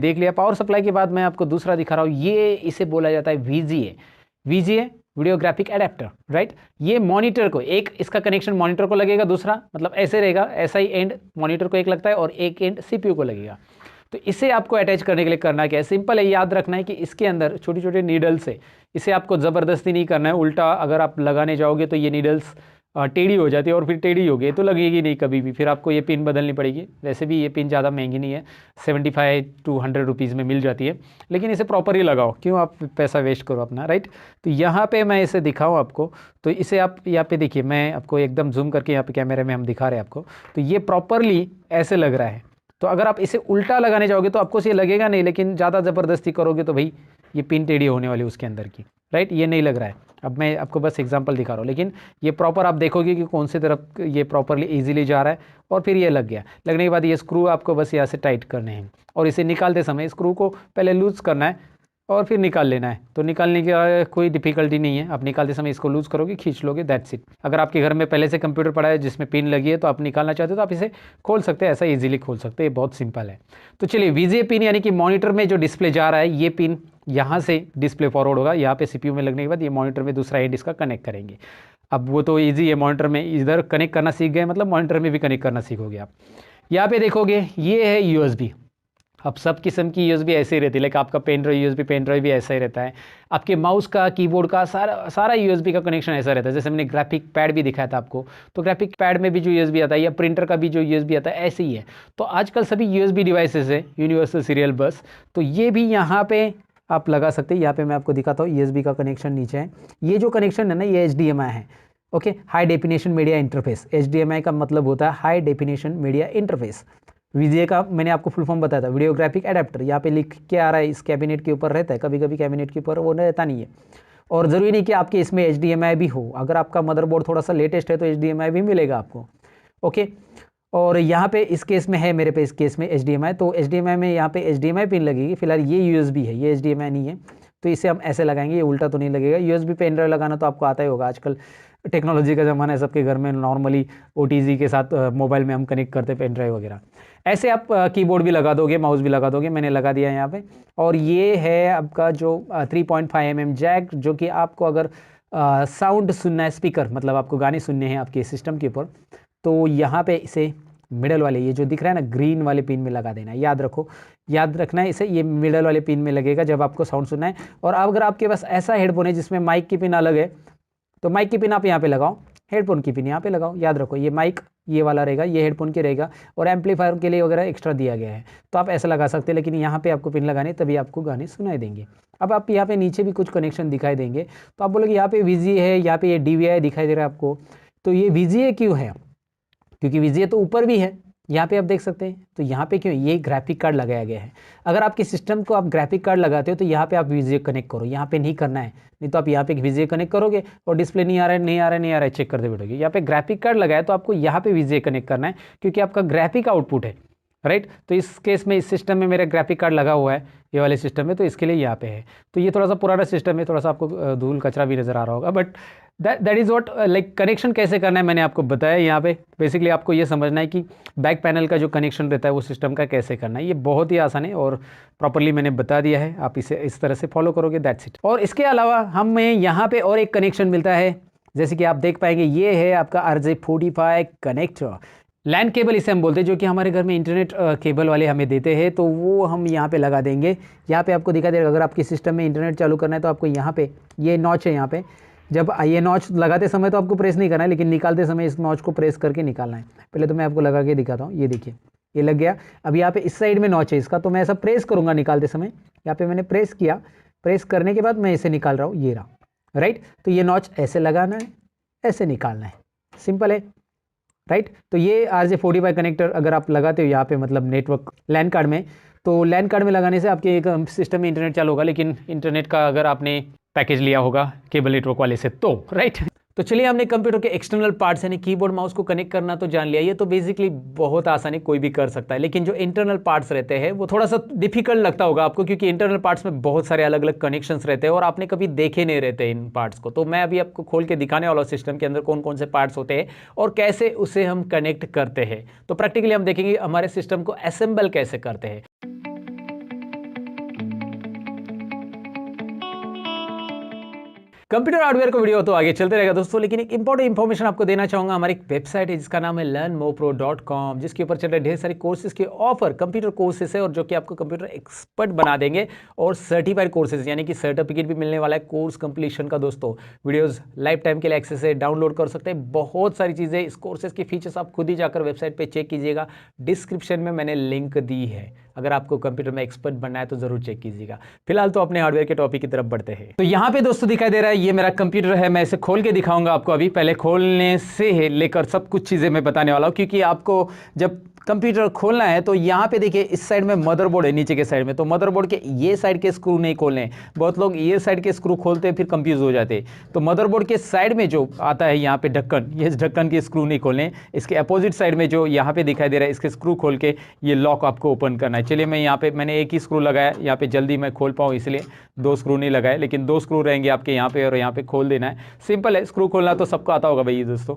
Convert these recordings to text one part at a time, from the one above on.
देख लिया। Power supply के बाद मैं आपको दूसरा दिखा रहा हूँ, ये इसे बोला जाता है VGA। VGA video graphic adapter, right. ये मॉनिटर को, एक इसका कनेक्शन मॉनिटर को लगेगा, दूसरा मतलब ऐसे रहेगा, ऐसा ही एंड मॉनिटर को एक लगता है और एक एंड CPU को लगेगा। तो इसे आपको अटैच करने के लिए करना क्या है, सिंपल है, याद रखना है कि इसके अंदर छोटी छोटी नीडल्स है। इसे आपको ज़बरदस्ती नहीं करना है, उल्टा अगर आप लगाने जाओगे तो ये नीडल्स टेढ़ी हो जाती है और फिर टेढ़ी हो गई तो लगेगी नहीं कभी भी, फिर आपको ये पिन बदलनी पड़ेगी। वैसे भी ये पिन ज़्यादा महंगी नहीं है, 75 to 100 रुपीज़ में मिल जाती है, लेकिन इसे प्रॉपरली लगाओ, क्यों आप पैसा वेस्ट करो अपना, राइट। तो यहाँ पे मैं इसे दिखाऊँ आपको, तो इसे आप यहाँ पे देखिए, मैं आपको एकदम जूम करके यहाँ पे कैमरे में हम दिखा रहे हैं आपको, तो ये प्रॉपरली ऐसे लग रहा है। तो अगर आप इसे उल्टा लगाने जाओगे तो आपको ये लगेगा नहीं, लेकिन ज़्यादा ज़बरदस्ती करोगे तो भाई ये पिन टेढ़ी होने वाली उसके अंदर की, राइट। ये नहीं लग रहा है, अब मैं आपको बस एग्जांपल दिखा रहा हूँ, लेकिन ये प्रॉपर आप देखोगे कि कौन सी तरफ ये प्रॉपरली इजीली जा रहा है, और फिर ये लग गया। लगने के बाद ये स्क्रू आपको बस यहाँ से टाइट करने हैं, और इसे निकालते समय स्क्रू को पहले लूज़ करना है और फिर निकाल लेना है। तो निकालने की कोई डिफिकल्टी नहीं है, आप निकालते समय इसको लूज़ करोगे, खींच लोगे, दैट्स इट। अगर आपके घर में पहले से कंप्यूटर पड़ा है जिसमें पिन लगी है तो आप निकालना चाहते हो तो आप इसे खोल सकते हैं, ऐसा इजीली खोल सकते हैं, बहुत सिंपल है। तो चलिए, VGA पिन यानी कि मॉनिटर में जो डिस्प्ले जा रहा है, ये पिन यहाँ से डिस्प्ले फॉरवर्ड होगा, यहाँ पे CPU में लगने के बाद ये मॉनिटर में दूसरा एंड इसका कनेक्ट करेंगे। अब वो तो ईजी है, मॉनिटर में इधर कनेक्ट करना सीख गए मतलब मॉनिटर में भी कनेक्ट करना सीखोगे आप। यहाँ पे देखोगे ये है USB। अब सब किस्म की USB ऐसे ही रहती है, लाइक आपका pen drive USB pen drive भी ऐसा ही रहता है। आपके माउस का, कीबोर्ड का सारा USB का कनेक्शन ऐसा रहता है। जैसे मैंने ग्राफिक पैड भी दिखाया था आपको, तो ग्राफिक पैड में भी जो USB आता है, या प्रिंटर का भी जो USB आता है, ऐसे ही है। तो आजकल सभी USB डिवाइसेस है, यूनिवर्सल सीरियल बस, तो ये भी यहाँ पे आप लगा सकते हैं। यहाँ पे मैं आपको दिखाता हूँ, USB का कनेक्शन नीचे है। ये जो कनेक्शन है ना, ये HDMI है, okay, high definition media interface. HDMI का मतलब होता है high definition media interface. VGA का मैंने आपको फुल फॉर्म बताया था, वीडियो ग्राफिक एडेप्टर। यहाँ पे लिख के आ रहा है, इस कैबिनेट के ऊपर रहता है, कभी कभी कैबिनेट के ऊपर वो रहता नहीं है, और ज़रूरी नहीं कि आपके इसमें HDMI भी हो। अगर आपका मदरबोर्ड थोड़ा सा लेटेस्ट है तो HDMI भी मिलेगा आपको, ओके। और यहाँ पे इस केस में है, मेरे पे इस केस में HDMI, तो HDMI में यहाँ पे HDMI पिन लगेगी। फिलहाल ये USB है, ये HDMI नहीं है, तो इसे हम ऐसे लगाएंगे, ये उल्टा तो नहीं लगेगा। USB पेन ड्राइव लगाना तो आपको आता ही होगा, आजकल टेक्नोलॉजी का ज़माना है, सबके घर में नॉर्मली OTG के साथ मोबाइल में हम कनेक्ट करते हैं पेन ड्राइव वगैरह। ऐसे आप कीबोर्ड भी लगा दोगे, माउस भी लगा दोगे, मैंने लगा दिया यहाँ पे। और ये है आपका जो 3.5 mm जैक, जो कि आपको अगर साउंड सुनना है, स्पीकर मतलब आपको गाने सुनने हैं आपके सिस्टम के ऊपर, तो यहाँ पे इसे मिडल वाले, ये जो दिख रहा है ना ग्रीन वाले पिन में लगा देना है। याद रखो, याद रखना है इसे, ये मिडल वाले पिन में लगेगा जब आपको साउंड सुनना है। और अगर आपके पास ऐसा हेडफोन है जिसमें माइक की पिन अलग है, तो माइक की पिन आप यहाँ पे लगाओ, हेडफोन की पिन यहाँ पे लगाओ। याद रखो, ये माइक ये वाला रहेगा, ये हेडफोन के रहेगा, और एम्पलीफायर के लिए वगैरह एक्स्ट्रा दिया गया है, तो आप ऐसा लगा सकते हैं। लेकिन यहाँ पे आपको पिन लगाने, तभी आपको गाने सुनाई देंगे। अब आप यहाँ पे नीचे भी कुछ कनेक्शन दिखाई देंगे, तो आप बोलोगे यहाँ पे VGA है, यहाँ पे ये DVI दिखाई दे रहा है आपको। तो ये VGA क्यों है, क्योंकि VGA तो ऊपर भी है, यहाँ पे आप देख सकते हैं। तो यहाँ पे क्यों, ये ग्राफिक कार्ड लगाया गया है। अगर आपके सिस्टम को आप ग्राफिक कार्ड लगाते हो तो यहाँ पे आप VGA कनेक्ट करो, यहाँ पे नहीं करना है, नहीं तो आप यहाँ पे VGA कनेक्ट करोगे और डिस्प्ले नहीं आ रहा है, नहीं आ रहा है, नहीं आ रहा है, चेक करते बैठोगे। यहाँ पे ग्राफिक कार्ड लगाया तो आपको यहाँ पे VGA कनेक्ट करना है, क्योंकि आपका ग्राफिक आउटपुट है, राइट। तो इस केस में इस सिस्टम में मेरा ग्राफिक कार्ड लगा हुआ है, ये वाले सिस्टम में, तो इसके लिए यहाँ पे है। तो ये थोड़ा सा पुराना सिस्टम है, थोड़ा सा आपको धूल कचरा भी नज़र आ रहा होगा, but that is what, like connection कैसे करना है मैंने आपको बताया। यहाँ पे बेसिकली आपको ये समझना है कि बैक पैनल का जो कनेक्शन रहता है वो सिस्टम का कैसे करना है। ये बहुत ही आसान है और प्रॉपरली मैंने बता दिया है, आप इसे इस तरह से फॉलो करोगे, दैट्स इट। और इसके अलावा हमें यहाँ पे और एक कनेक्शन मिलता है, जैसे कि आप देख पाएंगे, ये है आपका RJ45 कनेक्टर, लैन केबल इसे हम बोलते हैं, जो कि हमारे घर में इंटरनेट केबल वाले हमें देते हैं, तो वो हम यहाँ पे लगा देंगे। यहाँ पे आपको दिखा देगा, अगर आपके सिस्टम में इंटरनेट चालू करना है तो आपको यहाँ पे ये नॉच है, यहाँ पे जब ये नॉच लगाते समय तो आपको प्रेस नहीं करना है, लेकिन निकालते समय इस नॉच को प्रेस करके निकालना है। पहले तो मैं आपको लगा के दिखाता हूँ, ये देखिए ये लग गया। अब यहाँ पे इस साइड में नॉच है इसका, तो मैं ऐसा प्रेस करूँगा निकालते समय, यहाँ पे मैंने प्रेस किया, प्रेस करने के बाद मैं इसे निकाल रहा हूँ, ये रहा, राइट। तो ये नॉच ऐसे लगाना है, ऐसे निकालना है, सिंपल है, राइट। तो ये RJ45 कनेक्टर अगर आप लगाते हो यहाँ पे, मतलब नेटवर्क लैन कार्ड में, तो लैन कार्ड में लगाने से आपके एक सिस्टम में इंटरनेट चालू होगा, लेकिन इंटरनेट का अगर आपने पैकेज लिया होगा केबल नेटवर्क वाले से, तो राइट। तो चलिए, हमने कंप्यूटर के एक्सटर्नल पार्ट्स यानी कीबोर्ड माउस को कनेक्ट करना तो जान लिया। ये तो बेसिकली बहुत आसानी कोई भी कर सकता है, लेकिन जो इंटरनल पार्ट्स रहते हैं वो थोड़ा सा डिफिकल्ट लगता होगा आपको, क्योंकि इंटरनल पार्ट्स में बहुत सारे अलग अलग कनेक्शंस रहते हैं और आपने कभी देखे नहीं रहते इन पार्ट्स को। तो मैं अभी आपको खोल के दिखाने वाला सिस्टम के अंदर कौन कौन से पार्ट्स होते हैं और कैसे उसे हम कनेक्ट करते हैं। तो प्रैक्टिकली हम देखेंगे हमारे सिस्टम को असेंबल कैसे करते हैं। कंप्यूटर हार्डवेयर का वीडियो तो आगे चलते रहेगा दोस्तों, लेकिन एक इंपॉर्टेंट इन्फॉर्मेशन आपको देना चाहूंगा। हमारी एक वेबसाइट है जिसका नाम है learnmopro.com, जिसके ऊपर चल रहे ढेर सारे कोर्सेज के ऑफर, कंप्यूटर कोर्सेज है और जो कि आपको कंप्यूटर एक्सपर्ट बना देंगे और सर्टिफाइड कोर्सेज यानी कि सर्टिफिकेट भी मिलने वाला है कोर्स कंप्लीशन का। दोस्तों वीडियोस लाइफ टाइम के लिए एक्सेस है, डाउनलोड कर सकते हैं, बहुत सारी चीज़ें। इस कोर्सेज के फीचर्स आप खुद ही जाकर वेबसाइट पर चेक कीजिएगा, डिस्क्रिप्शन में मैंने लिंक दी है। अगर आपको कंप्यूटर में एक्सपर्ट बनना है तो जरूर चेक कीजिएगा। फिलहाल तो अपने हार्डवेयर के टॉपिक की तरफ बढ़ते हैं। तो यहाँ पे दोस्तों दिखाई दे रहा है ये मेरा कंप्यूटर है, मैं इसे खोल के दिखाऊंगा आपको। अभी पहले खोलने से लेकर सब कुछ चीज़ें मैं बताने वाला हूँ, क्योंकि आपको जब कंप्यूटर खोलना है तो यहाँ पे देखिए इस साइड में मदरबोर्ड है, नीचे के साइड में, तो मदरबोर्ड के ये साइड के स्क्रू नहीं खोलने हैं। बहुत लोग ये साइड के स्क्रू खोलते हैं फिर कंफ्यूज हो जाते हैं। तो मदरबोर्ड के साइड में जो आता है यहाँ पे ढक्कन, ये ढक्कन के स्क्रू नहीं खोलने। इसके अपोजिट साइड में जो यहाँ पे दिखाई दे रहा है इसके स्क्रू खोल के ये लॉक आपको ओपन करना है। चलिए मैं यहाँ पे मैंने एक ही स्क्रू लगाया, यहाँ पे जल्दी मैं खोल पाऊँ इसलिए 2 स्क्रू नहीं लगाए, लेकिन 2 स्क्रू रहेंगे आपके यहाँ पे और यहाँ पे खोल देना है। सिंपल है, स्क्रू खोलना तो सबको आता होगा भाई दोस्तों।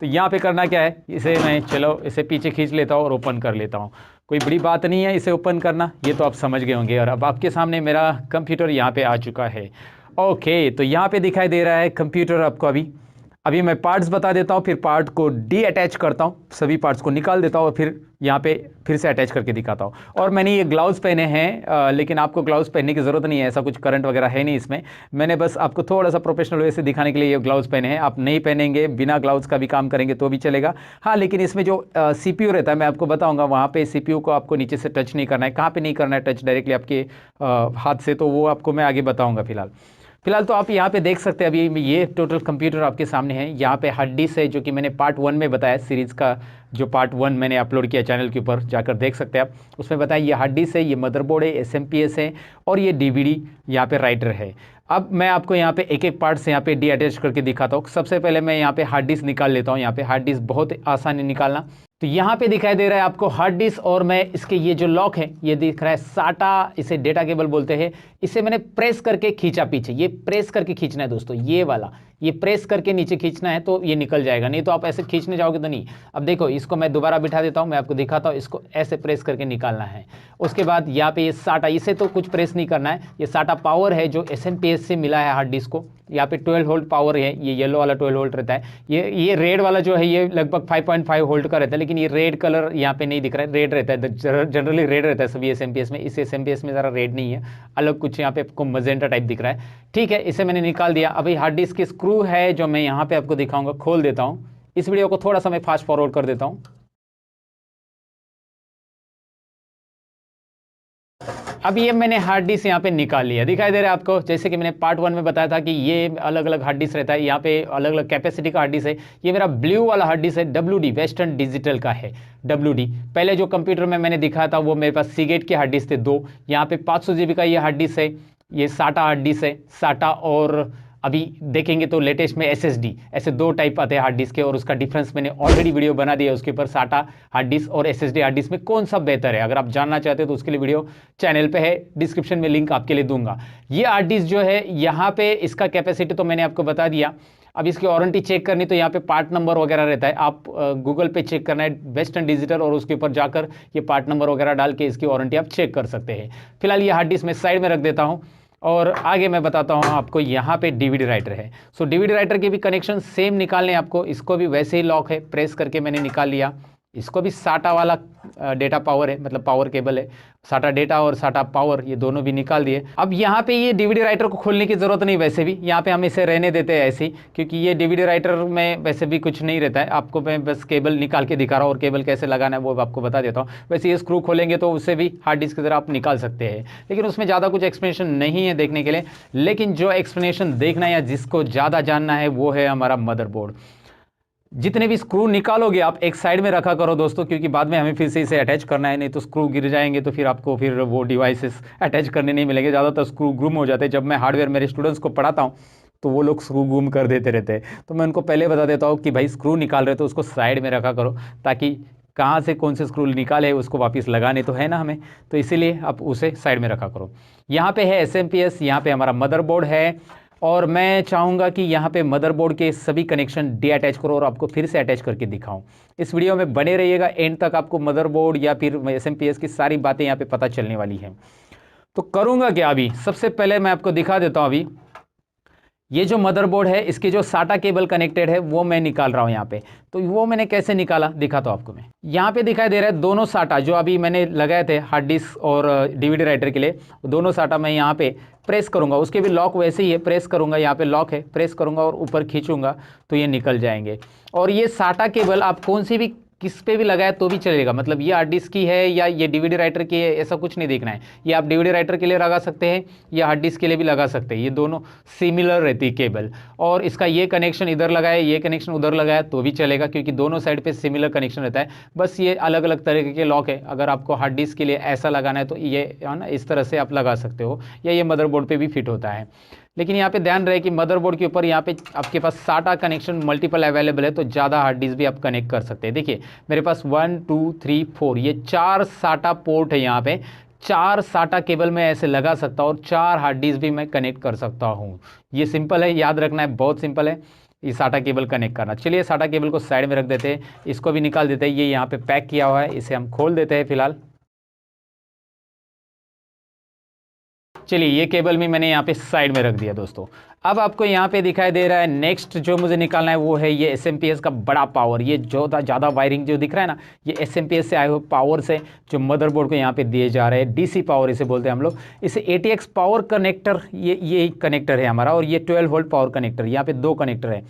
तो यहाँ पे करना क्या है, इसे मैं चलो इसे पीछे खींच लेता हूँ और ओपन कर लेता हूँ। कोई बड़ी बात नहीं है इसे ओपन करना, ये तो आप समझ गए होंगे। और अब आपके सामने मेरा कंप्यूटर यहाँ पे आ चुका है। ओके, तो यहाँ पे दिखाई दे रहा है कंप्यूटर आपको। अभी मैं पार्ट्स बता देता हूँ, फिर पार्ट को डी अटैच करता हूँ, सभी पार्ट्स को निकाल देता हूँ और फिर यहाँ पे फिर से अटैच करके दिखाता हूँ। और मैंने ये ग्लव्स पहने हैं, लेकिन आपको ग्लव्स पहनने की ज़रूरत नहीं है, ऐसा कुछ करंट वगैरह है नहीं इसमें। मैंने बस आपको थोड़ा सा प्रोफेशनल वे से दिखाने के लिए ये ग्लव्स पहने हैं। आप नहीं पहनेंगे, बिना ग्लव्स का भी काम करेंगे तो भी चलेगा। हाँ, लेकिन इसमें जो CPU रहता है मैं आपको बताऊँगा, वहाँ पर CPU को आपको नीचे से टच नहीं करना है। कहाँ पर नहीं करना है टच, डायरेक्टली आपके हाथ से, तो वो आपको मैं आगे बताऊँगा। फिलहाल तो आप यहाँ पे देख सकते हैं अभी ये टोटल कंप्यूटर आपके सामने है। यहाँ पे हार्ड डिस्क है जो कि मैंने पार्ट 1 में बताया, सीरीज़ का जो पार्ट 1 मैंने अपलोड किया चैनल के ऊपर, जाकर देख सकते हैं आप। उसमें बताया ये हार्ड डिस्क है, ये मदरबोर्ड है, SMPS है और ये DVD यहाँ पे राइटर है। अब मैं आपको यहाँ पे एक एक पार्ट से यहाँ पे डी अटैच करके दिखाता हूँ। सबसे पहले मैं यहाँ पे हार्ड डिस्क निकाल लेता हूँ। यहाँ पे हार्ड डिस्क बहुत आसान है निकालना। तो यहाँ पे दिखाई दे रहा है आपको हार्ड डिस्क, और मैं इसके ये जो लॉक है ये दिख रहा है SATA, इसे डेटा केबल बोलते हैं। इसे मैंने प्रेस करके खींचा पीछे, ये प्रेस करके खींचना है दोस्तों, ये वाला, ये प्रेस करके नीचे खींचना है तो ये निकल जाएगा, नहीं तो आप ऐसे खींचने जाओगे तो नहीं। अब देखो इसको मैं दोबारा बिठा देता हूँ, मैं आपको दिखाता हूँ। इसको ऐसे प्रेस करके निकालना है। उसके बाद यहाँ पे ये SATA, इसे तो कुछ प्रेस नहीं करना है, ये SATA पावर है जो SMPS से मिला है हार्ड डिस्क को। यहाँ पे 12 वोल्ट पावर है, ये येलो वाला 12 वोल्ट रहता है। ये रेड वाला जो है ये लगभग 5.5 वोल्ट का रहता है, लेकिन ये रेड कलर यहाँ पे नहीं दिख रहा है, रेड रहता है, जनरली रेड रहता है सभी SMPS में। इस SMPS में ज़रा रेड नहीं है, अलग कुछ यहाँ पे आपको मजेंटा टाइप दिख रहा है। ठीक है, इसे मैंने निकाल दिया। अभी हार्ड डिस्क की स्क्रू है जो मैं यहाँ पे आपको दिखाऊंगा, खोल देता हूँ। इस वीडियो को थोड़ा सा मैं फास्ट फॉरवर्ड कर देता हूँ। अब ये मैंने हार्ड डिस्क यहाँ पे निकाल लिया, दिखाई दे रहा है आपको। जैसे कि मैंने पार्ट 1 में बताया था कि ये अलग अलग हार्ड डिस्क रहता है, यहाँ पे अलग अलग कैपेसिटी का हार्ड डिस्क है। ये मेरा ब्लू वाला हार्ड डिस्क है, WD, वेस्टर्न डिजिटल का है WD। पहले जो कंप्यूटर में मैंने दिखाया था वो मेरे पास सीगेट के हार्ड डिस्क थे 2। यहाँ पे 500 GB का ये हार्ड डिस्क है, ये SATA हार्ड डिस्क है, SATA। और अभी देखेंगे तो लेटेस्ट में SSD, ऐसे 2 टाइप आते हैं हार्ड डिस्क के, और उसका डिफरेंस मैंने ऑलरेडी वीडियो बना दिया उसके ऊपर, SATA हार्ड डिस्क और SSD हार्ड डिस्क में कौन सा बेहतर है। अगर आप जानना चाहते हो तो उसके लिए वीडियो चैनल पे है, डिस्क्रिप्शन में लिंक आपके लिए दूंगा। ये हार्ड डिस्क जो है यहाँ पे इसका कैपेसिटी तो मैंने आपको बता दिया। अब इसकी वारंटी चेक करनी तो यहाँ पे पार्ट नंबर वगैरह रहता है, आप गूगल पे चेक करना है वेस्टर्न डिजिटल, और उसके ऊपर जाकर ये पार्ट नंबर वगैरह डाल के इसकी वारंटी आप चेक कर सकते हैं। फिलहाल ये हार्ड डिस्क मैं साइड में रख देता हूँ और आगे मैं बताता हूँ आपको। यहाँ पे DVD राइटर है, सो DVD राइटर के भी कनेक्शन सेम निकालने आपको। इसको भी वैसे ही लॉक है, प्रेस करके मैंने निकाल लिया। इसको भी SATA वाला डेटा पावर है, मतलब पावर केबल है। SATA डेटा और SATA पावर ये दोनों भी निकाल दिए। अब यहाँ पे ये DVD राइटर को खोलने की ज़रूरत नहीं, वैसे भी यहाँ पे हम इसे रहने देते हैं ऐसे ही, क्योंकि ये DVD राइटर में वैसे भी कुछ नहीं रहता है। आपको मैं बस केबल निकाल के दिखा रहा हूँ और केबल कैसे लगाना है वो आपको बता देता हूँ। वैसे ये स्क्रू खोलेंगे तो उससे भी हार्ड डिस्क की तरह आप निकाल सकते हैं, लेकिन उसमें ज़्यादा कुछ एक्सप्लेनेशन नहीं है देखने के लिए। लेकिन जो एक्सप्लेनेशन देखना है या जिसको ज़्यादा जानना है वो है हमारा मदरबोर्ड। जितने भी स्क्रू निकालोगे आप एक साइड में रखा करो दोस्तों, क्योंकि बाद में हमें फिर से इसे अटैच करना है, नहीं तो स्क्रू गिर जाएंगे तो फिर आपको फिर वो डिवाइसेस अटैच करने नहीं मिलेंगे। ज़्यादातर स्क्रू गुम हो जाते हैं। जब मैं हार्डवेयर मेरे स्टूडेंट्स को पढ़ाता हूँ तो वो लोग स्क्रू गुम कर देते रहते हैं, तो मैं उनको पहले बता देता हूँ कि भाई स्क्रू निकाल रहे तो उसको साइड में रखा करो, ताकि कहाँ से कौन से स्क्रू निकाले उसको वापस लगाने तो है ना हमें, तो इसीलिए आप उसे साइड में रखा करो। यहाँ पे है SMPS, यहाँ पे हमारा मदरबोर्ड है, और मैं चाहूँगा कि यहाँ पे मदरबोर्ड के सभी कनेक्शन डी अटैच करो और आपको फिर से अटैच करके दिखाऊं। इस वीडियो में बने रहिएगा, एंड तक आपको मदरबोर्ड या फिर SMPS की सारी बातें यहाँ पे पता चलने वाली हैं। तो करूँगा क्या, अभी सबसे पहले मैं आपको दिखा देता हूँ। अभी ये जो मदरबोर्ड है इसके जो साटा केबल कनेक्टेड है वो मैं निकाल रहा हूँ यहाँ पे। तो वो मैंने कैसे निकाला दिखाता हूँ आपको मैं। यहाँ पे दिखाई दे रहा है दोनों साटा जो अभी मैंने लगाए थे हार्ड डिस्क और डीवीडी राइटर के लिए, दोनों साटा मैं यहाँ पे प्रेस करूँगा। उसके भी लॉक वैसे ही है, प्रेस करूँगा, यहाँ पे लॉक है, प्रेस करूँगा और ऊपर खींचूंगा तो ये निकल जाएंगे। और ये साटा केबल आप कौन सी भी किस पे भी लगाया तो भी चलेगा, मतलब ये हार्ड डिस्क की है या ये डीवीडी राइटर की है ऐसा कुछ नहीं देखना है। ये आप डीवीडी राइटर के लिए लगा सकते हैं या हार्ड डिस्क के लिए भी लगा सकते हैं, ये दोनों सिमिलर रहती है केबल। और इसका ये कनेक्शन इधर लगाया, ये कनेक्शन उधर लगाया तो भी चलेगा क्योंकि दोनों साइड पे सिमिलर कनेक्शन रहता है। बस ये अलग अलग तरीके के लॉक है। अगर आपको हार्ड डिस्क के लिए ऐसा लगाना है तो ये है ना, इस तरह से आप लगा सकते हो, या ये मदरबोर्ड पे भी फिट होता है। लेकिन यहाँ पे ध्यान रहे कि मदरबोर्ड के ऊपर यहाँ पे आपके पास साटा कनेक्शन मल्टीपल अवेलेबल है, तो ज़्यादा हार्ड डिस्क भी आप कनेक्ट कर सकते हैं। देखिए मेरे पास 1 2 3 4 ये 4 साटा पोर्ट है। यहाँ पे 4 साटा केबल में ऐसे लगा सकता हूँ और 4 हार्ड डिस्क भी मैं कनेक्ट कर सकता हूँ। ये सिंपल है, याद रखना है, बहुत सिंपल है ये साटा केबल कनेक्ट करना। चलिए साटा केबल को साइड में रख देते हैं, इसको भी निकाल देते हैं। ये यहाँ पे पैक किया हुआ है, इसे हम खोल देते हैं फिलहाल। चलिए ये केबल भी मैंने यहाँ पे साइड में रख दिया दोस्तों। अब आपको यहाँ पे दिखाई दे रहा है नेक्स्ट जो मुझे निकालना है वो है ये एसएमपीएस का बड़ा पावर। ये जो ज़्यादा वायरिंग जो दिख रहा है ना, ये एसएमपीएस से आए हुए पावर से जो मदरबोर्ड को यहाँ पे दिए जा रहे हैं, डीसी पावर इसे बोलते हैं हम लोग। इसे एटीएक्स पावर कनेक्टर, ये कनेक्टर है हमारा, और ये 12 वोल्ट पावर कनेक्टर, यहाँ पे 2 कनेक्टर है।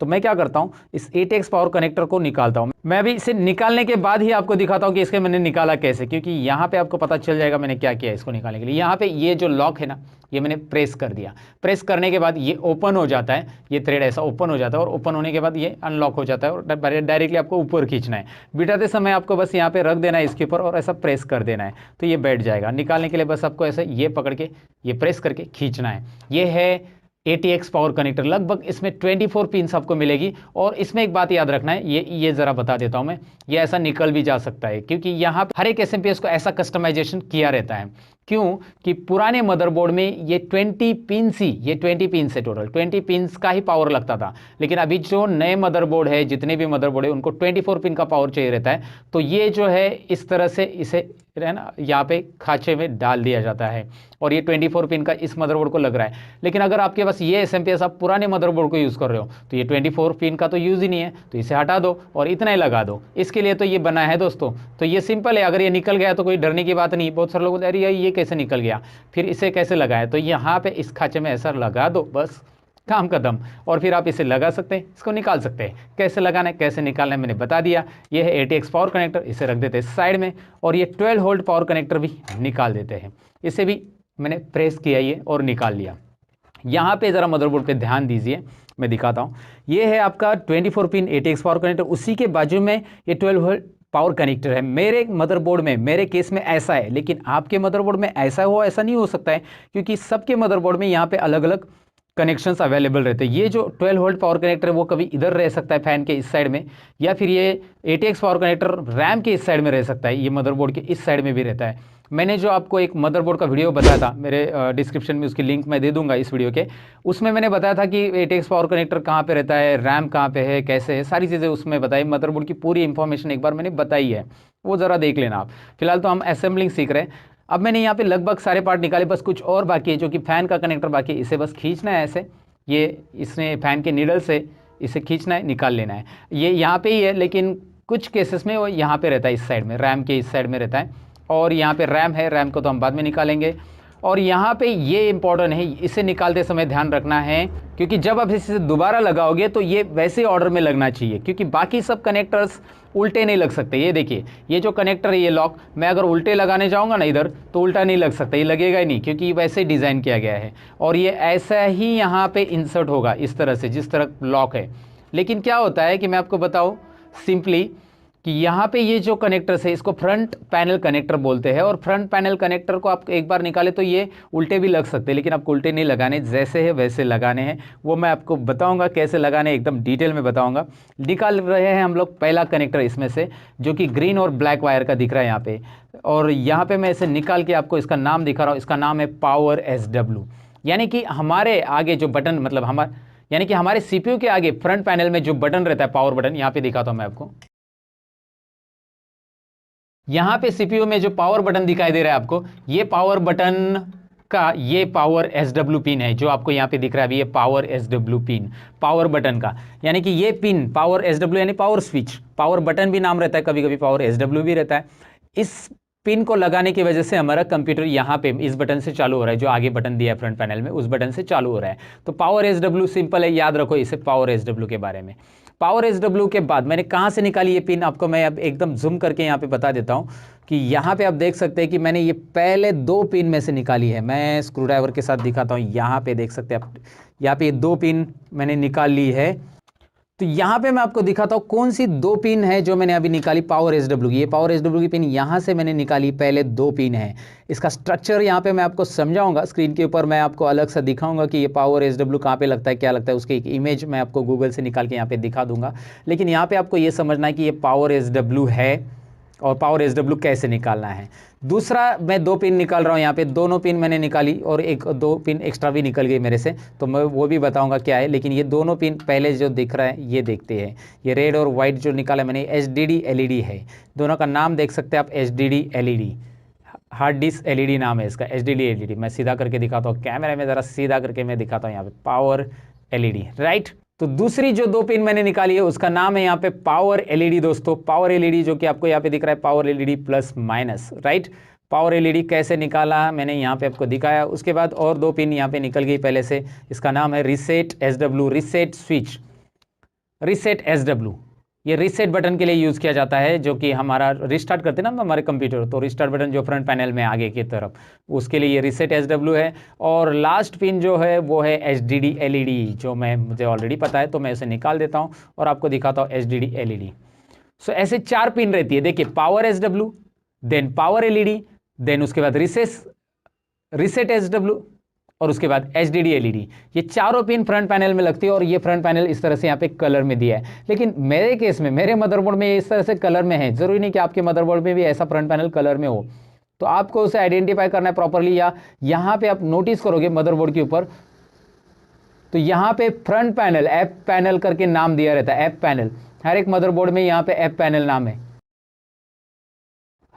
तो मैं क्या करता हूँ, इस एटीएक्स पावर कनेक्टर को निकालता हूँ। मैं अभी इसे निकालने के बाद ही आपको दिखाता हूँ कि इसके मैंने निकाला कैसे, क्योंकि यहाँ पे आपको पता चल जाएगा मैंने क्या किया इसको निकालने के लिए। यहाँ पे ये जो लॉक है ना, ये मैंने प्रेस कर दिया। प्रेस करने के बाद ये ओपन हो जाता है, ये थ्रेड ऐसा ओपन हो जाता है, और ओपन होने के बाद ये अनलॉक हो जाता है और डायरेक्टली आपको ऊपर खींचना है। बिठाते समय आपको बस यहाँ पे रख देना है इसके ऊपर और ऐसा प्रेस कर देना है तो ये बैठ जाएगा। निकालने के लिए बस आपको ऐसे ये पकड़ के ये प्रेस करके खींचना है। ये है ATX पावर कनेक्टर। लगभग इसमें 24 पिन्स आपको मिलेगी। और इसमें एक बात याद रखना है, ये ज़रा बता देता हूँ मैं, ये ऐसा निकल भी जा सकता है क्योंकि यहाँ हर एक एसएमपीएस को ऐसा कस्टमाइजेशन किया रहता है। क्यों कि पुराने मदरबोर्ड में ये 20 पिन्स ही, ये 20 पिन्स है, टोटल 20 पिन्स का ही पावर लगता था। लेकिन अभी जो नए मदरबोर्ड है, जितने भी मदरबोर्ड है, उनको 24 पिन का पावर चाहिए रहता है। तो ये जो है इस तरह से इसे है ना यहाँ पे खांचे में डाल दिया जाता है और ये 24 पिन का इस मदरबोर्ड को लग रहा है। लेकिन अगर आपके पास ये एसएमपीएस आप पुराने मदरबोर्ड को यूज़ कर रहे हो तो ये 24 पिन का तो यूज़ ही नहीं है, तो इसे हटा दो और इतना ही लगा दो। इसके लिए तो ये बना है दोस्तों। तो ये सिंपल है, अगर ये निकल गया तो कोई डरने की बात नहीं। बहुत सारे लोग अरे ये कैसे निकल गया, फिर इसे कैसे लगाया, तो यहाँ पे इस खांचे में ऐसा लगा दो, बस काम खत्म। और फिर आप इसे लगा सकते हैं, इसको निकाल सकते हैं। कैसे लगाना है कैसे निकालना है मैंने बता दिया। ये है ATX पावर कनेक्टर, इसे रख देते हैं साइड में। और ये 12 वोल्ट पावर कनेक्टर भी निकाल देते हैं, इसे भी मैंने प्रेस किया ये और निकाल लिया। यहाँ पे ज़रा मदरबोर्ड पे ध्यान दीजिए, मैं दिखाता हूँ। ये है आपका 24 पिन ATX पावर कनेक्टर, उसी के बाजू में ये 12 वोल्ट पावर कनेक्टर है। मेरे मदरबोर्ड में, मेरे केस में ऐसा है, लेकिन आपके मदरबोर्ड में ऐसा हो ऐसा नहीं हो सकता है, क्योंकि सबके मदरबोर्ड में यहाँ पे अलग अलग कनेक्शंस अवेलेबल रहते हैं। ये जो 12 वोल्ट पावर कनेक्टर है वो कभी इधर रह सकता है फैन के इस साइड में, या फिर ये ATX पावर कनेक्टर रैम के इस साइड में रह सकता है, ये मदरबोर्ड के इस साइड में भी रहता है। मैंने जो आपको एक मदरबोर्ड का वीडियो बताया था, मेरे डिस्क्रिप्शन में उसकी लिंक मैं दे दूंगा इस वीडियो के, उसमें मैंने बताया था कि ATX पावर कनेक्टर कहाँ पे रहता है, रैम कहाँ पे है, कैसे है, सारी चीज़ें उसमें बताई। मदरबोर्ड की पूरी इंफॉर्मेशन एक बार मैंने बताई है, वो ज़रा देख लेना आप। फिलहाल तो हम असेंबलिंग सीख रहे हैं। अब मैंने यहाँ पे लगभग सारे पार्ट निकाले, बस कुछ और बाकी है, जो कि फ़ैन का कनेक्टर बाकी है। इसे बस खींचना है ऐसे, ये इसने फैन के नीडल से इसे खींचना है, निकाल लेना है। ये यहाँ पे ही है, लेकिन कुछ केसेस में वो यहाँ पे रहता है, इस साइड में, रैम के इस साइड में रहता है। और यहाँ पे रैम है, रैम को तो हम बाद में निकालेंगे। और यहाँ पे ये इंपॉर्टेंट है, इसे निकालते समय ध्यान रखना है, क्योंकि जब आप इसे दोबारा लगाओगे तो ये वैसे ऑर्डर में लगना चाहिए, क्योंकि बाकी सब कनेक्टर्स उल्टे नहीं लग सकते। ये देखिए, ये जो कनेक्टर है, ये लॉक, मैं अगर उल्टे लगाने जाऊँगा ना इधर, तो उल्टा नहीं लग सकता, ये लगेगा ही नहीं, क्योंकि ये वैसे डिज़ाइन किया गया है। और ये ऐसा ही यहाँ पे इंसर्ट होगा, इस तरह से, जिस तरह लॉक है। लेकिन क्या होता है कि मैं आपको बताऊँ सिंपली कि यहाँ पे ये जो कनेक्टर्स है, इसको फ्रंट पैनल कनेक्टर बोलते हैं। और फ्रंट पैनल कनेक्टर को आप एक बार निकाले तो ये उल्टे भी लग सकते हैं, लेकिन आपको उल्टे नहीं लगाने, जैसे है वैसे लगाने हैं। वो मैं आपको बताऊंगा कैसे लगाने, एकदम डिटेल में बताऊंगा। निकाल रहे हैं हम लोग पहला कनेक्टर इसमें से, जो कि ग्रीन और ब्लैक वायर का दिख रहा है यहाँ पे। और यहाँ पे मैं इसे निकाल के आपको इसका नाम दिखा रहा हूँ। इसका नाम है पावर SW, यानी कि हमारे आगे जो बटन, मतलब यानी कि हमारे CPU के आगे फ्रंट पैनल में जो बटन रहता है, पावर बटन, यहाँ पे दिखाता हूँ मैं आपको। यहाँ पे CPU में जो पावर बटन दिखाई दे रहा है आपको, ये पावर बटन का ये पावर SW पिन है जो आपको यहाँ पे दिख रहा है अभी, ये power SW pin, power button का, यानी कि ये पिन पावर SW यानी पावर स्विच, पावर बटन भी नाम रहता है, कभी कभी पावर SW भी रहता है। इस पिन को लगाने की वजह से हमारा कंप्यूटर यहाँ पे इस बटन से चालू हो रहा है, जो आगे बटन दिया है फ्रंट पैनल में, उस बटन से चालू हो रहा है। तो पावर SW सिंपल है, याद रखो इसे पावर SW के बारे में। पावर SW के बाद मैंने कहाँ से निकाली ये पिन, आपको मैं अब एकदम जूम करके यहाँ पे बता देता हूँ कि यहाँ पे आप देख सकते हैं कि मैंने ये पहले 2 पिन में से निकाली है। मैं स्क्रू ड्राइवर के साथ दिखाता हूँ, यहाँ पे देख सकते हैं आप, यहाँ पे ये 2 पिन मैंने निकाल ली है। तो यहाँ पे मैं आपको दिखाता हूँ कौन सी 2 पिन है जो मैंने अभी निकाली पावर SW की। ये पावर SW की पिन यहाँ से मैंने निकाली, पहले 2 पिन है। इसका स्ट्रक्चर यहाँ पे मैं आपको समझाऊंगा, स्क्रीन के ऊपर मैं आपको अलग से दिखाऊंगा कि ये पावर SW कहाँ पे लगता है, क्या लगता है, उसकी एक इमेज मैं आपको गूगल से निकाल के यहाँ पे दिखा दूंगा। लेकिन यहाँ पे आपको ये समझना है कि ये पावर SW है और पावर SW कैसे निकालना है। दूसरा मैं 2 पिन निकाल रहा हूँ, यहाँ पे दोनों पिन मैंने निकाली और 1-2 पिन एक्स्ट्रा भी निकल गई मेरे से, तो मैं वो भी बताऊंगा क्या है। लेकिन ये दोनों पिन पहले जो दिख रहा है ये देखते हैं, ये रेड और वाइट जो निकाला मैंने HDD LED है, दोनों का नाम देख सकते हैं आप, HDD LED, hard disk LED नाम है इसका, HDD LED। मैं सीधा करके दिखाता हूँ कैमरे में, ज़रा सीधा करके मैं दिखाता हूँ यहाँ पे पावर LED, राइट। तो दूसरी जो 2 पिन मैंने निकाली है उसका नाम है यहाँ पे पावर LED दोस्तों, पावर LED, जो कि आपको यहाँ पे दिख रहा है power LED plus minus, right. Power LED कैसे निकाला मैंने यहाँ पे आपको दिखाया। उसके बाद और 2 पिन यहाँ पे निकल गई पहले से, इसका नाम है reset SW, reset switch, reset SW। ये रीसेट बटन के लिए यूज़ किया जाता है, जो कि हमारा रिस्टार्ट करते हैं ना हमारे कंप्यूटर, तो रिस्टार्ट बटन जो फ्रंट पैनल में आगे की तरफ, उसके लिए ये रीसेट SW है। और लास्ट पिन जो है वो है HDD LED, जो मुझे ऑलरेडी पता है, तो मैं इसे निकाल देता हूँ और आपको दिखाता हूँ HDD LED। सो ऐसे 4 पिन रहती है, देखिए power SW, then power LED, then उसके बाद रीसेट SW और उसके बाद HDD LED। ये चारों पिन फ्रंट पैनल में लगती है और ये फ्रंट पैनल इस तरह से यहाँ पे कलर में दिया है। लेकिन मेरे केस में, मेरे मदरबोर्ड में इस तरह से कलर में है, जरूरी नहीं कि आपके मदरबोर्ड में भी ऐसा फ्रंट पैनल कलर में हो, तो आपको उसे आइडेंटिफाई करना है प्रॉपरली। या यहाँ पे आप नोटिस करोगे मदरबोर्ड के ऊपर, तो यहाँ पे फ्रंट पैनल एफ पैनल करके नाम दिया रहता है, एफ पैनल। हर एक मदरबोर्ड में यहाँ पे एफ पैनल नाम है,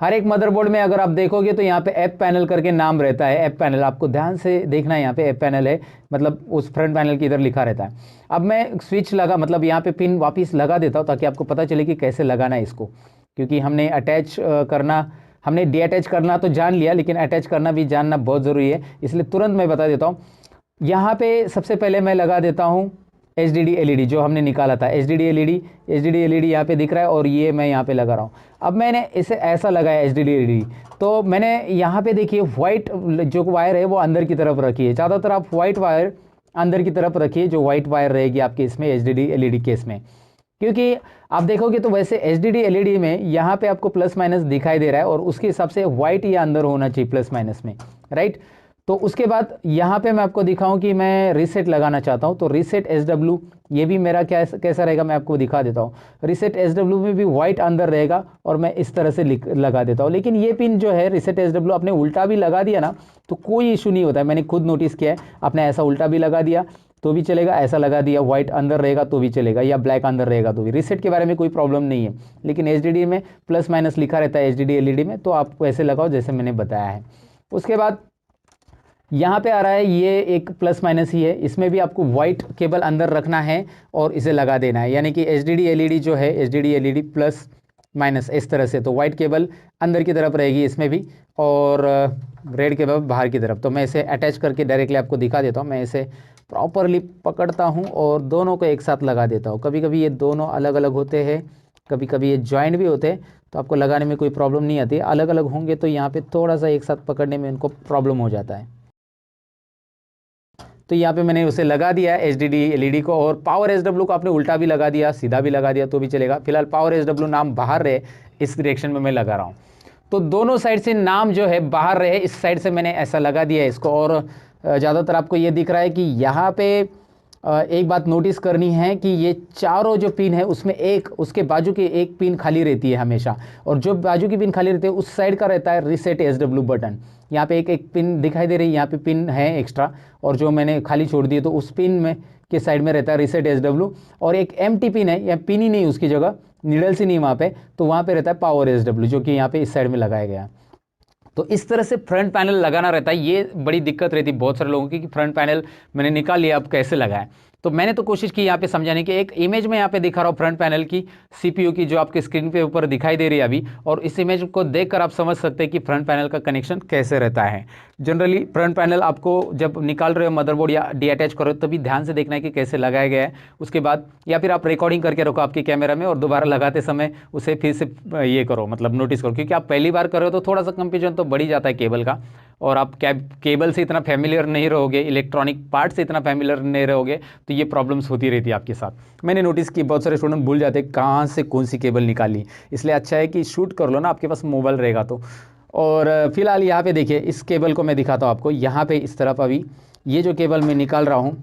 हर एक मदरबोर्ड में अगर आप देखोगे तो यहाँ पे एफ पैनल करके नाम रहता है, एफ पैनल। आपको ध्यान से देखना है, यहाँ पे एफ पैनल है, मतलब उस फ्रंट पैनल की इधर लिखा रहता है। अब मैं स्विच लगा, मतलब यहाँ पे पिन वापस लगा देता हूँ ताकि आपको पता चले कि कैसे लगाना है इसको, क्योंकि हमने अटैच करना, हमने डीअटैच करना तो जान लिया, लेकिन अटैच करना भी जानना बहुत ज़रूरी है, इसलिए तुरंत मैं बता देता हूँ। यहाँ पे सबसे पहले मैं लगा देता हूँ HDD LED जो हमने निकाला था, HDD LED यहाँ पे दिख रहा है और ये मैं यहाँ पे लगा रहा हूँ। अब मैंने इसे ऐसा लगाया HDD LED, तो मैंने यहाँ पे देखिए वाइट जो वायर है वो अंदर की तरफ रखी है। ज़्यादातर आप वाइट वायर अंदर की तरफ रखिए, जो वाइट वायर रहेगी आपके इसमें HDD LED केस में, क्योंकि आप देखोगे तो वैसे HDD LED में यहाँ पे आपको प्लस माइनस दिखाई दे रहा है और उसके हिसाब से वाइट या अंदर होना चाहिए प्लस माइनस में, राइट। तो उसके बाद यहाँ पे मैं आपको दिखाऊं कि मैं रीसेट लगाना चाहता हूँ, तो रीसेट SW ये भी मेरा कैसा रहेगा मैं आपको दिखा देता हूँ। रीसेट SW में भी वाइट अंदर रहेगा और मैं इस तरह से लगा देता हूँ। लेकिन ये पिन जो है रीसेट SW आपने उल्टा भी लगा दिया ना तो कोई इशू नहीं होता है, मैंने खुद नोटिस किया है। आपने ऐसा उल्टा भी लगा दिया तो भी चलेगा, ऐसा लगा दिया वाइट अंदर रहेगा तो भी चलेगा, या ब्लैक अंदर रहेगा तो भी। रीसेट के बारे में कोई प्रॉब्लम नहीं है, लेकिन HDD में प्लस माइनस लिखा रहता है HDD LED में, तो आप वैसे लगाओ जैसे मैंने बताया है। उसके बाद यहाँ पे आ रहा है ये एक प्लस माइनस ही है, इसमें भी आपको वाइट केबल अंदर रखना है और इसे लगा देना है, यानी कि HDD LED जो है HDD LED प्लस माइनस इस तरह से, तो वाइट केबल अंदर की तरफ रहेगी इसमें भी और रेड केबल बाहर की तरफ। तो मैं इसे अटैच करके डायरेक्टली आपको दिखा देता हूँ। मैं इसे प्रॉपरली पकड़ता हूँ और दोनों को एक साथ लगा देता हूँ। कभी कभी ये दोनों अलग अलग होते हैं, कभी कभी ये जॉइंट भी होते हैं, तो आपको लगाने में कोई प्रॉब्लम नहीं आती। अलग अलग होंगे तो यहाँ पे थोड़ा सा एक साथ पकड़ने में इनको प्रॉब्लम हो जाता है। तो यहाँ पे मैंने उसे लगा दिया है HDD LED को, और पावर SW को आपने उल्टा भी लगा दिया सीधा भी लगा दिया तो भी चलेगा। फिलहाल पावर SW नाम बाहर रहे इस डायरेक्शन में मैं लगा रहा हूँ, तो दोनों साइड से नाम जो है बाहर रहे, इस साइड से मैंने ऐसा लगा दिया है इसको। और ज़्यादातर आपको ये दिख रहा है कि यहाँ पे एक बात नोटिस करनी है कि ये चारों जो पिन है उसमें एक उसके बाजू की एक पिन खाली रहती है हमेशा, और जो बाजू की पिन खाली रहती है उस साइड का रहता है रीसेट SW बटन। यहाँ पे एक पिन दिखाई दे रही है, यहाँ पे पिन है एक्स्ट्रा, और जो मैंने खाली छोड़ दी है तो उस पिन में के साइड में रहता है रीसेट SW। और एक एम्प्टी पिन है, या पिन ही नहीं उसकी जगह, नीडल्स ही नहीं वहाँ पे, तो वहाँ पे रहता है पावर SW जो कि यहाँ पे इस साइड में लगाया गया। तो इस तरह से फ्रंट पैनल लगाना रहता है। ये बड़ी दिक्कत रहती है बहुत सारे लोगों की कि फ्रंट पैनल मैंने निकाल लिया, अब कैसे लगाएं। तो मैंने तो कोशिश की यहाँ पे समझाने की। एक इमेज में यहाँ पे दिखा रहा हूँ फ्रंट पैनल की, सीपीयू की, जो आपके स्क्रीन पे ऊपर दिखाई दे रही है अभी, और इस इमेज को देखकर आप समझ सकते हैं कि फ्रंट पैनल का कनेक्शन कैसे रहता है। जनरली फ्रंट पैनल आपको जब निकाल रहे हो मदरबोर्ड या डीअटैच करो तभी ध्यान से देखना है कि कैसे लगाया गया है। उसके बाद या फिर आप रिकॉर्डिंग करके रखो आपके कैमरा में और दोबारा लगाते समय उसे फिर से ये करो, मतलब नोटिस करो, क्योंकि आप पहली बार कर रहे हो तो थोड़ा सा कंफ्यूजन तो बढ़ ही जाता है केबल का, और आप केबल से इतना फैमिलियर नहीं रहोगे, इलेक्ट्रॉनिक पार्ट से इतना फैमिलियर नहीं रहोगे, तो ये प्रॉब्लम्स होती रहती है आपके साथ। मैंने नोटिस की बहुत सारे स्टूडेंट भूल जाते हैं कहाँ से कौन सी केबल निकाली, इसलिए अच्छा है कि शूट कर लो ना, आपके पास मोबाइल रहेगा तो। और फिलहाल यहाँ पे देखिए, इस केबल को मैं दिखाता हूँ आपको। यहाँ पे इस तरफ अभी ये जो केबल मैं निकाल रहा हूँ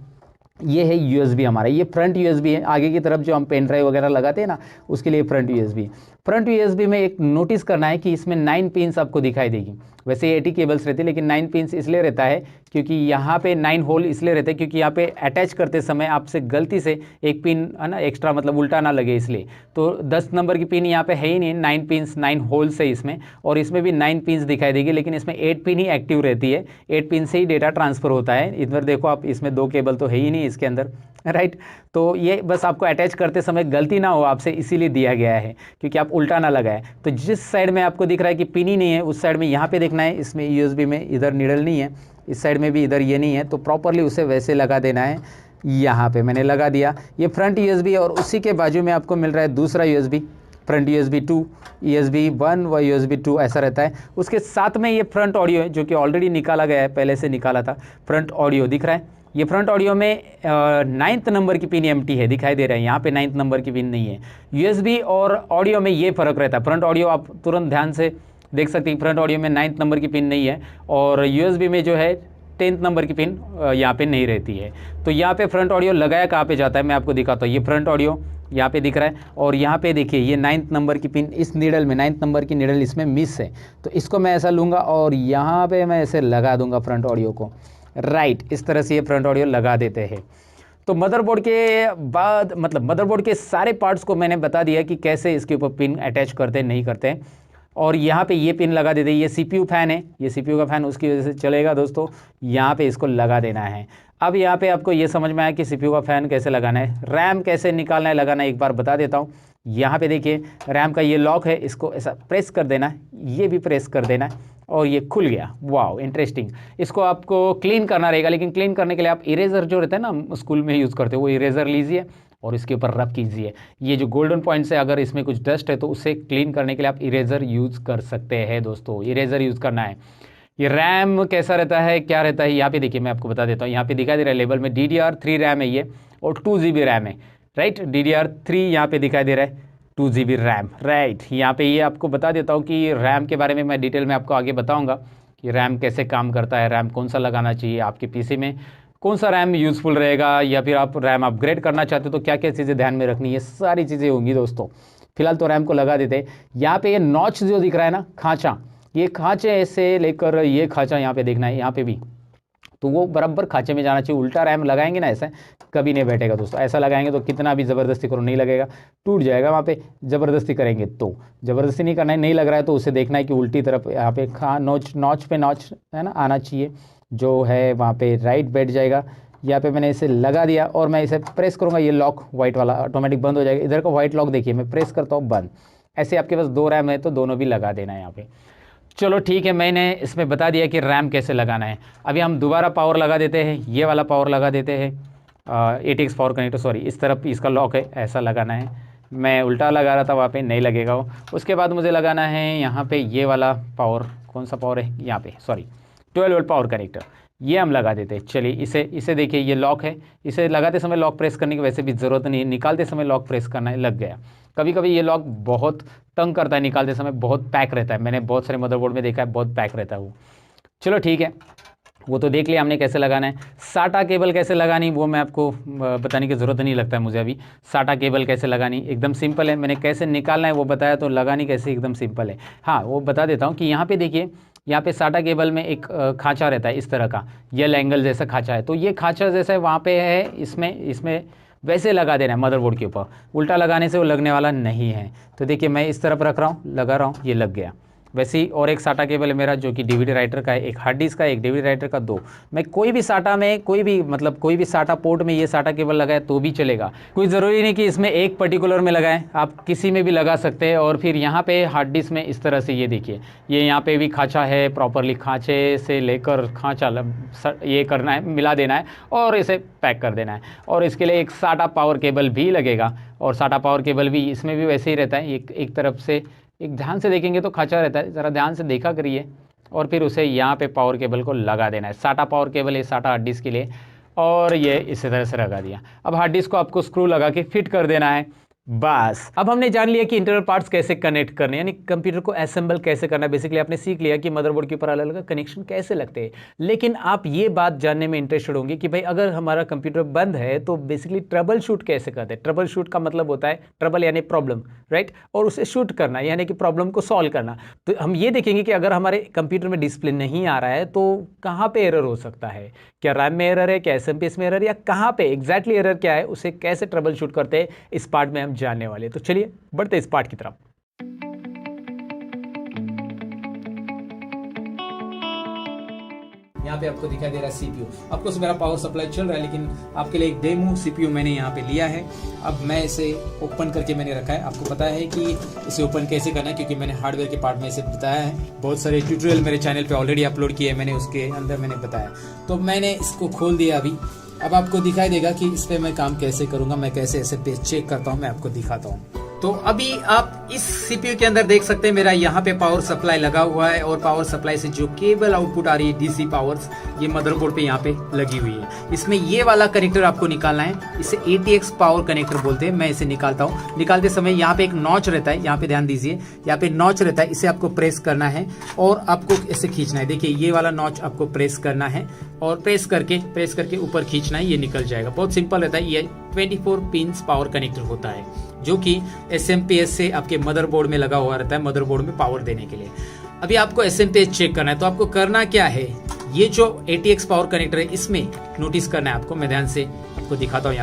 ये है यूएसबी हमारा, ये फ्रंट यूएसबी है। आगे की तरफ जो हम पेन ड्राइव वगैरह लगाते हैं ना, उसके लिए फ्रंट यूएसबी। फ्रंट यूएसबी में एक नोटिस करना है कि इसमें 9 पिन्स आपको दिखाई देगी। वैसे 80 केबल्स रहती है, लेकिन 9 पिन्स इसलिए रहता है क्योंकि यहाँ पे 9 होल इसलिए रहते हैं क्योंकि यहाँ पे अटैच करते समय आपसे गलती से एक पिन है ना एक्स्ट्रा, मतलब उल्टा ना लगे इसलिए। तो 10 नंबर की पिन यहाँ पे है ही नहीं, 9 पिन्स 9 होल्स है इसमें, और इसमें भी 9 पिन्स दिखाई देगी, लेकिन इसमें 8 पिन ही एक्टिव रहती है। 8 पिन से ही डेटा ट्रांसफर होता है। इधर देखो आप, इसमें 2 केबल तो है ही नहीं इसके अंदर, राइट। तो ये बस आपको अटैच करते समय गलती ना हो आपसे, इसीलिए दिया गया है क्योंकि आप उल्टा ना लगाए। तो जिस साइड में आपको दिख रहा है कि पिन ही नहीं है, उस साइड में यहाँ पे देखना है, इसमें यूएसबी में इधर नीडल नहीं है, इस साइड में भी इधर ये नहीं है, तो प्रॉपरली उसे वैसे लगा देना है। यहाँ पे मैंने लगा दिया, ये फ्रंट यूएसबी, और उसी के बाजू में आपको मिल रहा है दूसरा यूएसबी, फ्रंट USB 2, USB 1 व USB 2 ऐसा रहता है। उसके साथ में ये फ्रंट ऑडियो है जो कि ऑलरेडी निकाला गया है, पहले से निकाला था। फ्रंट ऑडियो दिख रहा है, ये फ्रंट ऑडियो में 9th नंबर की पिन एम्प्टी है, दिखाई दे रहा है, यहाँ पे 9th नंबर की पिन नहीं है। USB और ऑडियो में ये फ़र्क रहता है। फ्रंट ऑडियो आप तुरंत ध्यान से देख सकते हैं, फ्रंट ऑडियो में 9th नंबर की पिन नहीं है, और USB में जो है 10th नंबर की पिन यहाँ पे नहीं रहती है। तो यहाँ पे फ्रंट ऑडियो लगाया कहाँ पे जाता है, मैं आपको दिखाता हूँ। ये फ्रंट ऑडियो यहाँ पे दिख रहा है, और यहाँ पे देखिए ये 9th नंबर की पिन इस नीडल में, 9th नंबर की नीडल इसमें मिस है, तो इसको मैं ऐसा लूँगा और यहाँ पे मैं ऐसे लगा दूंगा फ्रंट ऑडियो को, राइट। इस तरह से ये फ्रंट ऑडियो लगा देते हैं। तो मदरबोर्ड के बाद, मतलब मदरबोर्ड के सारे पार्ट्स को मैंने बता दिया कि कैसे इसके ऊपर पिन अटैच करते हैं, नहीं करते हैं। और यहाँ पे ये पिन लगा देते हैं, ये CPU फैन है, ये CPU का फ़ैन उसकी वजह से चलेगा दोस्तों, यहाँ पे इसको लगा देना है। अब यहाँ पे आपको ये समझ में आया कि CPU का फ़ैन कैसे लगाना है, रैम कैसे निकालना है, लगाना है, एक बार बता देता हूँ। यहाँ पे देखिए रैम का ये लॉक है, इसको ऐसा प्रेस कर देना है, ये भी प्रेस कर देना है, और ये खुल गया। Wow, interesting. इसको आपको क्लीन करना रहेगा, लेकिन क्लीन करने के लिए आप इरेजर जो रहता है ना स्कूल में यूज़ करते हो, वो इरेजर लीजिए और इसके ऊपर रब कीजिए। ये जो गोल्डन पॉइंट्स है, अगर इसमें कुछ डस्ट है तो उसे क्लीन करने के लिए आप इरेजर यूज़ कर सकते हैं दोस्तों, इरेजर यूज़ करना है। ये रैम कैसा रहता है, क्या रहता है, यहाँ पे देखिए मैं आपको बता देता हूँ। यहाँ पे दिखाई दे रहा है लेबल में DDR3 रैम है ये, और 2 GB रैम है, राइट। DDR3 यहाँ पे दिखाई दे रहा है, 2 GB रैम, राइट। यहाँ पे ये आपको बता देता हूँ कि रैम के बारे में मैं डिटेल में आपको आगे बताऊँगा कि रैम कैसे काम करता है, रैम कौन सा लगाना चाहिए आपके PC में, कौन सा रैम यूज़फुल रहेगा, या फिर आप रैम अपग्रेड करना चाहते हो तो क्या क्या चीज़ें ध्यान में रखनी है, सारी चीज़ें होंगी दोस्तों। फिलहाल तो रैम को लगा देते हैं। यहाँ पे ये नॉच जो दिख रहा है ना, खांचा, ये खांचे ऐसे लेकर ये खांचा यहाँ पे देखना है, यहाँ पे भी, तो वो बराबर खांचे में जाना चाहिए। उल्टा रैम लगाएंगे ना ऐसा कभी नहीं बैठेगा दोस्तों, ऐसा लगाएंगे तो कितना भी ज़बरदस्ती करो नहीं लगेगा, टूट जाएगा। वहाँ पे ज़बरदस्ती करेंगे तो, ज़बरदस्ती नहीं करना है, नहीं लग रहा है तो उसे देखना है कि उल्टी तरफ यहाँ पे नॉच पे नॉच है ना आना चाहिए, जो है वहाँ पे राइट बैठ जाएगा। यहाँ पे मैंने इसे लगा दिया और मैं इसे प्रेस करूँगा, ये लॉक वाइट वाला ऑटोमेटिक बंद हो जाएगा। इधर का वाइट लॉक देखिए, मैं प्रेस करता हूँ बंद। ऐसे आपके पास 2 रैम है तो दोनों भी लगा देना है यहाँ पे। चलो ठीक है, मैंने इसमें बता दिया कि रैम कैसे लगाना है। अभी हम दोबारा पावर लगा देते हैं, ये वाला पावर लगा देते हैं, ATX पावर कनेक्टर, सॉरी इस तरफ इसका लॉक है, ऐसा लगाना है। मैं उल्टा लगा रहा था, वहाँ पे नहीं लगेगा वो। उसके बाद मुझे लगाना है यहाँ पे ये वाला पावर, कौन सा पावर है यहाँ पे, सॉरी 12 वोल्ट पावर कनेक्टर, ये हम लगा देते हैं। चलिए इसे देखिए, ये लॉक है, इसे लगाते समय लॉक प्रेस करने की वैसे भी ज़रूरत नहीं है, निकालते समय लॉक प्रेस करना है, लग गया। कभी कभी ये लॉक बहुत तंग करता है, निकालते समय बहुत पैक रहता है, मैंने बहुत सारे मदरबोर्ड में देखा है बहुत पैक रहता है वो। चलो ठीक है, वो तो देख लिया हमने कैसे लगाना है। साटा केबल कैसे लगानी वो मैं आपको बताने की ज़रूरत नहीं लगता है मुझे अभी। साटा केबल कैसे लगानी एकदम सिंपल है, मैंने कैसे निकालना है वो बताया, तो लगानी कैसे एकदम सिंपल है। हाँ वो बता देता हूँ कि यहाँ पे देखिए, यहाँ पे साटा केबल में एक खांचा रहता है इस तरह का, यल एंगल जैसा खांचा है, तो ये खांचा जैसा वहाँ पे है, इसमें वैसे लगा देना है मदरबोर्ड के ऊपर, उल्टा लगाने से वो लगने वाला नहीं है। तो देखिए मैं इस तरफ रख रहा हूँ, लगा रहा हूँ, ये लग गया, वैसे ही और एक साटा केबल है मेरा जो कि डीवीडी राइटर का है, एक हार्ड डिस्क का, एक डीवीडी राइटर का, 2। मैं कोई भी साटा में कोई भी साटा पोर्ट में ये साटा केबल लगाए तो भी चलेगा, कोई ज़रूरी नहीं कि इसमें एक पर्टिकुलर में लगाएं, आप किसी में भी लगा सकते हैं। और फिर यहाँ पे हार्ड डिस्क में इस तरह से ये देखिए, ये यहाँ पे भी खाँचा है, प्रॉपरली खाँचे से लेकर खाँचा ये करना है, मिला देना है और इसे पैक कर देना है। और इसके लिए एक साटा पावर केबल भी लगेगा, और साटा पावर केबल भी इसमें भी वैसे ही रहता है, एक तरफ से, एक ध्यान से देखेंगे तो खाँचा रहता है, ज़रा ध्यान से देखा करिए। और फिर उसे यहाँ पे पावर केबल को लगा देना है, साटा पावर केबल है साटा हार्ड डिस्क के लिए, और ये इसी तरह से लगा दिया। अब हार्ड डिस्क को आपको स्क्रू लगा के फिट कर देना है, बस। अब हमने जान लिया कि इंटरनल पार्ट्स कैसे कनेक्ट करने, यानी कंप्यूटर को असेंबल कैसे करना है। बेसिकली आपने सीख लिया कि मदरबोर्ड के ऊपर अलग अलग कनेक्शन कैसे लगते हैं। लेकिन आप ये बात जानने में इंटरेस्टेड होंगे कि भाई अगर हमारा कंप्यूटर बंद है तो बेसिकली ट्रबल शूट कैसे करते हैं। ट्रबल शूट का मतलब होता है ट्रबल यानी प्रॉब्लम, राइट, और उसे शूट करना यानी कि प्रॉब्लम को सॉल्व करना। तो हम ये देखेंगे कि अगर हमारे कंप्यूटर में डिस्प्ले नहीं आ रहा है तो कहाँ पे एरर हो सकता है, क्या रैम में एरर है, क्या एसएमपीएस में एरर, या कहाँ पे एग्जैक्टली एरर क्या है, उसे कैसे ट्रबल शूट करते हैं, इस पार्ट में हम जानने वाले। तो चलिए बढ़ते इस पार्ट की तरफ। यहाँ पे आपको दिखाई दे रहा है सीपीयू। आपको मेरा पावर सप्लाई चल रहा है, लेकिन आपके लिए एक डेमो सीपीयू मैंने यहाँ पे लिया है। अब मैं इसे ओपन करके मैंने रखा है। आपको पता है कि इसे ओपन कैसे करना है, क्योंकि मैंने हार्डवेयर के पार्ट में इसे बताया है। बहुत सारे ट्यूटोरियल मेरे चैनल पे ऑलरेडी अपलोड किए हैं मैंने, उसके अंदर मैंने बताया। तो मैंने इसको खोल दिया अभी। अब आपको दिखाई देगा कि इस पर मैं काम कैसे करूँगा, मैं कैसे ऐसे पेज चेक करता हूँ, मैं आपको दिखाता हूँ। तो अभी आप इस सीपीयू के अंदर देख सकते हैं मेरा यहाँ पे पावर सप्लाई लगा हुआ है, और पावर सप्लाई से जो केबल आउटपुट आ रही है डीसी पावर्स, ये मदरबोर्ड पे यहाँ पे लगी हुई है। इसमें ये वाला कनेक्टर आपको निकालना है, इसे ATX पावर कनेक्टर बोलते हैं। मैं इसे निकालता हूँ। निकालते समय यहाँ पे एक नॉच रहता है, यहाँ पे ध्यान दीजिए, यहाँ पे नॉच रहता है, इसे आपको प्रेस करना है और आपको इसे खींचना है। देखिए ये वाला नॉच आपको प्रेस करना है और प्रेस करके ऊपर खींचना है, ये निकल जाएगा। बहुत सिंपल रहता है। ये 24 पिन पावर कनेक्टर होता है, जो कि SMPS से आपके मदरबोर्ड में लगा हुआ रहता है, मदरबोर्ड में पावर देने के लिए। अभी आपको SMPS चेक करना है, तो आपको करना क्या है, ये जो ATX पावर कनेक्टर है इसमें नोटिस करना है आपको। मैं ध्यान से आपको दिखाता हूँ।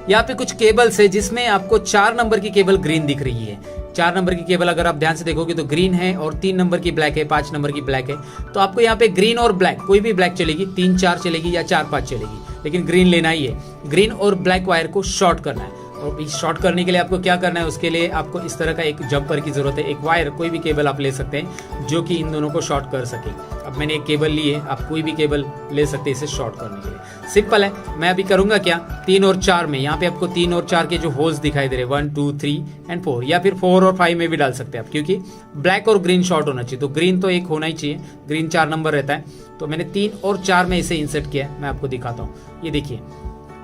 यहाँ पे कुछ केबल्स है जिसमें आपको 4 नंबर की केबल ग्रीन दिख रही है। 4 नंबर की केबल अगर आप ध्यान से देखोगे तो ग्रीन है, और 3 नंबर की ब्लैक है, 5 नंबर की ब्लैक है। तो आपको यहाँ पे ग्रीन और ब्लैक, कोई भी ब्लैक चलेगी, 3 4 चलेगी या 4 5 चलेगी, लेकिन ग्रीन लेना ही है। ग्रीन और ब्लैक वायर को शॉर्ट करना है। और इस शॉर्ट करने के लिए आपको क्या करना है, उसके लिए आपको इस तरह का एक जंपर की जरूरत है। एक वायर, कोई भी केबल आप ले सकते हैं जो कि इन दोनों को शॉर्ट कर सके। अब मैंने एक केबल ली है, आप कोई भी केबल ले सकते हैं इसे शॉर्ट करने के लिए। सिंपल है। मैं अभी करूंगा क्या, 3 और 4 में, यहाँ पे आपको 3 और 4 के जो होल्स दिखाई दे रहे हैं, 1 2 3 एंड 4, या फिर 4 और 5 में भी डाल सकते हैं आप, क्योंकि ब्लैक और ग्रीन शॉर्ट होना चाहिए। तो ग्रीन तो एक होना ही चाहिए, ग्रीन 4 नंबर रहता है। तो मैंने 3 और 4 में इसे इंसर्ट किया है। मैं आपको दिखाता हूँ, ये देखिए।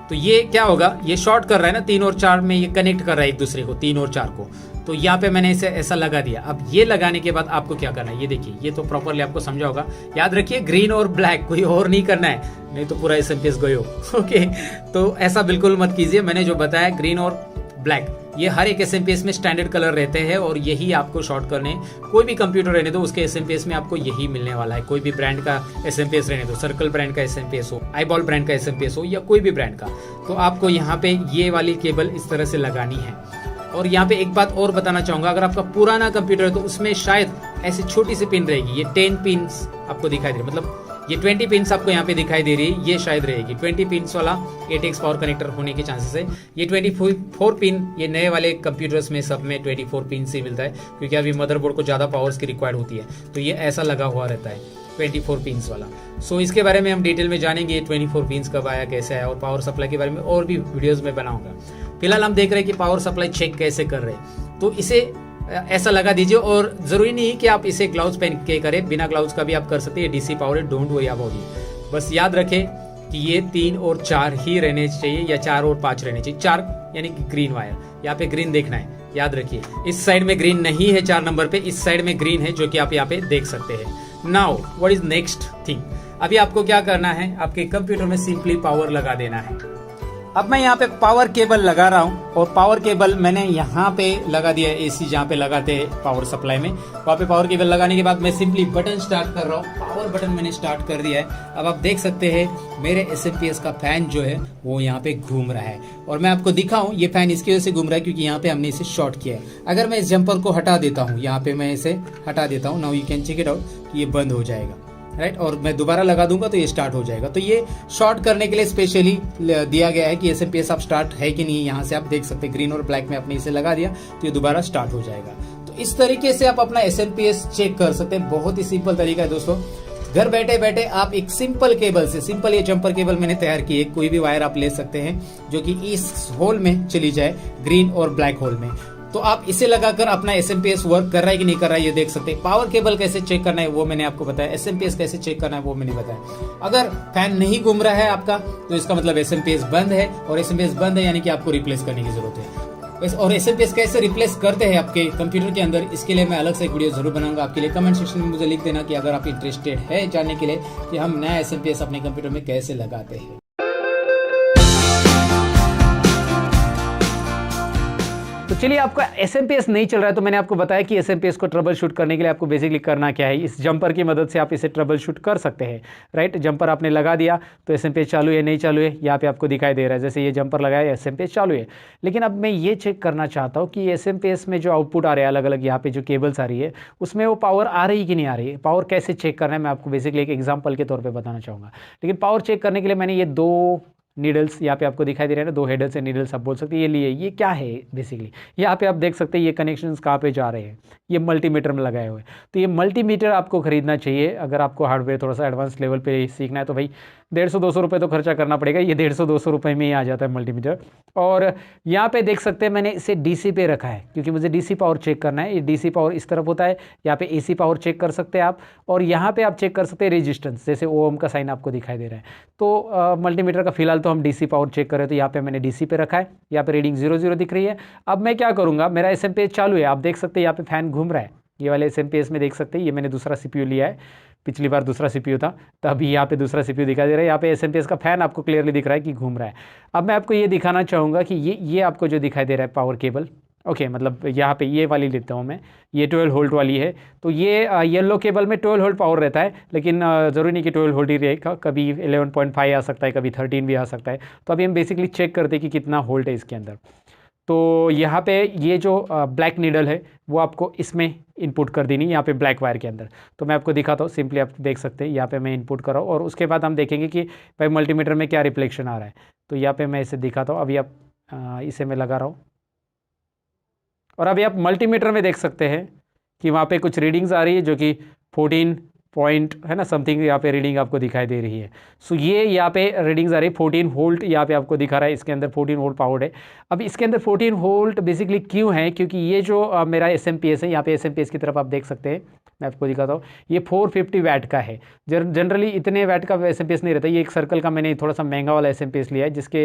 तो ये क्या होगा, ये शॉर्ट कर रहा है ना, 3 और 4 में ये कनेक्ट कर रहा है एक दूसरे को, 3 और 4 को। तो यहाँ पे मैंने इसे ऐसा लगा दिया। अब ये लगाने के बाद आपको क्या करना है, ये देखिए, ये तो प्रॉपरली आपको समझा होगा। याद रखिए ग्रीन और ब्लैक, कोई और नहीं करना है, नहीं तो पूरा SMPS गयो। ओके, तो ऐसा बिल्कुल मत कीजिए। मैंने जो बताया ग्रीन और ब्लैक, ये हर एक SMPS में स्टैंडर्ड कलर रहते हैं, और यही आपको शॉर्ट करने, कोई भी कंप्यूटर रहने दो उसके SMPS में आपको यही मिलने वाला है। कोई भी ब्रांड का SMPS रहने दो, सर्कल ब्रांड का SMPS हो, आईबॉल ब्रांड का SMPS हो, या कोई भी ब्रांड का, तो आपको यहाँ पे ये वाली केबल इस तरह से लगानी है। और यहाँ पे एक बात और बताना चाहूंगा, अगर आपका पुराना कंप्यूटर है तो उसमें शायद ऐसी छोटी सी पिन रहेगी, ये 10 पिन्स आपको दिखाई दे रही है, मतलब ये 20 पिन्स आपको यहाँ पे दिखाई दे रही है, ये शायद रहेगी 20 पिन्स वाला ATX पावर कनेक्टर होने के चांसेस है। ये 24 पिन, ये नए वाले कंप्यूटर्स में सब में 24 पिन से मिलता है, क्योंकि अभी मदरबोर्ड को ज़्यादा पावर्स की रिक्वायर्ड होती है, तो ये ऐसा लगा हुआ रहता है 24 पिन्स वाला। सो इसके बारे में हम डिटेल में जानेंगे, 24 पिन्स कब आया, कैसे आया, और पावर सप्लाई के बारे में और भी वीडियोज़ में बनाऊंगा। फिलहाल हम देख रहे हैं कि पावर सप्लाई चेक कैसे कर रहे हैं। तो इसे ऐसा लगा दीजिए, और जरूरी नहीं है कि आप इसे ग्लव्स पहन के करें, बिना ग्लव्स का भी आप कर सकते हैं। डीसी पावर है, डोंट वरी अबाउट इट। बस याद रखें कि ये 3 और 4 ही रहने चाहिए, या 4 और 5 रहने चाहिए। 4 यानी कि ग्रीन वायर, यहाँ पे ग्रीन देखना है, याद रखिए। इस साइड में ग्रीन नहीं है 4 नंबर पे, इस साइड में ग्रीन है, जो कि आप यहाँ पे देख सकते हैं। Now what is next thing, अभी आपको क्या करना है, आपके कंप्यूटर में सिंपली पावर लगा देना है। अब मैं यहाँ पे पावर केबल लगा रहा हूँ और पावर केबल मैंने यहाँ पे लगा दिया है, एसी जहाँ पे लगाते हैं पावर सप्लाई में, वहाँ पे पावर केबल लगाने के बाद मैं सिंपली बटन स्टार्ट कर रहा हूँ। पावर बटन मैंने स्टार्ट कर दिया है। अब आप देख सकते हैं मेरे एसएमपीएस का फैन जो है वो यहाँ पे घूम रहा है और मैं आपको दिखाऊं ये फैन इसकी वजह से घूम रहा है क्योंकि यहाँ पे हमने इसे शॉर्ट किया है। अगर मैं इस जंपर को हटा देता हूँ, यहाँ पे मैं इसे हटा देता हूँ, now you can check it out, ये बंद हो जाएगा, राइट। और मैं दोबारा लगा दूंगा तो ये स्टार्ट हो जाएगा। तो ये शॉर्ट करने के लिए स्पेशली दिया गया है कि एसएमपीएस आप स्टार्ट है कि नहीं, यहाँ से आप देख सकते हैं ग्रीन और ब्लैक में आपने इसे लगा दिया तो ये दोबारा स्टार्ट हो जाएगा। तो इस तरीके से आप अपना एसएमपीएस चेक कर सकते हैं। बहुत ही सिंपल तरीका है दोस्तों। घर बैठे बैठे आप एक सिंपल केबल से, सिंपल ये जंपर केबल मैंने तैयार की है, कोई भी वायर आप ले सकते हैं जो कि इस होल में चली जाए, ग्रीन और ब्लैक होल में। तो आप इसे लगाकर अपना एसएमपीएस वर्क कर रहा है कि नहीं कर रहा है ये देख सकते हैं। पावर केबल कैसे चेक करना है वो मैंने आपको बताया, एसएमपीएस कैसे चेक करना है वो मैंने बताया। अगर फैन नहीं घूम रहा है आपका तो इसका मतलब एसएमपीएस बंद है, और एसएमपीएस बंद है यानी कि आपको रिप्लेस करने की जरूरत है। और एसएमपीएस कैसे रिप्लेस करते हैं आपके कंप्यूटर के अंदर, इसके लिए मैं अलग से एक वीडियो जरूर बनाऊंगा आपके लिए। कमेंट सेक्शन में मुझे लिख देना कि अगर आप इंटरेस्टेड है जानने के लिए कि हम नया एसएमपीएस अपने कंप्यूटर में कैसे लगाते हैं। तो चलिए, आपका एसएमपीएस नहीं चल रहा है तो मैंने आपको बताया कि एसएमपीएस को ट्रबल शूट करने के लिए आपको बेसिकली करना क्या है। इस जंपर की मदद से आप इसे ट्रबल शूट कर सकते हैं, राइट। जंपर आपने लगा दिया तो एसएमपीएस चालू है नहीं चालू है यहाँ पे आपको दिखाई दे रहा है। जैसे ये जंपर लगाया एसएमपीएस चालू है। लेकिन अब मैं ये चेक करना चाहता हूँ कि एसएमपीएस में जो आउटपुट आ रहे हैं अलग अलग यहाँ पे जो केबल्स आ रही है उसमें वो पावर आ रही कि नहीं आ रही है। पावर कैसे चेक करना है मैं आपको बेसिकली एक एग्जाम्पल के तौर पर बताना चाहूँगा। लेकिन पावर चेक करने के लिए मैंने ये दो नीडल्स यहाँ पे आपको दिखाई दे रहे हैं ना, दो हेडल्स एंड नीडल्स आप बोल सकते हैं। ये लिए ये क्या है बेसिकली, यहाँ पे आप देख सकते हैं ये कनेक्शंस कहाँ पे जा रहे हैं, ये मल्टीमीटर में लगाए हुए। तो ये मल्टीमीटर आपको खरीदना चाहिए अगर आपको हार्डवेयर थोड़ा सा एडवांस लेवल पे सीखना है। तो भाई 150-200 रुपये तो खर्चा करना पड़ेगा। ये 150-200 रुपये में ही आ जाता है मल्टीमीटर। और यहाँ पे देख सकते हैं मैंने इसे डीसी पे रखा है क्योंकि मुझे डीसी पावर चेक करना है। ये डीसी पावर इस तरफ होता है, यहाँ पे एसी पावर चेक कर सकते हैं आप। और यहाँ पे आप चेक कर सकते हैं रेजिस्टेंस, जैसे ओम का साइन आपको दिखाई दे रहा है। तो मल्टीमीटर का फिलहाल तो हम डीसी पावर चेक कर रहे हैं, तो यहाँ पे मैंने डीसी पे रखा है। यहाँ पे रीडिंग 00 दिख रही है। अब मैं क्या करूँगा, मेरा एसएमपीएस चालू है, आप देख सकते हैं यहाँ पे फैन घूम रहा है। ये वाले एसएमपीएस में देख सकते हैं ये मैंने दूसरा सीपीयू लिया है, पिछली बार दूसरा सीपीयू था तो अभी यहाँ पे दूसरा सीपीयू दिखाई दे रहा है। यहाँ पे एसएमपीएस का फैन आपको क्लियरली दिख रहा है कि घूम रहा है। अब मैं आपको ये दिखाना चाहूँगा कि ये आपको जो दिखाई दे रहा है पावर केबल, ओके, मतलब यहाँ पे ये वाली लेता हूँ मैं, ये 12 वोल्ट वाली है। तो ये येलो केबल में 12 वोल्ट पावर रहता है, लेकिन ज़रूरी नहीं कि 12 वोल्ट ही रहेगा, कभी 11.5 आ सकता है, कभी 13 भी आ सकता है। तो अभी हम बेसिकली चेक करते हैं कि कितना वोल्ट है इसके अंदर। तो यहाँ पे ये जो ब्लैक नीडल है वो आपको इसमें इनपुट कर देनी, यहाँ पे ब्लैक वायर के अंदर। तो मैं आपको दिखाता हूँ, सिंपली आप देख सकते हैं यहाँ पे मैं इनपुट कर रहा हूँ और उसके बाद हम देखेंगे कि भाई मल्टीमीटर में क्या रिफ्लेक्शन आ रहा है। तो यहाँ पे मैं इसे दिखाता हूँ। अभी आप इसे मैं लगा रहा हूँ और अभी आप मल्टीमीटर में देख सकते हैं कि वहाँ पे कुछ रीडिंग्स आ रही है जो कि 14 पॉइंट है ना समथिंग यहाँ पे रीडिंग आपको दिखाई दे रही है। सो ये यहाँ पे रीडिंग्स आ रही है 14 वोल्ट यहाँ पे आपको दिखा रहा है। इसके अंदर 14 वोल्ट पावर्ड है। अब इसके अंदर 14 वोल्ट बेसिकली क्यों है, क्योंकि ये जो मेरा एसएमपीएस है, यहाँ पे एसएमपीएस की तरफ आप देख सकते हैं, मैं आपको दिखाता हूँ, ये 450 वैट का है। जनरली इतने वैट का एसएमपीएस नहीं रहता। ये एक सर्कल का मैंने थोड़ा सा महंगा वाला एसएमपीएस लिया है, जिसके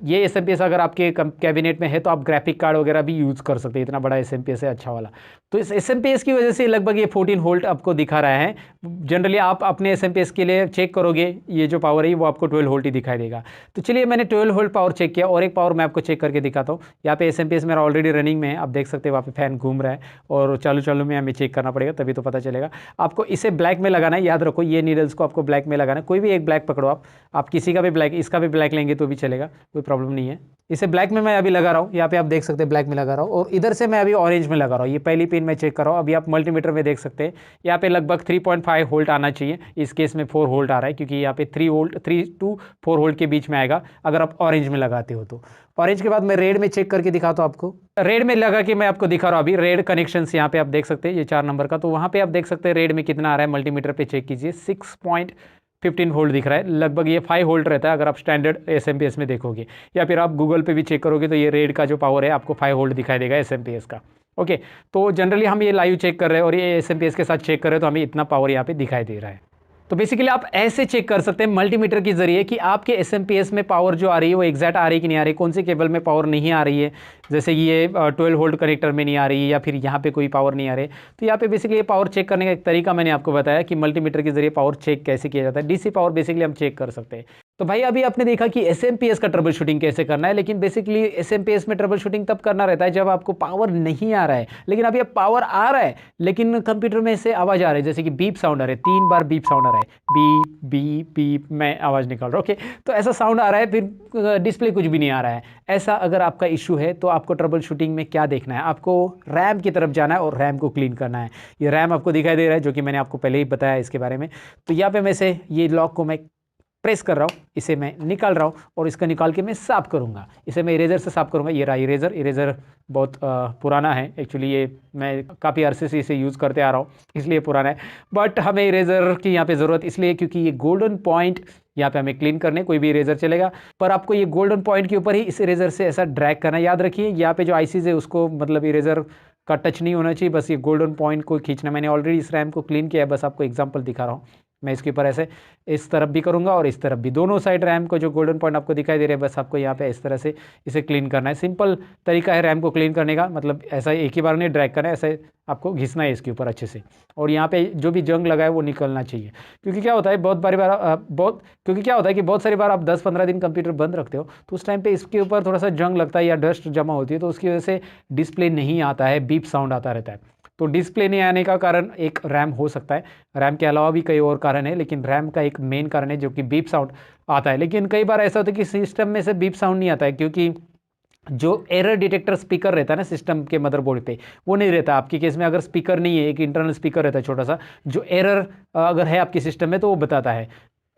ये एसएमपीएस अगर आपके कैबिनेट में है तो आप ग्राफिक कार्ड वगैरह भी यूज़ कर सकते हैं। इतना बड़ा एसएमपीएस है अच्छा वाला। तो इस एसएमपीएस की वजह से लगभग ये 14 वोल्ट आपको दिखा रहा है। जनरली आप अपने एसएमपीएस के लिए चेक करोगे ये जो पावर है वो आपको 12 वोल्ट ही दिखाई देगा। तो चलिए मैंने 12 वोल्ट पावर चेक किया और एक पावर मैं आपको चेक करके दिखाता हूँ। यहाँ पे एसएमपीएस मेरा ऑलरेडी रनिंग में है, आप देख सकते हैं वहाँ पे फैन घूम रहा है और चालू में हमें चेक करना पड़ेगा तभी तो पता चलेगा। आपको इसे ब्लैक में लगाना है, याद रखो ये नीडल्स को आपको ब्लैक में लगाना है। कोई भी एक ब्लैक पकड़ो आप किसी का भी ब्लैक, इसका भी ब्लैक लेंगे तो भी चलेगा, कोई प्रॉब्लम नहीं है। इसे ब्लैक में मैं अभी लगा रहा हूँ, यहाँ पे आप देख सकते हैं ब्लैक में लगा रहा हूँ और इधर से मैं अभी ऑरेंज में लगा रहा हूँ। ये पहली पिन मैं चेक कर रहा हूँ। अभी आप मल्टीमीटर में देख सकते हैं यहाँ पे लगभग 3.5 वोल्ट आना चाहिए। इस केस में 4 वोल्ट आ रहा है क्योंकि यहाँ पे 3 to 4 वोल्ट के बीच में आएगा अगर आप ऑरेंज में लगाते हो तो। ऑरेंज के बाद मैं रेड में चेक करके दिखाता हूँ आपको। रेड में लगा के मैं आपको दिखा रहा हूँ अभी रेड कनेक्शंस यहाँ पे आप देख सकते हैं, ये 4 नंबर का। तो वहाँ पे आप देख सकते हैं रेड में कितना आ रहा है, मल्टीमीटर पे चेक कीजिए 6.15 वोल्ट दिख रहा है। लगभग ये 5 वोल्ट रहता है अगर आप स्टैंडर्ड एसएमपीएस में देखोगे, या फिर आप गूगल पे भी चेक करोगे तो ये रेड का जो पावर है आपको 5 वोल्ट दिखाई देगा एसएमपीएस का। ओके, तो जनरली हम ये लाइव चेक कर रहे हैं और ये एसएमपीएस के साथ चेक कर रहे हैं तो हमें इतना पावर यहाँ पे दिखाई दे रहा है। तो बेसिकली आप ऐसे चेक कर सकते हैं मल्टीमीटर के जरिए कि आपके एसएमपीएस में पावर जो आ रही है वो एग्जैक्ट आ रही है कि नहीं आ रही है, कौन से केबल में पावर नहीं आ रही है, जैसे ये 12 वोल्ट कनेक्टर में नहीं आ रही है या फिर यहाँ पे कोई पावर नहीं आ रही है। तो यहाँ पे बेसिकली ये पावर चेक करने का एक तरीका मैंने आपको बताया कि मल्टीमीटर के जरिए पावर चेक कैसे किया जाता है। डीसी पावर बेसिकली हम चेक कर सकते हैं। तो भाई अभी आपने देखा कि एसएमपीएस का ट्रबल शूटिंग कैसे करना है, लेकिन बेसिकली एसएमपीएस में ट्रबल शूटिंग तब करना रहता है जब आपको पावर नहीं आ रहा है। लेकिन अभी अब पावर आ रहा है लेकिन कंप्यूटर में से आवाज़ आ रही है, जैसे कि बीप साउंड आ रहा है, 3 बार बीप साउंड आ रहा है, बीप बीप बीप, मैं आवाज़ निकाल रहा हूँ। ओके, तो ऐसा साउंड आ रहा है, फिर डिस्प्ले कुछ भी नहीं आ रहा है। ऐसा अगर आपका इशू है तो आपको ट्रबल शूटिंग में क्या देखना है, आपको रैम की तरफ जाना है और रैम को क्लीन करना है। ये रैम आपको दिखाई दे रहा है जो कि मैंने आपको पहले ही बताया इसके बारे में। तो यहाँ पे मैं से ये लॉक को मैं प्रेस कर रहा हूँ, इसे मैं निकाल रहा हूँ और इसका निकाल के मैं साफ़ करूँगा। इसे मैं इरेजर से साफ़ करूँगा। ये रहा इरेजर। इरेजर बहुत पुराना है एक्चुअली, ये मैं काफ़ी अरसे से इसे यूज़ करते आ रहा हूँ इसलिए पुराना है। बट हमें इरेजर की यहाँ पे ज़रूरत इसलिए क्योंकि ये गोल्डन पॉइंट यहाँ पे हमें क्लीन करने, कोई भी इरेजर चलेगा, पर आपको ये गोल्डन पॉइंट के ऊपर ही इस इरेजर से ऐसा ड्रैग करना। याद रखिए यहाँ पे जो आईसीज है उसको मतलब इरेजर का टच नहीं होना चाहिए, बस ये गोल्डन पॉइंट को खींचना। मैंने ऑलरेडी इस रैम को क्लीन किया है, बस आपको एग्जांपल दिखा रहा हूँ। मैं इसके ऊपर ऐसे इस तरफ भी करूँगा और इस तरफ भी, दोनों साइड रैम को जो गोल्डन पॉइंट आपको दिखाई दे रहे हैं, बस आपको यहाँ पे इस तरह से इसे क्लीन करना है। सिंपल तरीका है रैम को क्लीन करने का, मतलब ऐसा एक ही बार नहीं ड्रैग करना है, ऐसे आपको घिसना है इसके ऊपर अच्छे से, और यहाँ पे जो भी जंग लगा है वो निकलना चाहिए। क्योंकि क्या होता है कि बहुत सारी बार आप 10-15 दिन कंप्यूटर बंद रखते हो तो उस टाइम पे इसके ऊपर थोड़ा सा जंग लगता है या डस्ट जमा होती है, तो उसकी वजह से डिस्प्ले नहीं आता है, बीप साउंड आता रहता है। तो डिस्प्ले नहीं आने का कारण एक रैम हो सकता है, रैम के अलावा भी कई और कारण है, लेकिन रैम का एक मेन कारण है जो कि बीप साउंड आता है। लेकिन कई बार ऐसा होता है कि सिस्टम में से बीप साउंड नहीं आता है क्योंकि जो एरर डिटेक्टर स्पीकर रहता है ना सिस्टम के मदरबोर्ड पे, वो नहीं रहता। आपके केस में अगर स्पीकर नहीं है, एक इंटरनल स्पीकर रहता है छोटा सा, जो एरर अगर है आपके सिस्टम में तो वो बताता है।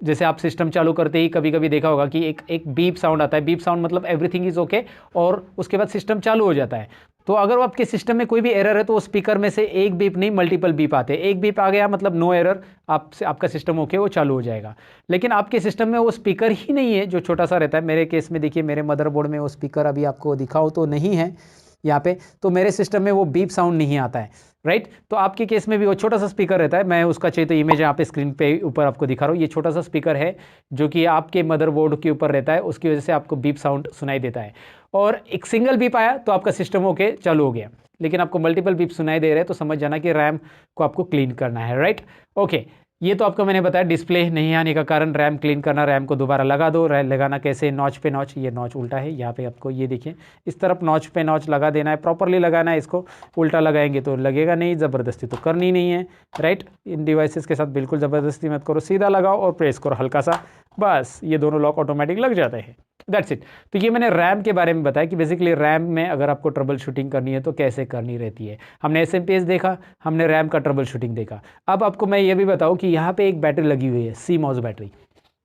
जैसे आप सिस्टम चालू करते ही कभी कभी देखा होगा कि एक बीप साउंड आता है। बीप साउंड मतलब एवरीथिंग इज ओके, और उसके बाद सिस्टम चालू हो जाता है। तो अगर आपके सिस्टम में कोई भी एरर है तो स्पीकर में से एक बीप नहीं मल्टीपल बीप आते हैं। एक बीप आ गया मतलब नो एरर, आपका सिस्टम ओके, वो चालू हो जाएगा। लेकिन आपके सिस्टम में वो स्पीकर ही नहीं है जो छोटा सा रहता है। मेरे केस में देखिए, मेरे मदरबोर्ड में वो स्पीकर अभी आपको दिखाओ तो नहीं है यहाँ पे, तो मेरे सिस्टम में वो बीप साउंड नहीं आता है, राइट। तो आपके केस में भी वो छोटा सा स्पीकर रहता है। मैं उसका चाहिए तो इमेज यहाँ पे स्क्रीन पे ऊपर आपको दिखा रहा हूँ। ये छोटा सा स्पीकर है जो कि आपके मदरबोर्ड के ऊपर रहता है, उसकी वजह से आपको बीप साउंड सुनाई देता है। और एक सिंगल बीप आया तो आपका सिस्टम ओके चालू हो गया, लेकिन आपको मल्टीपल बीप सुनाई दे रहे हैं तो समझ जाना कि रैम को आपको क्लीन करना है, राइट। ओके, ये तो आपको मैंने बताया डिस्प्ले नहीं आने का कारण रैम क्लीन करना। रैम को दोबारा लगा दो। लगाना कैसे, नॉच पे नॉच, ये नॉच उल्टा है यहाँ पे आपको, ये देखिए इस तरफ नॉच पे नॉच लगा देना है, प्रॉपरली लगाना है। इसको उल्टा लगाएंगे तो लगेगा नहीं, ज़बरदस्ती तो करनी नहीं है, राइट। इन डिवाइसेस के साथ बिल्कुल ज़बरदस्ती मत करो, सीधा लगाओ और प्रेस करो हल्का सा, बस ये दोनों लॉक ऑटोमेटिक लग जाते हैं। That's it. तो ये मैंने रैम के बारे में बताया कि बेसिकली रैम में अगर आपको ट्रबल शूटिंग करनी है तो कैसे करनी रहती है। हमने एसएमपीएस देखा, हमने रैम का ट्रबल शूटिंग देखा। अब आपको मैं ये भी बताऊं कि यहाँ पे एक बैटरी लगी हुई है, CMOS बैटरी।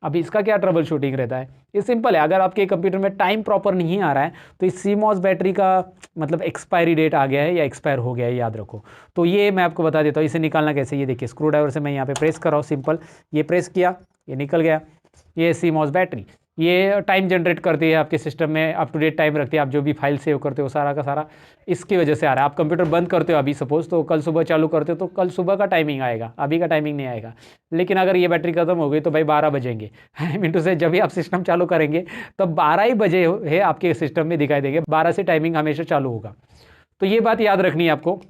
अब इसका क्या ट्रबल शूटिंग रहता है, ये सिंपल है। अगर आपके कंप्यूटर में टाइम प्रॉपर नहीं आ रहा है तो इस CMOS बैटरी का मतलब एक्सपायरी डेट आ गया है या एक्सपायर हो गया है, याद रखो। तो ये मैं आपको बता देता हूँ, इसे निकालना कैसे। ये देखिए स्क्रू ड्राइवर से मैं यहाँ पे प्रेस कर रहा हूँ, सिंपल ये प्रेस किया, ये निकल गया। ये CMOS बैटरी ये टाइम जनरेट करती है आपके सिस्टम में, अप टू डेट टाइम रखती है। आप जो भी फाइल सेव करते हो सारा का सारा इसकी वजह से आ रहा है। आप कंप्यूटर बंद करते हो अभी सपोज, तो कल सुबह चालू करते हो तो कल सुबह का टाइमिंग आएगा, अभी का टाइमिंग नहीं आएगा। लेकिन अगर ये बैटरी खत्म हो गई तो भाई 12 बजेंगे मिनटू से जब भी आप सिस्टम चालू करेंगे तब 12 ही बजे है आपके सिस्टम में दिखाई देंगे, 12 से टाइमिंग हमेशा चालू होगा। तो ये बात याद रखनी है आपको।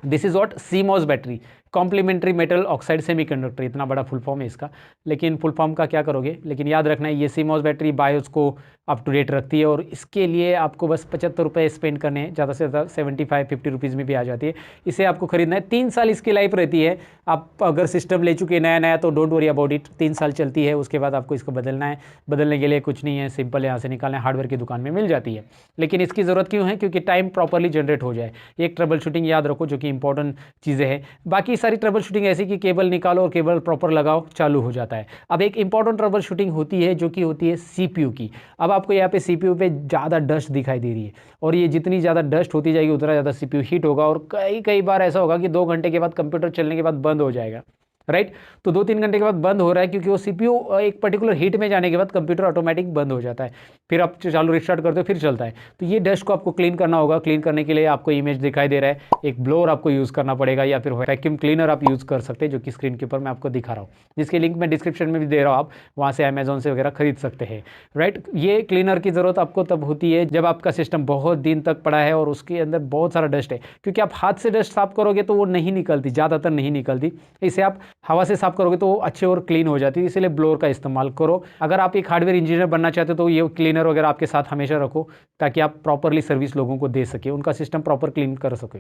This is what CMOS battery, complementary metal oxide semiconductor, इतना बड़ा फुल फॉर्म है इसका। लेकिन फुल फॉर्म का क्या करोगे, लेकिन याद रखना है ये CMOS बैटरी बायोस को अप टू डेट रखती है, और इसके लिए आपको बस 75 रुपये स्पेंड करने हैं, ज़्यादा से ज़्यादा 75-50 रुपीज़ में भी आ जाती है। इसे आपको खरीदना है, 3 साल इसकी लाइफ रहती है। आप अगर सिस्टम ले चुके नया नया तो डोंट वरी अबाउट इट, 3 साल चलती है, उसके बाद आपको इसको बदलना है। बदलने के लिए कुछ नहीं है, सिंपल यहाँ से निकालना है, हार्डवेयर की दुकान में मिल जाती है। लेकिन इसकी ज़रूरत क्यों है, क्योंकि टाइम प्रॉपरली जनरेट हो जाए। एक ट्रबल शूटिंग याद रखो जो कि इंपॉर्टेंट चीज़ें हैं। बाकी सारी ट्रबल शूटिंग ऐसी कि केबल निकालो और केबल प्रॉपर लगाओ, चालू हो जाता है। अब एक इंपॉर्टेंट ट्रबल शूटिंग होती है जो कि होती है CPU की। अब आपको यहाँ पे CPU पे ज़्यादा डस्ट दिखाई दे रही है, और ये जितनी ज़्यादा डस्ट होती जाएगी उतना ज़्यादा CPU हीट होगा, और कई बार ऐसा होगा कि 2 घंटे के बाद कंप्यूटर चलने के बाद बंद हो जाएगा, राइट। तो 2-3 घंटे के बाद बंद हो रहा है क्योंकि वो CPU एक पर्टिकुलर हीट में जाने के बाद कंप्यूटर ऑटोमेटिक बंद हो जाता है। फिर आप चालू रिस्टार्ट करते हो फिर चलता है। तो ये डस्ट को आपको क्लीन करना होगा। क्लीन करने के लिए आपको इमेज दिखाई दे रहा है, एक ब्लोअर आपको यूज़ करना पड़ेगा, या फिर वैक्यूम क्लीनर आप यूज़ कर सकते हैं, जो कि स्क्रीन के ऊपर मैं आपको दिखा रहा हूँ, जिसकी लिंक मैं डिस्क्रिप्शन में भी दे रहा हूँ। आप वहाँ से अमेजोन से वगैरह खरीद सकते हैं, राइट। ये क्लीनर की ज़रूरत आपको तब होती है जब आपका सिस्टम बहुत दिन तक पड़ा है और उसके अंदर बहुत सारा डस्ट है, क्योंकि आप हाथ से डस्ट साफ करोगे तो वो नहीं निकलती, ज़्यादातर नहीं निकलती। इसे आप हवा से साफ करोगे तो वो अच्छे और क्लीन हो जाती है, इसलिए ब्लोअर का इस्तेमाल करो। अगर आप एक हार्डवेयर इंजीनियर बनना चाहते हो तो ये क्लीनर वगैरह आपके साथ हमेशा रखो, ताकि आप प्रॉपरली सर्विस लोगों को दे सके, उनका सिस्टम प्रॉपर क्लीन कर सके।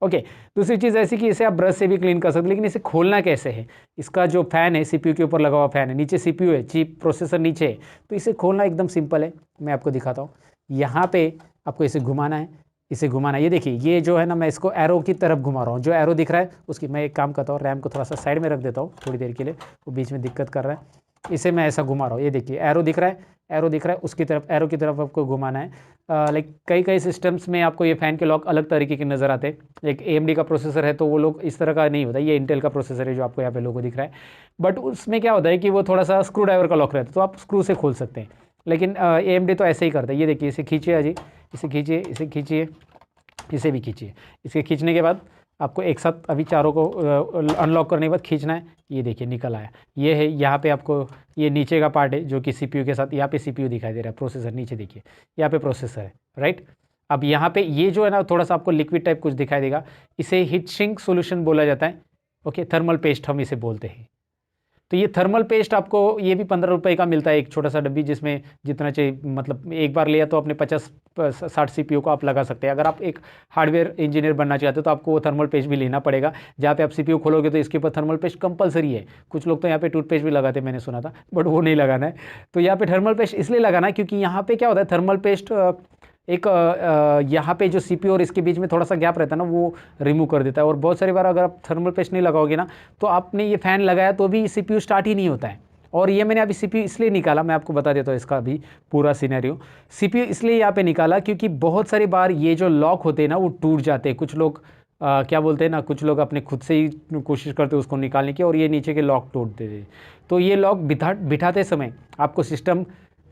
ओके, दूसरी चीज़ ऐसी कि इसे आप ब्रश से भी क्लीन कर सकते, लेकिन इसे खोलना कैसे है। इसका जो फैन है, सीपीयू के ऊपर लगा हुआ फैन है, नीचे सीपीयू है, चिप प्रोसेसर नीचे है, तो इसे खोलना एकदम सिंपल है। मैं आपको दिखाता हूँ। यहाँ पे आपको इसे घुमाना है, इसे घुमाना है। ये देखिए, ये जो है ना, मैं इसको एरो की तरफ घुमा रहा हूँ। जो एरो दिख रहा है उसकी मैं एक काम करता हूँ, रैम को थोड़ा सा साइड में रख देता हूँ थोड़ी देर के लिए, वो बीच में दिक्कत कर रहा है। इसे मैं ऐसा घुमा रहा हूँ। ये देखिए, एरो दिख रहा है, एरो दिख रहा है, उसकी तरफ, एरो की तरफ आपको घुमाना है। लाइक कई सिस्टम्स में आपको ये फ़ैन के लॉक अलग तरीके के नज़र आते हैं। एक AMD का प्रोसेसर है तो वो लोग इस तरह का नहीं होता, ये इंटेल का प्रोसेसर है जो आपको यहाँ पे लोगो दिख रहा है। बट उसमें क्या होता है कि वो थोड़ा सा स्क्रू ड्राइवर का लॉक रहता है, तो आप स्क्रू से खोल सकते हैं। लेकिन AMD तो ऐसे ही करता है। ये देखिए, इसे खींचिए अजी, इसे खींचिए, इसे खींचिए, इसे भी खींचिए। इसे खींचने के बाद आपको एक साथ अभी चारों को अनलॉक करने के बाद खींचना है। ये देखिए निकल आया। ये है, यहाँ पे आपको ये नीचे का पार्ट है जो कि CPU के साथ, यहाँ पे CPU दिखाई दे रहा है, प्रोसेसर नीचे देखिए, यहाँ पे प्रोसेसर है, राइट। अब यहाँ पे ये जो है ना, थोड़ा सा आपको लिक्विड टाइप कुछ दिखाई देगा, इसे हीट सिंक सोल्यूशन बोला जाता है। ओके, थर्मल पेस्ट हम इसे बोलते हैं। तो ये थर्मल पेस्ट आपको ये भी 15 रुपये का मिलता है, एक छोटा सा डब्बी, जिसमें जितना चाहिए, मतलब एक बार लिया तो अपने 50-60 CPU को आप लगा सकते हैं। अगर आप एक हार्डवेयर इंजीनियर बनना चाहते हो तो आपको वो थर्मल पेस्ट भी लेना पड़ेगा। जहाँ पे आप CPU खोलोगे तो इसके ऊपर थर्मल पेस्ट कंपलसरी है। कुछ लोग तो यहाँ पे टूथपेस्ट भी लगाते हैं, मैंने सुना था, बट वो नहीं लगाना है। तो यहाँ पे थर्मल पेस्ट इसलिए लगाना है क्योंकि यहाँ पे क्या होता है, थर्मल पेस्ट एक यहाँ पे जो CPU और इसके बीच में थोड़ा सा गैप रहता है ना, वो रिमूव कर देता है। और बहुत सारी बार अगर आप थर्मल पेस्ट नहीं लगाओगे ना, तो आपने ये फ़ैन लगाया तो भी CPU स्टार्ट ही नहीं होता है। और ये मैंने अभी CPU इसलिए निकाला, मैं आपको बता देता हूँ इसका भी पूरा सिनेरियो। CPU इसलिए यहाँ पे निकाला क्योंकि बहुत सारी बार ये जो लॉक होते हैं ना, वो टूट जाते हैं। कुछ लोग क्या बोलते हैं ना, कुछ लोग अपने खुद से ही कोशिश करते हैं उसको निकालने की, और ये नीचे के लॉक तोड़ देते हैं। तो ये लॉक बिठाते समय आपको सिस्टम,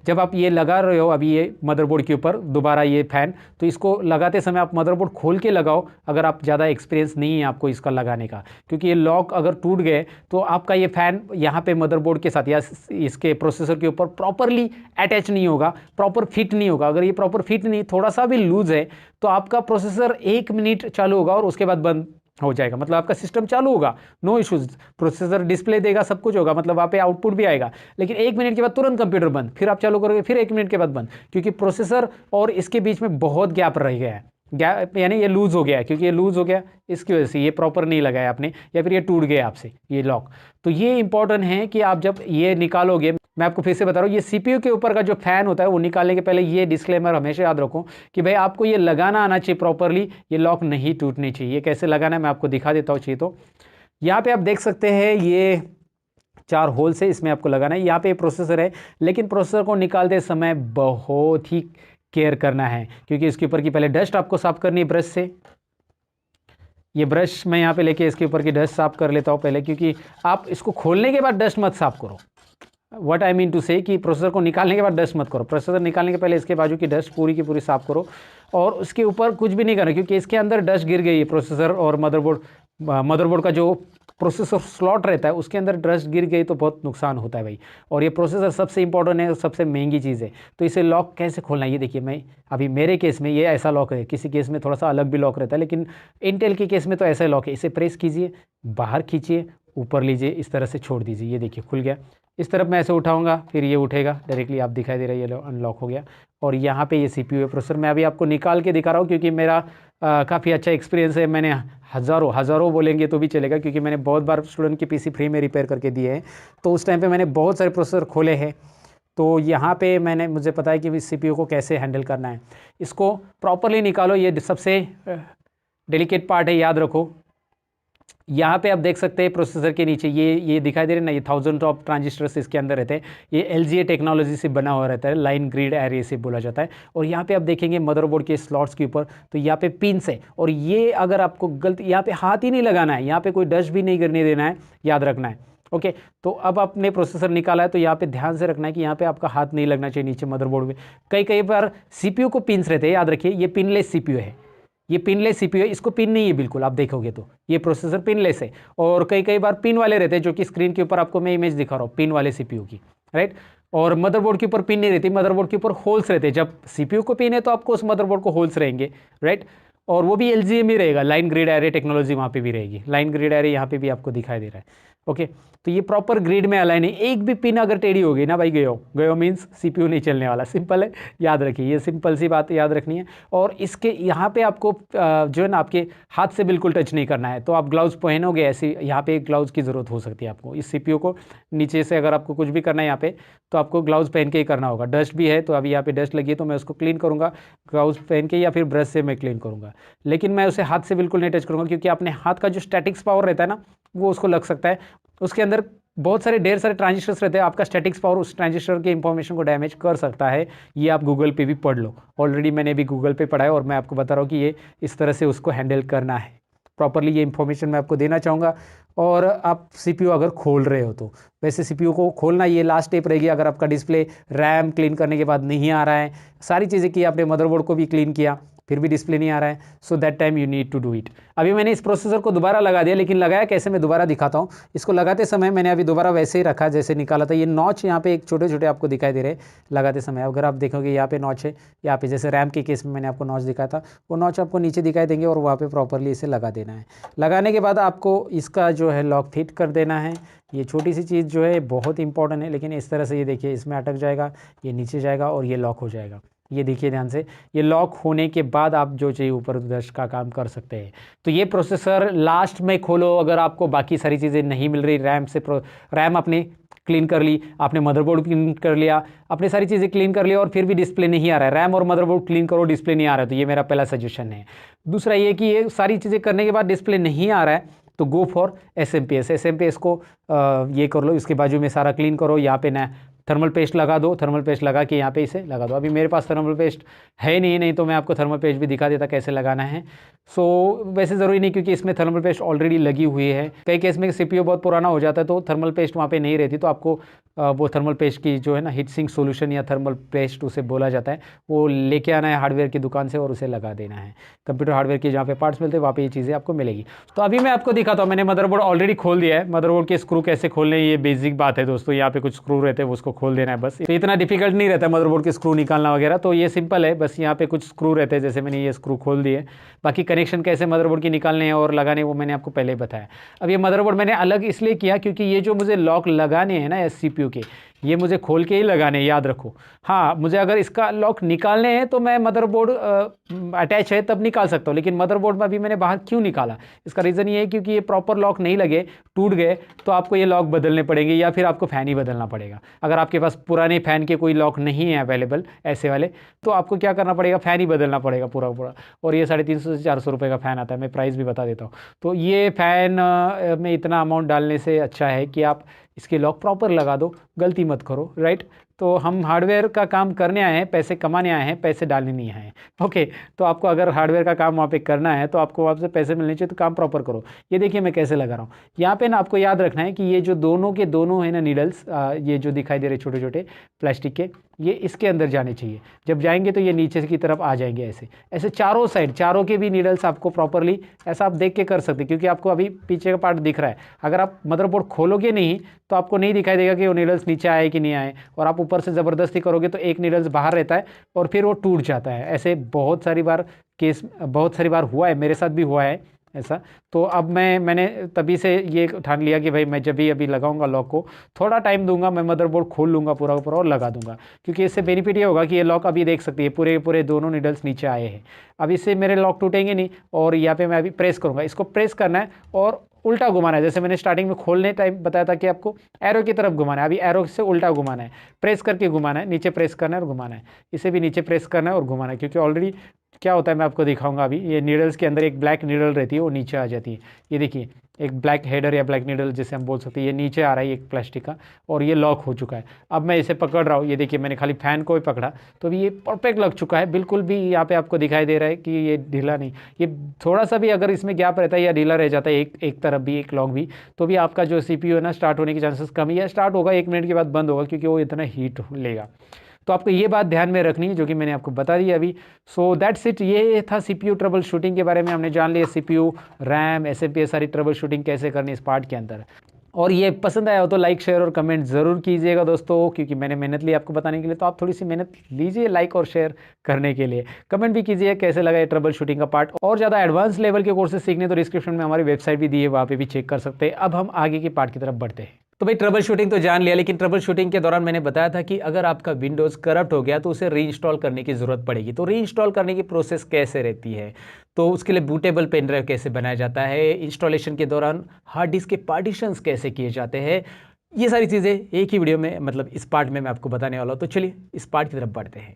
जब आप ये लगा रहे हो अभी ये मदरबोर्ड के ऊपर दोबारा ये फ़ैन, तो इसको लगाते समय आप मदरबोर्ड खोल के लगाओ, अगर आप ज़्यादा एक्सपीरियंस नहीं है आपको इसका लगाने का। क्योंकि ये लॉक अगर टूट गए तो आपका ये फ़ैन यहाँ पे मदरबोर्ड के साथ या इसके प्रोसेसर के ऊपर प्रॉपरली अटैच नहीं होगा, प्रॉपर फिट नहीं होगा। अगर ये प्रॉपर फिट नहीं, थोड़ा सा भी लूज़ है, तो आपका प्रोसेसर 1 मिनट चालू होगा और उसके बाद बंद हो जाएगा। मतलब आपका सिस्टम चालू होगा, नो इश्यूज, प्रोसेसर डिस्प्ले देगा, सब कुछ होगा, मतलब वहाँ पे आउटपुट भी आएगा, लेकिन 1 मिनट के बाद तुरंत कंप्यूटर बंद, फिर आप चालू करोगे, फिर 1 मिनट के बाद बंद, क्योंकि प्रोसेसर और इसके बीच में बहुत गैप रह गया है। गैप यानी ये लूज़ हो गया है, क्योंकि ये लूज़ हो गया इसकी वजह से, ये प्रॉपर नहीं लगाया आपने, या फिर ये टूट गया आपसे ये लॉक। तो ये इंपॉर्टेंट है कि आप जब ये निकालोगे, मैं आपको फिर से बता रहा हूँ, ये CPU के ऊपर का जो फ़ैन होता है वो निकालने के पहले ये डिस्क्लेमर हमेशा याद रखो कि भाई आपको ये लगाना आना चाहिए प्रॉपरली, ये लॉक नहीं टूटनी चाहिए। ये कैसे लगाना है मैं आपको दिखा देता हूँ। चाहिए तो यहाँ पे आप देख सकते हैं, ये 4 होल्स है, इसमें आपको लगाना है। यहाँ पे प्रोसेसर है, लेकिन प्रोसेसर को निकालते समय बहुत ही केयर करना है, क्योंकि इसके ऊपर की पहले डस्ट आपको साफ करनी है ब्रश से। ये ब्रश मैं यहाँ पे लेके इसके ऊपर की डस्ट साफ कर लेता हूँ पहले, क्योंकि आप इसको खोलने के बाद डस्ट मत साफ करो। व्हाट आई मीन टू से कि प्रोसेसर को निकालने के बाद डस्ट मत करो, प्रोसेसर निकालने के पहले इसके बाजू की डस्ट पूरी की पूरी साफ करो, और उसके ऊपर कुछ भी नहीं करना, क्योंकि इसके अंदर डस्ट गिर गई है। प्रोसेसर और मदरबोर्ड का जो प्रोसेसर स्लॉट रहता है उसके अंदर डस्ट गिर गई तो बहुत नुकसान होता है भाई। और ये प्रोसेसर सबसे इंपॉर्टेंट है, सबसे महंगी चीज़ है। तो इसे लॉक कैसे खोलना है, ये देखिए, मैं अभी मेरे केस में ये ऐसा लॉक है, किसी केस में थोड़ा सा अलग भी लॉक रहता है, लेकिन इंटेल के केस में तो ऐसा लॉक है। इसे प्रेस कीजिए, बाहर खींचिए, ऊपर लीजिए, इस तरह से छोड़ दीजिए, ये देखिए खुल गया। इस तरफ मैं ऐसे उठाऊंगा, फिर ये उठेगा डायरेक्टली, आप दिखाई दे रहा है ये अनलॉक हो गया। और यहाँ पे ये CPU है, प्रोसेसर मैं अभी आपको निकाल के दिखा रहा हूँ, क्योंकि मेरा काफ़ी अच्छा एक्सपीरियंस है। मैंने हज़ारों बोलेंगे तो भी चलेगा, क्योंकि मैंने बहुत बार स्टूडेंट के PC फ्री में रिपेयर करके दिए हैं, तो उस टाइम पे मैंने बहुत सारे प्रोसेसर खोले हैं। तो यहाँ पे मुझे पता है कि CPU को कैसे हैंडल करना है। इसको प्रॉपरली निकालो, ये सबसे डेलिकेट पार्ट है, याद रखो। यहाँ पे आप देख सकते हैं प्रोसेसर के नीचे ये दिखाई दे रहे हैं ना, ये 1000 टॉप ट्रांजिस्टर्स इसके अंदर रहते हैं। ये LGA टेक्नोलॉजी से बना हुआ रहता है, लाइन ग्रिड एरे से बोला जाता है। और यहाँ पे आप देखेंगे मदरबोर्ड के स्लॉट्स के ऊपर, तो यहाँ पे पिन्स है, और ये अगर आपको गलती, यहाँ पे हाथ ही नहीं लगाना है, यहाँ पे कोई डस्ट भी नहीं करने देना है, याद रखना है। ओके, तो अब आपने प्रोसेसर निकाला है, तो यहाँ पे ध्यान से रखना है कि यहाँ पे आपका हाथ नहीं लगना चाहिए नीचे मदरबोर्ड में। कई बार CPU को पिन्स रहते हैं, याद रखिए, ये पिनलेस CPU है, ये पिनलेस CPU है, इसको पिन नहीं है बिल्कुल, आप देखोगे तो ये प्रोसेसर पिनलेस है। और कई बार पिन वाले रहते हैं, जो कि स्क्रीन के ऊपर आपको मैं इमेज दिखा रहा हूँ पिन वाले CPU की, राइट। और मदरबोर्ड के ऊपर पिन नहीं रहती, मदरबोर्ड के ऊपर होल्स रहते हैं। जब CPU को पिन है तो आपको उस मदरबोर्ड को होल्स रहेंगे, राइट। और वो भी LGA में रहेगा, लाइन ग्रिड एरे टेक्नोलॉजी वहाँ पे भी रहेगी, लाइन ग्रिड एरे यहाँ पे भी आपको दिखाई दे रहा है। ओके, तो ये प्रॉपर ग्रिड में अलाइन है। एक भी पिन अगर टेढ़ी होगी ना भाई, गयो मीन्स CPU नहीं चलने वाला। सिंपल है, याद रखिए, ये सिंपल सी बात याद रखनी है। और इसके यहाँ पे आपको जो है ना आपके हाथ से बिल्कुल टच नहीं करना है। तो आप ग्लव्स पहनोगे ऐसे, यहाँ पे ग्लव्स की ज़रूरत हो सकती है आपको। इस CPU को नीचे से अगर आपको कुछ भी करना है यहाँ पे, तो आपको ग्लव्स पहन के ही करना होगा। डस्ट भी है, तो अभी यहाँ पे डस्ट लगी है तो मैं उसको क्लीन करूँगा ग्लव्स पहन के, या फिर ब्रश से मैं क्लीन करूँगा। लेकिन मैं उसे हाथ से बिल्कुल नहीं टच करूँगा, क्योंकि अपने हाथ का जो स्टैटिक्स पावर रहता है ना, वो उसको लग सकता है। उसके अंदर बहुत सारे ढेर सारे ट्रांजिस्टर्स रहते हैं, आपका स्टैटिक्स पावर उस ट्रांजिस्टर के इंफॉर्मेशन को डैमेज कर सकता है। ये आप गूगल पे भी पढ़ लो, ऑलरेडी मैंने भी गूगल पे पढ़ा है, और मैं आपको बता रहा हूँ कि ये इस तरह से उसको हैंडल करना है प्रॉपरली। ये इंफॉर्मेशन मैं आपको देना चाहूँगा। और आप CPU अगर खोल रहे हो तो वैसे CPU को खोलना ये लास्ट स्टेप रहेगी। अगर आपका डिस्प्ले रैम क्लीन करने के बाद नहीं आ रहा है, सारी चीज़ें की, आपने मदरबोर्ड को भी क्लीन किया, फिर भी डिस्प्ले नहीं आ रहा है, so that time you need to do it. अभी मैंने इस प्रोसेसर को दोबारा लगा दिया, लेकिन लगाया कैसे मैं दोबारा दिखाता हूँ। इसको लगाते समय मैंने अभी दोबारा वैसे ही रखा जैसे निकाला था। ये नॉच यहाँ पे एक छोटे छोटे आपको दिखाई दे रहे हैं लगाते समय। अगर आप देखोगे यहाँ पे नॉच है, यहाँ पे जैसे रैम के केस में मैंने आपको नॉच दिखाया था, वो नॉच आपको नीचे दिखाई देंगे, और वहाँ पे प्रॉपरली इसे लगा देना है। लगाने के बाद आपको इसका जो है लॉक फिट कर देना है। ये छोटी सी चीज़ जो है बहुत इंपॉर्टेंट है, लेकिन इस तरह से ये देखिए, इसमें अटक जाएगा, ये नीचे जाएगा और ये लॉक हो जाएगा। ये देखिए ध्यान से, ये लॉक होने के बाद आप जो चाहिए ऊपर दर्श का काम कर सकते हैं। तो ये प्रोसेसर लास्ट में खोलो अगर आपको बाकी सारी चीज़ें नहीं मिल रही। रैम आपने क्लीन कर ली, आपने मदरबोर्ड क्लीन कर लिया, अपनी सारी चीज़ें क्लीन कर लिया, और फिर भी डिस्प्ले नहीं आ रहा है। रैम और मदरबोर्ड क्लीन करो, डिस्प्ले नहीं आ रहा है, तो ये मेरा पहला सजेशन है। दूसरा ये कि ये सारी चीज़ें करने के बाद डिस्प्ले नहीं आ रहा है, तो गो फॉर SMPS को ये कर लो, इसके बाजू में सारा क्लीन करो। यहाँ पे ना थर्मल पेस्ट लगा दो, थर्मल पेस्ट लगा के यहाँ पे इसे लगा दो। अभी मेरे पास थर्मल पेस्ट है नहीं तो मैं आपको थर्मल पेस्ट भी दिखा देता कैसे लगाना है। सो वैसे ज़रूरी नहीं, क्योंकि इसमें थर्मल पेस्ट ऑलरेडी लगी हुई है। कई केस में CPU बहुत पुराना हो जाता है तो थर्मल पेस्ट वहाँ पे नहीं रहती, तो आपको वो थर्मल पेस्ट की जो है ना हीट सिंक सोल्यूशन या थर्मल पेस्ट उसे बोला जाता है, वो लेके आना है हार्डवेयर की दुकान से और उसे लगा देना है। कंप्यूटर हार्डवेयर की जहाँ पे पार्ट्स मिलते हैं वहाँ पे ये चीज़ें आपको मिलेगी। तो अभी मैं आपको दिखाता हूँ, मैंने मदरबोर्ड ऑलरेडी खोल दिया है। मदरबोर्ड के स्क्रू कैसे खोलने, ये बेसिक बात है दोस्तों। यहाँ पे कुछ स्क्रू रहते हैं, उसको खोल देना है बस। तो इतना डिफिकल्ट नहीं रहता मदरबोर्ड के स्क्रू निकालना वगैरह, तो ये सिंपल है। बस यहाँ पे कुछ स्क्रू रहते हैं, जैसे मैंने ये स्क्रू खोल दिए। बाकी कनेक्शन कैसे मदरबोर्ड की निकालने हैं और लगाने वो मैंने आपको पहले बताया। अब ये मदरबोर्ड मैंने अलग इसलिए किया क्योंकि ये जो मुझे लॉक लगाने हैं ना CPU के, ये मुझे खोल के ही लगाने हैं, याद रखो। हाँ, मुझे अगर इसका लॉक निकालने हैं तो मैं मदरबोर्ड अटैच है तब निकाल सकता हूँ, लेकिन मदरबोर्ड में अभी मैंने बाहर क्यों निकाला, इसका रीज़न ये है क्योंकि ये प्रॉपर लॉक नहीं लगे, टूट गए, तो आपको ये लॉक बदलने पड़ेंगे या फिर आपको फ़ैन ही बदलना पड़ेगा। अगर आपके पास पुराने फ़ैन के कोई लॉक नहीं है अवेलेबल ऐसे वाले, तो आपको क्या करना पड़ेगा, फ़ैन ही बदलना पड़ेगा पूरा पूरा। और ये 350 से 400 रुपये का फ़ैन आता है, मैं प्राइस भी बता देता हूँ। तो ये फ़ैन में इतना अमाउंट डालने से अच्छा है कि आप इसके लॉक प्रॉपर लगा दो, गलती मत करो, राइट। तो हम हार्डवेयर का काम करने आए हैं, पैसे कमाने आए हैं, पैसे डालने नहीं आए हैं। ओके, तो आपको अगर हार्डवेयर का काम वहाँ पे करना है तो आपको वहाँ से पैसे मिलने चाहिए, तो काम प्रॉपर करो। ये देखिए मैं कैसे लगा रहा हूँ। यहाँ पे ना आपको याद रखना है कि ये जो दोनों के दोनों है ना नीडल्स, ये जो दिखाई दे रहे छोटे छोटे प्लास्टिक के, ये इसके अंदर जाने चाहिए। जब जाएंगे तो ये नीचे की तरफ आ जाएंगे, ऐसे ऐसे चारों साइड, चारों के भी नीडल्स आपको प्रॉपरली ऐसा आप देख के कर सकते हैं, क्योंकि आपको अभी पीछे का पार्ट दिख रहा है। अगर आप मदरबोर्ड खोलोगे नहीं तो आपको नहीं दिखाई देगा कि वो नीडल्स नीचे आए कि नहीं आए, और आप ऊपर से ज़बरदस्ती करोगे तो एक नीडल्स बाहर रहता है और फिर वो टूट जाता है। ऐसे बहुत सारी बार हुआ है, मेरे साथ भी हुआ है ऐसा। तो अब मैंने तभी से ये ठान लिया कि भाई मैं जब भी अभी लगाऊंगा लॉक को, थोड़ा टाइम दूंगा, मैं मदरबोर्ड खोल लूँगा पूरा पूरा और लगा दूंगा, क्योंकि इससे बेनिफिट ये होगा कि ये लॉक अभी देख सकती है पूरे पूरे दोनों नीडल्स नीचे आए हैं। अब इससे मेरे लॉक टूटेंगे नहीं। और यहाँ पे मैं अभी प्रेस करूँगा, इसको प्रेस करना है और उल्टा घुमाना है। जैसे मैंने स्टार्टिंग में खोलने टाइम बताया था कि आपको एरो की तरफ घुमाना है, अभी एरो से उल्टा घुमाना है, प्रेस करके घुमाना है, नीचे प्रेस करना है और घुमाना है, इसे भी नीचे प्रेस करना है और घुमाना है। क्योंकि ऑलरेडी क्या होता है मैं आपको दिखाऊंगा अभी, ये नीडल्स के अंदर एक ब्लैक नीडल रहती है, वो नीचे आ जाती है। ये देखिए एक ब्लैक हेडर या ब्लैक नीडल जिसे हम बोल सकते हैं, ये नीचे आ रहा है एक प्लास्टिक का, और ये लॉक हो चुका है। अब मैं इसे पकड़ रहा हूँ, ये देखिए मैंने खाली फैन को ही पकड़ा तो अभी ये परफेक्ट लग चुका है, बिल्कुल भी यहाँ पे आपको दिखाई दे रहा है कि ये ढीला नहीं। ये थोड़ा सा भी अगर इसमें गैप रहता है या ढीला रह जाता है एक तरफ भी, एक लॉक भी, तो भी आपका जो CPU है ना स्टार्ट होने की चांसेस कम ही है। स्टार्ट होगा 1 मिनट के बाद बंद होगा, क्योंकि वो इतना हीट लेगा। तो आपको ये बात ध्यान में रखनी है जो कि मैंने आपको बता दी अभी। सो दैट्स इट, ये था CPU ट्रबल शूटिंग के बारे में। हमने जान लिया CPU, रैम, SMPS सारी ट्रबल शूटिंग कैसे करनी इस पार्ट के अंदर। और ये पसंद आया हो तो लाइक शेयर और कमेंट ज़रूर कीजिएगा दोस्तों, क्योंकि मैंने मेहनत ली आपको बताने के लिए, तो आप थोड़ी सी मेहनत लीजिए लाइक और शेयर करने के लिए। कमेंट भी कीजिए कैसे लगा ये ट्रबल शूटिंग का पार्ट। और ज़्यादा एडवांस लेवल के कोर्सेज सीखने तो डिस्क्रिप्शन में हमारी वेबसाइट भी दी है, वहाँ पे भी चेक कर सकते हैं। अब हम आगे की पार्ट की तरफ बढ़ते हैं। तो भाई ट्रबल शूटिंग तो जान लिया, लेकिन ट्रबल शूटिंग के दौरान मैंने बताया था कि अगर आपका विंडोज़ करप्ट हो गया तो उसे रीइंस्टॉल करने की ज़रूरत पड़ेगी। तो रीइंस्टॉल करने की प्रोसेस कैसे रहती है, तो उसके लिए बूटेबल पेन ड्राइव कैसे बनाया जाता है, इंस्टॉलेशन के दौरान हार्ड डिस्क के पार्टीशंस कैसे किए जाते हैं, ये सारी चीज़ें एक ही वीडियो में, मतलब इस पार्ट में मैं आपको बताने वाला हूँ। तो चलिए इस पार्ट की तरफ बढ़ते हैं।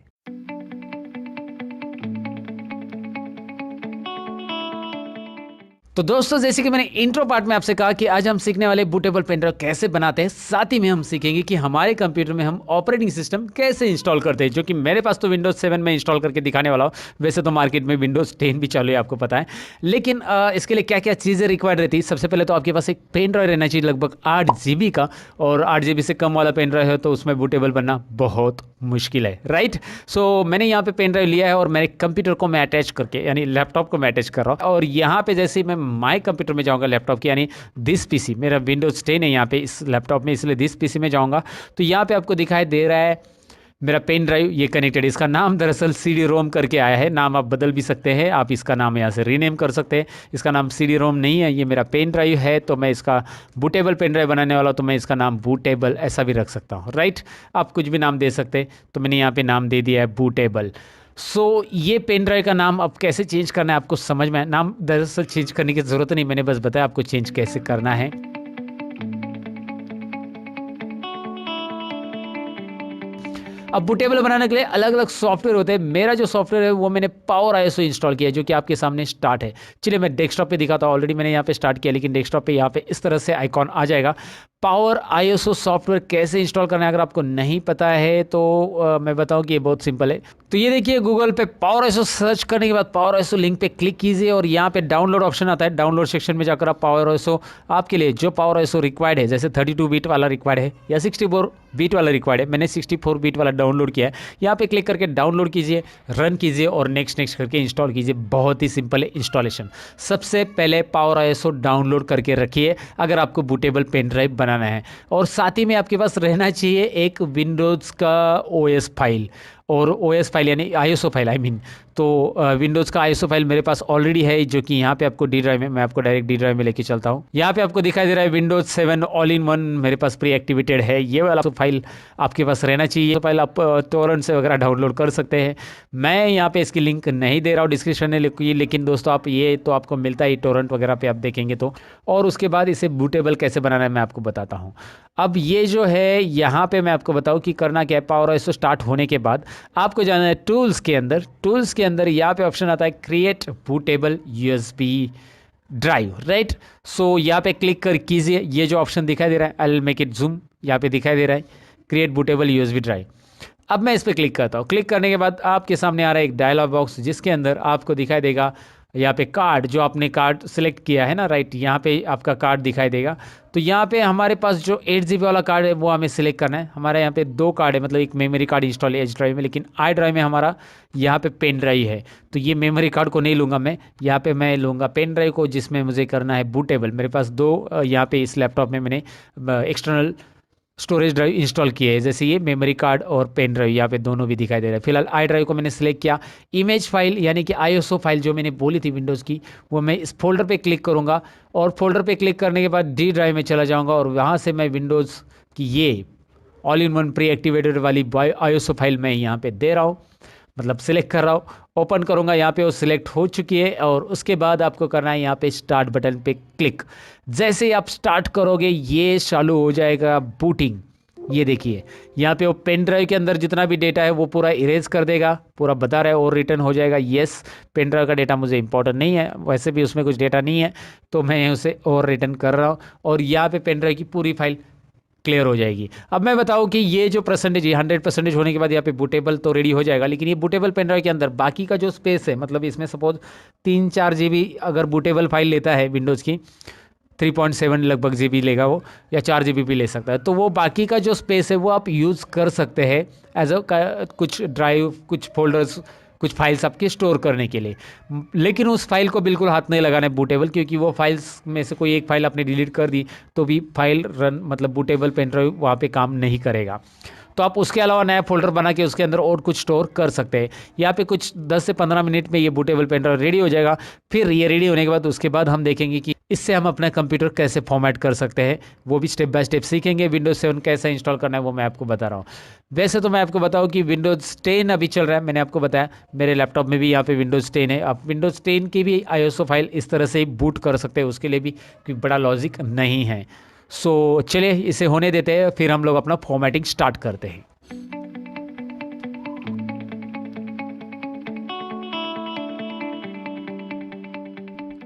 तो दोस्तों, जैसे कि मैंने इंट्रो पार्ट में आपसे कहा कि आज हम सीखने वाले बूटेबल पेन ड्राइव कैसे बनाते हैं, साथ ही में हम सीखेंगे कि हमारे कंप्यूटर में हम ऑपरेटिंग सिस्टम कैसे इंस्टॉल करते हैं, जो कि मेरे पास तो विंडोज 7 में इंस्टॉल करके दिखाने वाला हूँ। वैसे तो मार्केट में विंडोज 10 भी चालू है, आपको पता है, लेकिन इसके लिए क्या क्या चीज़ें रिक्वायर्ड रहती है। सबसे पहले तो आपके पास एक पेन ड्राइव रहना चाहिए लगभग 8 GB का, और 8 GB से कम वाला पेन ड्राइव है तो उसमें बूटेबल बनना बहुत मुश्किल है, राइट। सो मैंने यहाँ पे पेन ड्राइव लिया है और मेरे कंप्यूटर को मैं अटैच करके, यानी लैपटॉप को मैं अटैच कर रहा हूँ। और यहाँ पे जैसे मैं माय कंप्यूटर में जाऊँगा लैपटॉप की, यानी दिस पीसी, मेरा विंडोज 10 है यहाँ पे इस लैपटॉप में, इसलिए दिस पीसी में जाऊँगा तो यहाँ पे आपको दिखाई दे रहा है मेरा पेन ड्राइव ये कनेक्टेड। इसका नाम दरअसल CD रोम करके आया है, नाम आप बदल भी सकते हैं, आप इसका नाम यहाँ से रीनेम कर सकते हैं। इसका नाम CD रोम नहीं है, ये मेरा पेन ड्राइव है, तो मैं इसका बूटेबल पेन ड्राइव बनाने वाला हूँ, तो मैं इसका नाम बूटेबल ऐसा भी रख सकता हूँ, राइट। आप कुछ भी नाम दे सकते हैं, तो मैंने यहाँ पे नाम दे दिया है बूटेबल। सो ये पेन ड्राइव का नाम अब कैसे चेंज करना है आपको समझ में, नाम दरअसल चेंज करने की ज़रूरत नहीं, मैंने बस बताया आपको चेंज कैसे करना है। अब बूटेबल बनाने के लिए अलग अलग सॉफ्टवेयर होते हैं। मेरा जो सॉफ्टवेयर है वो मैंने पावर आईएसओ इंस्टॉल किया है, जो कि आपके सामने स्टार्ट है। चलिए मैं डेस्कटॉप पे दिखाता हूँ, ऑलरेडी मैंने यहाँ पे स्टार्ट किया, लेकिन डेस्कटॉप पे यहाँ पे इस तरह से आइकॉन आ जाएगा। पावर आईएसओ सॉफ्टवेयर कैसे इंस्टॉल करना है अगर आपको नहीं पता है तो मैं बताऊं कि ये बहुत सिंपल है। तो ये देखिए गूगल पे पावर आईएसओ सर्च करने के बाद पावर आईएसओ लिंक पे क्लिक कीजिए और यहाँ पे डाउनलोड ऑप्शन आता है। डाउनलोड सेक्शन में जाकर आप पावर आईएसओ, आपके लिए जो पावर आईएसओ रिक्वायर्ड है, जैसे 32 बिट वाला रिक्वायर्ड है या 64 बिट वाला रिक्वायर्ड है, मैंने 64 बिट वाला डाउनलोड किया है। यहाँ पे क्लिक करके डाउनलोड कीजिए, रन कीजिए और नेक्स्ट नेक्स्ट करके इंस्टॉल कीजिए। बहुत ही सिंपल है इंस्टॉलेशन। सबसे पहले पावर आईएसओ डाउनलोड करके रखिए अगर आपको बूटेबल पेन ड्राइव बनाना है, और साथ ही में आपके पास रहना चाहिए एक विंडोज़ का ओएस फाइल, और ओएस फाइल यानी आईएसओ फाइल आई मीन। तो विंडोज़ का आईएसओ फाइल मेरे पास ऑलरेडी है, जो कि यहाँ पे आपको डी ड्राइव में, मैं आपको डायरेक्ट डी ड्राइव में लेके चलता हूँ। यहाँ पे आपको दिखाई दे रहा है विंडोज 7 ऑल इन वन मेरे पास प्री एक्टिवेटेड है। ये वाला फाइल आपके पास रहना चाहिए। फाइल आप टोरेंट से वगैरह डाउनलोड कर सकते हैं। मैं यहाँ पे इसकी लिंक नहीं दे रहा हूँ डिस्क्रिप्शन में, लेकिन दोस्तों आप ये तो आपको मिलता ही टोरेंट वगैरह पे आप देखेंगे तो। और उसके बाद इसे बूटेबल कैसे बनाना है मैं आपको बताता हूँ। अब ये जो है यहाँ पे मैं आपको बताऊँ कि करना क्या है। पावर आईएसओ स्टार्ट होने के बाद आपको जाना है टूल्स के अंदर। टूल्स के अंदर यहाँ पे ऑप्शन आता है create bootable USB drive, right. So यहाँ पे क्लिक कर कीजिए, ये जो ऑप्शन दिखाई दे रहा है, I will make it zoom, यहाँ पे दिखाई दे रहा है क्रिएट बूटेबल यूएसबी ड्राइव। अब मैं इस पर क्लिक करता हूँ। क्लिक करने के बाद आपके सामने आ रहा है एक डायलॉग बॉक्स, जिसके अंदर आपको दिखाई देगा यहाँ पे कार्ड, जो आपने कार्ड सेलेक्ट किया है ना, राइट, यहाँ पे आपका कार्ड दिखाई देगा। तो यहाँ पे हमारे पास जो 8 GB वाला कार्ड है वो हमें सिलेक्ट करना है। हमारे यहाँ पे 2 कार्ड है, मतलब एक मेमोरी कार्ड इंस्टॉल है एच ड्राइव में, लेकिन आई ड्राइव में हमारा यहाँ पे पेन ड्राइव है। तो ये मेमोरी कार्ड को नहीं लूँगा मैं, यहाँ पे मैं लूँगा पेन ड्राइव को, जिसमें मुझे करना है बूटेबल। मेरे पास 2 यहाँ पे इस लैपटॉप में मैंने एक्सटर्नल स्टोरेज ड्राइव इंस्टॉल किया है, जैसे ये मेमोरी कार्ड और पेन ड्राइव यहाँ पे दोनों भी दिखाई दे रहा है। फिलहाल आई ड्राइव को मैंने सेलेक्ट किया। इमेज फाइल यानी कि आईएसओ फाइल जो मैंने बोली थी विंडोज़ की, वो मैं इस फोल्डर पे क्लिक करूँगा, और फोल्डर पे क्लिक करने के बाद डी ड्राइव में चला जाऊँगा, और वहाँ से मैं विंडोज़ की ये all in one pre activated वाली आईएसओ फाइल मैं यहाँ पे दे रहा हूँ, मतलब सिलेक्ट कर रहा हूँ। ओपन करूँगा, यहाँ पे वो सिलेक्ट हो चुकी है, और उसके बाद आपको करना है यहाँ पे स्टार्ट बटन पे क्लिक। जैसे ही आप स्टार्ट करोगे ये चालू हो जाएगा बूटिंग। ये देखिए यहाँ पे वो पेन ड्राइव के अंदर जितना भी डेटा है वो पूरा इरेज कर देगा, पूरा बता रहा है, और रिटर्न हो जाएगा येस। पेन ड्राइव का डेटा मुझे इंपॉर्टेंट नहीं है, वैसे भी उसमें कुछ डेटा नहीं है, तो मैं उसे और रिटर्न कर रहा हूँ, और यहाँ पे पेन ड्राइव की पूरी फाइल क्लियर हो जाएगी। अब मैं बताऊं कि ये जो परसेंटेज है 100% होने के बाद यहाँ पे बूटेबल तो रेडी हो जाएगा, लेकिन ये बूटेबल पेन ड्राइव के अंदर बाकी का जो स्पेस है, मतलब इसमें सपोज 3-4 GB अगर बूटेबल फाइल लेता है विंडोज़ की, 3.7 लगभग GB लेगा वो, या 4 GB भी ले सकता है, तो वो बाकी का जो स्पेस है वो आप यूज़ कर सकते हैं एज अ कुछ ड्राइव, कुछ फोल्डर्स, कुछ फाइल्स आपके स्टोर करने के लिए। लेकिन उस फाइल को बिल्कुल हाथ नहीं लगाना है बूटेबल, क्योंकि वो फाइल्स में से कोई एक फाइल आपने डिलीट कर दी तो भी फाइल रन मतलब बूटेबल पेन ड्राइव वहाँ पे काम नहीं करेगा। तो आप उसके अलावा नया फोल्डर बना के उसके अंदर और कुछ स्टोर कर सकते हैं। यहाँ पे कुछ 10 से 15 मिनट में ये बूटेबल पेन ड्राइव रेडी हो जाएगा। फिर ये रेडी होने के बाद उसके बाद हम देखेंगे कि इससे हम अपना कंप्यूटर कैसे फॉर्मेट कर सकते हैं, वो भी स्टेप बाय स्टेप सीखेंगे। विंडोज 7 कैसे इंस्टॉल करना है वो मैं आपको बता रहा हूँ। वैसे तो मैं आपको बताऊँ कि विंडोज 10 अभी चल रहा है, मैंने आपको बताया मेरे लैपटॉप में भी यहाँ पे विंडोज 10 है। आप विंडोज 10 की भी ISO फाइल इस तरह से बूट कर सकते हैं, उसके लिए भी कोई बड़ा लॉजिक नहीं है। सो चलिए इसे होने देते हैं, फिर हम लोग अपना फॉर्मेटिंग स्टार्ट करते हैं।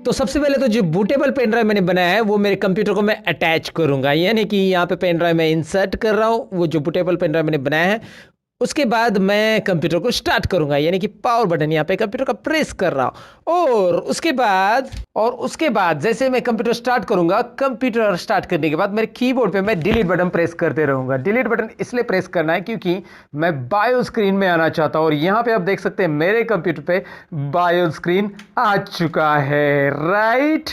तो सबसे पहले तो जो बूटेबल पेन ड्राइव मैंने बनाया है वो मेरे कंप्यूटर को मैं अटैच करूंगा, यानी कि यहाँ पे पेन ड्राइव मैं इंसर्ट कर रहा हूँ, वो जो बूटेबल पेन ड्राइव मैंने बनाया है। उसके बाद मैं कंप्यूटर को स्टार्ट करूंगा, यानी कि पावर बटन यहाँ पे कंप्यूटर का प्रेस कर रहा हूँ। और उसके बाद जैसे मैं कंप्यूटर स्टार्ट करूंगा, कंप्यूटर स्टार्ट करने के बाद मेरे कीबोर्ड पे मैं डिलीट बटन प्रेस करते रहूंगा। डिलीट बटन इसलिए प्रेस करना है क्योंकि मैं बायो स्क्रीन में आना चाहता हूँ। और यहाँ पे आप देख सकते हैं मेरे कंप्यूटर पे बायो स्क्रीन आ चुका है, राइट।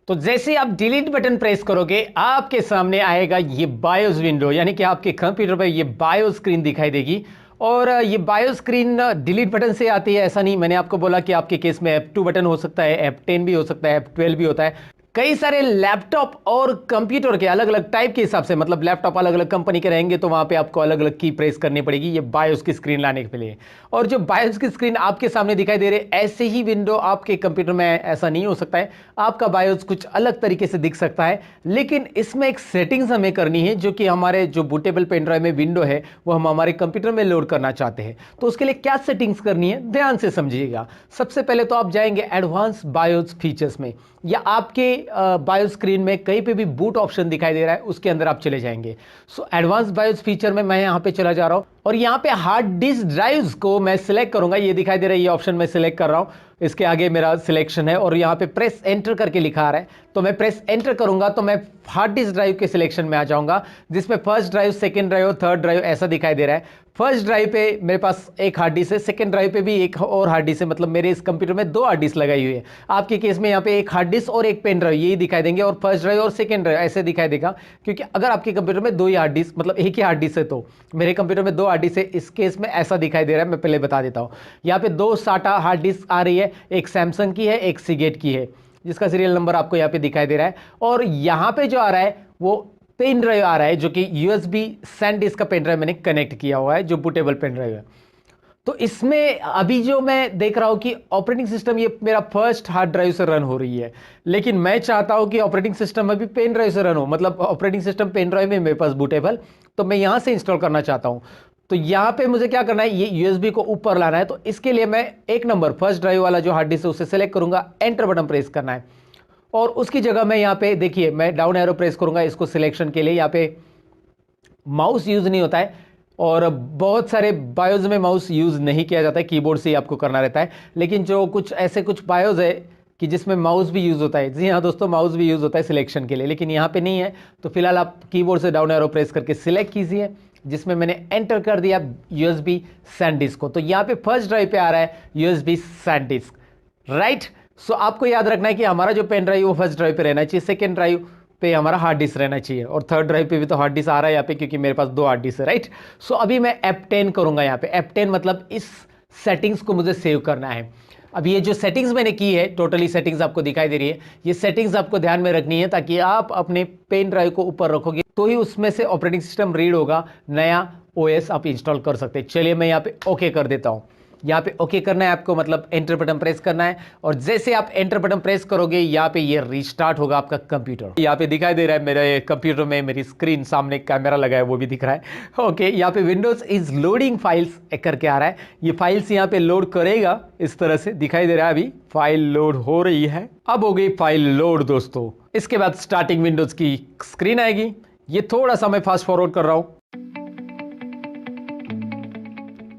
तो जैसे आप डिलीट बटन प्रेस करोगे आपके सामने आएगा ये बायोस विंडो, यानी कि आपके कंप्यूटर पे ये बायो स्क्रीन दिखाई देगी। और ये बायो स्क्रीन डिलीट बटन से आती है ऐसा नहीं, मैंने आपको बोला कि आपके केस में F2 बटन हो सकता है, F10 भी हो सकता है, F12 भी होता है। कई सारे लैपटॉप और कंप्यूटर के अलग अलग टाइप के हिसाब से, मतलब लैपटॉप अलग अलग कंपनी के रहेंगे तो वहाँ पे आपको अलग अलग की प्रेस करनी पड़ेगी ये बायोस की स्क्रीन लाने के लिए। और जो बायोस की स्क्रीन आपके सामने दिखाई दे रही है, ऐसे ही विंडो आपके कंप्यूटर में ऐसा नहीं हो सकता है, आपका बायोस कुछ अलग तरीके से दिख सकता है। लेकिन इसमें एक सेटिंग्स हमें करनी है, जो कि हमारे जो बूटेबल पेन ड्राइव में विंडो है वो हम हमारे कंप्यूटर में लोड करना चाहते हैं। तो उसके लिए क्या सेटिंग्स करनी है ध्यान से समझिएगा। सबसे पहले तो आप जाएंगे एडवांस बायोस फीचर्स में, या आपके बायोस स्क्रीन में कहीं पे भी बूट ऑप्शन दिखाई दे रहा है उसके अंदर आप चले जाएंगे। सो एडवांस बायोस फीचर में मैं यहाँ पे चला जा रहा हूँ और यहाँ पे हार्ड डिस्क ड्राइव्स को मैं सिलेक्ट करूंगा। ये दिखाई दे रहा है, ये ऑप्शन मैं सिलेक्ट कर रहा हूँ, इसके आगे मेरा सिलेक्शन है और यहाँ पे प्रेस एंटर करके लिखा आ रहा है। तो मैं प्रेस एंटर करूंगा तो मैं हार्ड डिस्क ड्राइव के सिलेक्शन में आ जाऊंगा, जिसमें फर्स्ट ड्राइव, सेकंड ड्राइव और थर्ड ड्राइव ऐसा दिखाई दे रहा है। फर्स्ट ड्राइव पे मेरे पास एक हार्ड डिस्क है, सेकंड ड्राइव पे भी एक और हार्ड डिस्क है, मतलब मेरे इस कंप्यूटर में 2 हार्ड डिस्क लगाई हुई है। आपके केस में यहाँ पे एक हार्ड डिस्क और एक पेन ड्राइव यही दिखाई देंगे, और फर्स्ट ड्राइव और सेकंड ड्राइव ऐसे दिखाई देगा, क्योंकि अगर आपके कंप्यूटर में 2 ही हार्ड डिस्क, मतलब एक ही हार्ड डिस्क है, तो मेरे कंप्यूटर में 2 हार्ड डिस्क है, इस केस में ऐसा दिखाई दे रहा है। मैं पहले बता देता हूँ, यहाँ पे 2 SATA हार्ड डिस्क आ रही है, एक सैमसंग की है, एक सीगेट की है, जिसका सीरियल नंबर आपको यहाँ पे दिखाई दे रहा है। और यहाँ पे जो आ रहा है वो पेन ड्राइव आ रहा है, जो कि USB SanDisk का पेन ड्राइव मैंने कनेक्ट किया हुआ है, जो बूटेबल पेन ड्राइव है। तो इसमें अभी जो मैं देख रहा हूं कि ऑपरेटिंग सिस्टम ये मेरा फर्स्ट हार्ड ड्राइव से रन हो रही है, लेकिन मैं चाहता हूं कि ऑपरेटिंग सिस्टम अभी पेन ड्राइव से रन हो, मतलब ऑपरेटिंग सिस्टम पेन ड्राइव में मेरे पास बूटेबल, तो मैं यहां से इंस्टॉल करना चाहता हूं। तो यहाँ पे मुझे क्या करना है, ये USB को ऊपर लाना है। तो इसके लिए मैं एक नंबर फर्स्ट ड्राइव वाला जो हार्ड डिस्क है उसे सेलेक्ट करूंगा, एंटर बटन प्रेस करना है, और उसकी जगह मैं यहाँ पे देखिए मैं डाउन एरो प्रेस करूंगा इसको सिलेक्शन के लिए। यहाँ पे माउस यूज नहीं होता है, और बहुत सारे बायोज में माउस यूज नहीं किया जाता है, कीबोर्ड से ही आपको करना रहता है। लेकिन जो कुछ ऐसे कुछ बायोज है कि जिसमें माउस भी यूज होता है, जी हाँ दोस्तों, माउस भी यूज होता है सिलेक्शन के लिए, लेकिन यहाँ पे नहीं है। तो फिलहाल आप कीबोर्ड से डाउन एरो प्रेस करके सिलेक्ट कीजिए, जिसमें मैंने एंटर कर दिया USB SanDisk को। तो यहाँ पे फर्स्ट ड्राइव पे आ रहा है USB SanDisk, राइट। सो आपको याद रखना है कि हमारा जो पेन ड्राइव वो फर्स्ट ड्राइव पे रहना चाहिए, सेकंड ड्राइव पे हमारा हार्ड डिस्क रहना चाहिए, और थर्ड ड्राइव पे भी तो हार्ड डिस्क आ रहा है यहाँ पे, क्योंकि मेरे पास 2 हार्ड डिस्क है, राइट। सो अभी मैं F10 करूंगा यहाँ पे। F10 मतलब इस सेटिंग्स को मुझे सेव करना है। अब ये जो सेटिंग्स मैंने की है, टोटली सेटिंग्स आपको दिखाई दे रही है, ये सेटिंग्स आपको ध्यान में रखनी है, ताकि आप अपने पेन ड्राइव को ऊपर रखोगे तो ही उसमें से ऑपरेटिंग सिस्टम रीड होगा, नया OS आप इंस्टॉल कर सकते हैं। चलिए मैं यहाँ पे ओके कर देता हूँ। यहाँ पे ओके करना है आपको, मतलब एंटर बटन प्रेस करना है, और जैसे आप एंटर बटन प्रेस करोगे यहाँ पे ये रिस्टार्ट होगा आपका कंप्यूटर। यहाँ पे दिखाई दे रहा है मेरे कंप्यूटर में मेरी स्क्रीन सामने कैमरा लगा है वो भी दिख रहा है। ओके, यहाँ पे विंडोज इज लोडिंग फाइल्स करके आ रहा है, ये फाइल्स यहाँ पे लोड करेगा, इस तरह से दिखाई दे रहा है। अभी फाइल लोड हो रही है, अब हो गई फाइल लोड दोस्तों। इसके बाद स्टार्टिंग विंडोज की स्क्रीन आएगी। ये थोड़ा सा मैं फास्ट फॉरवर्ड कर रहा हूँ,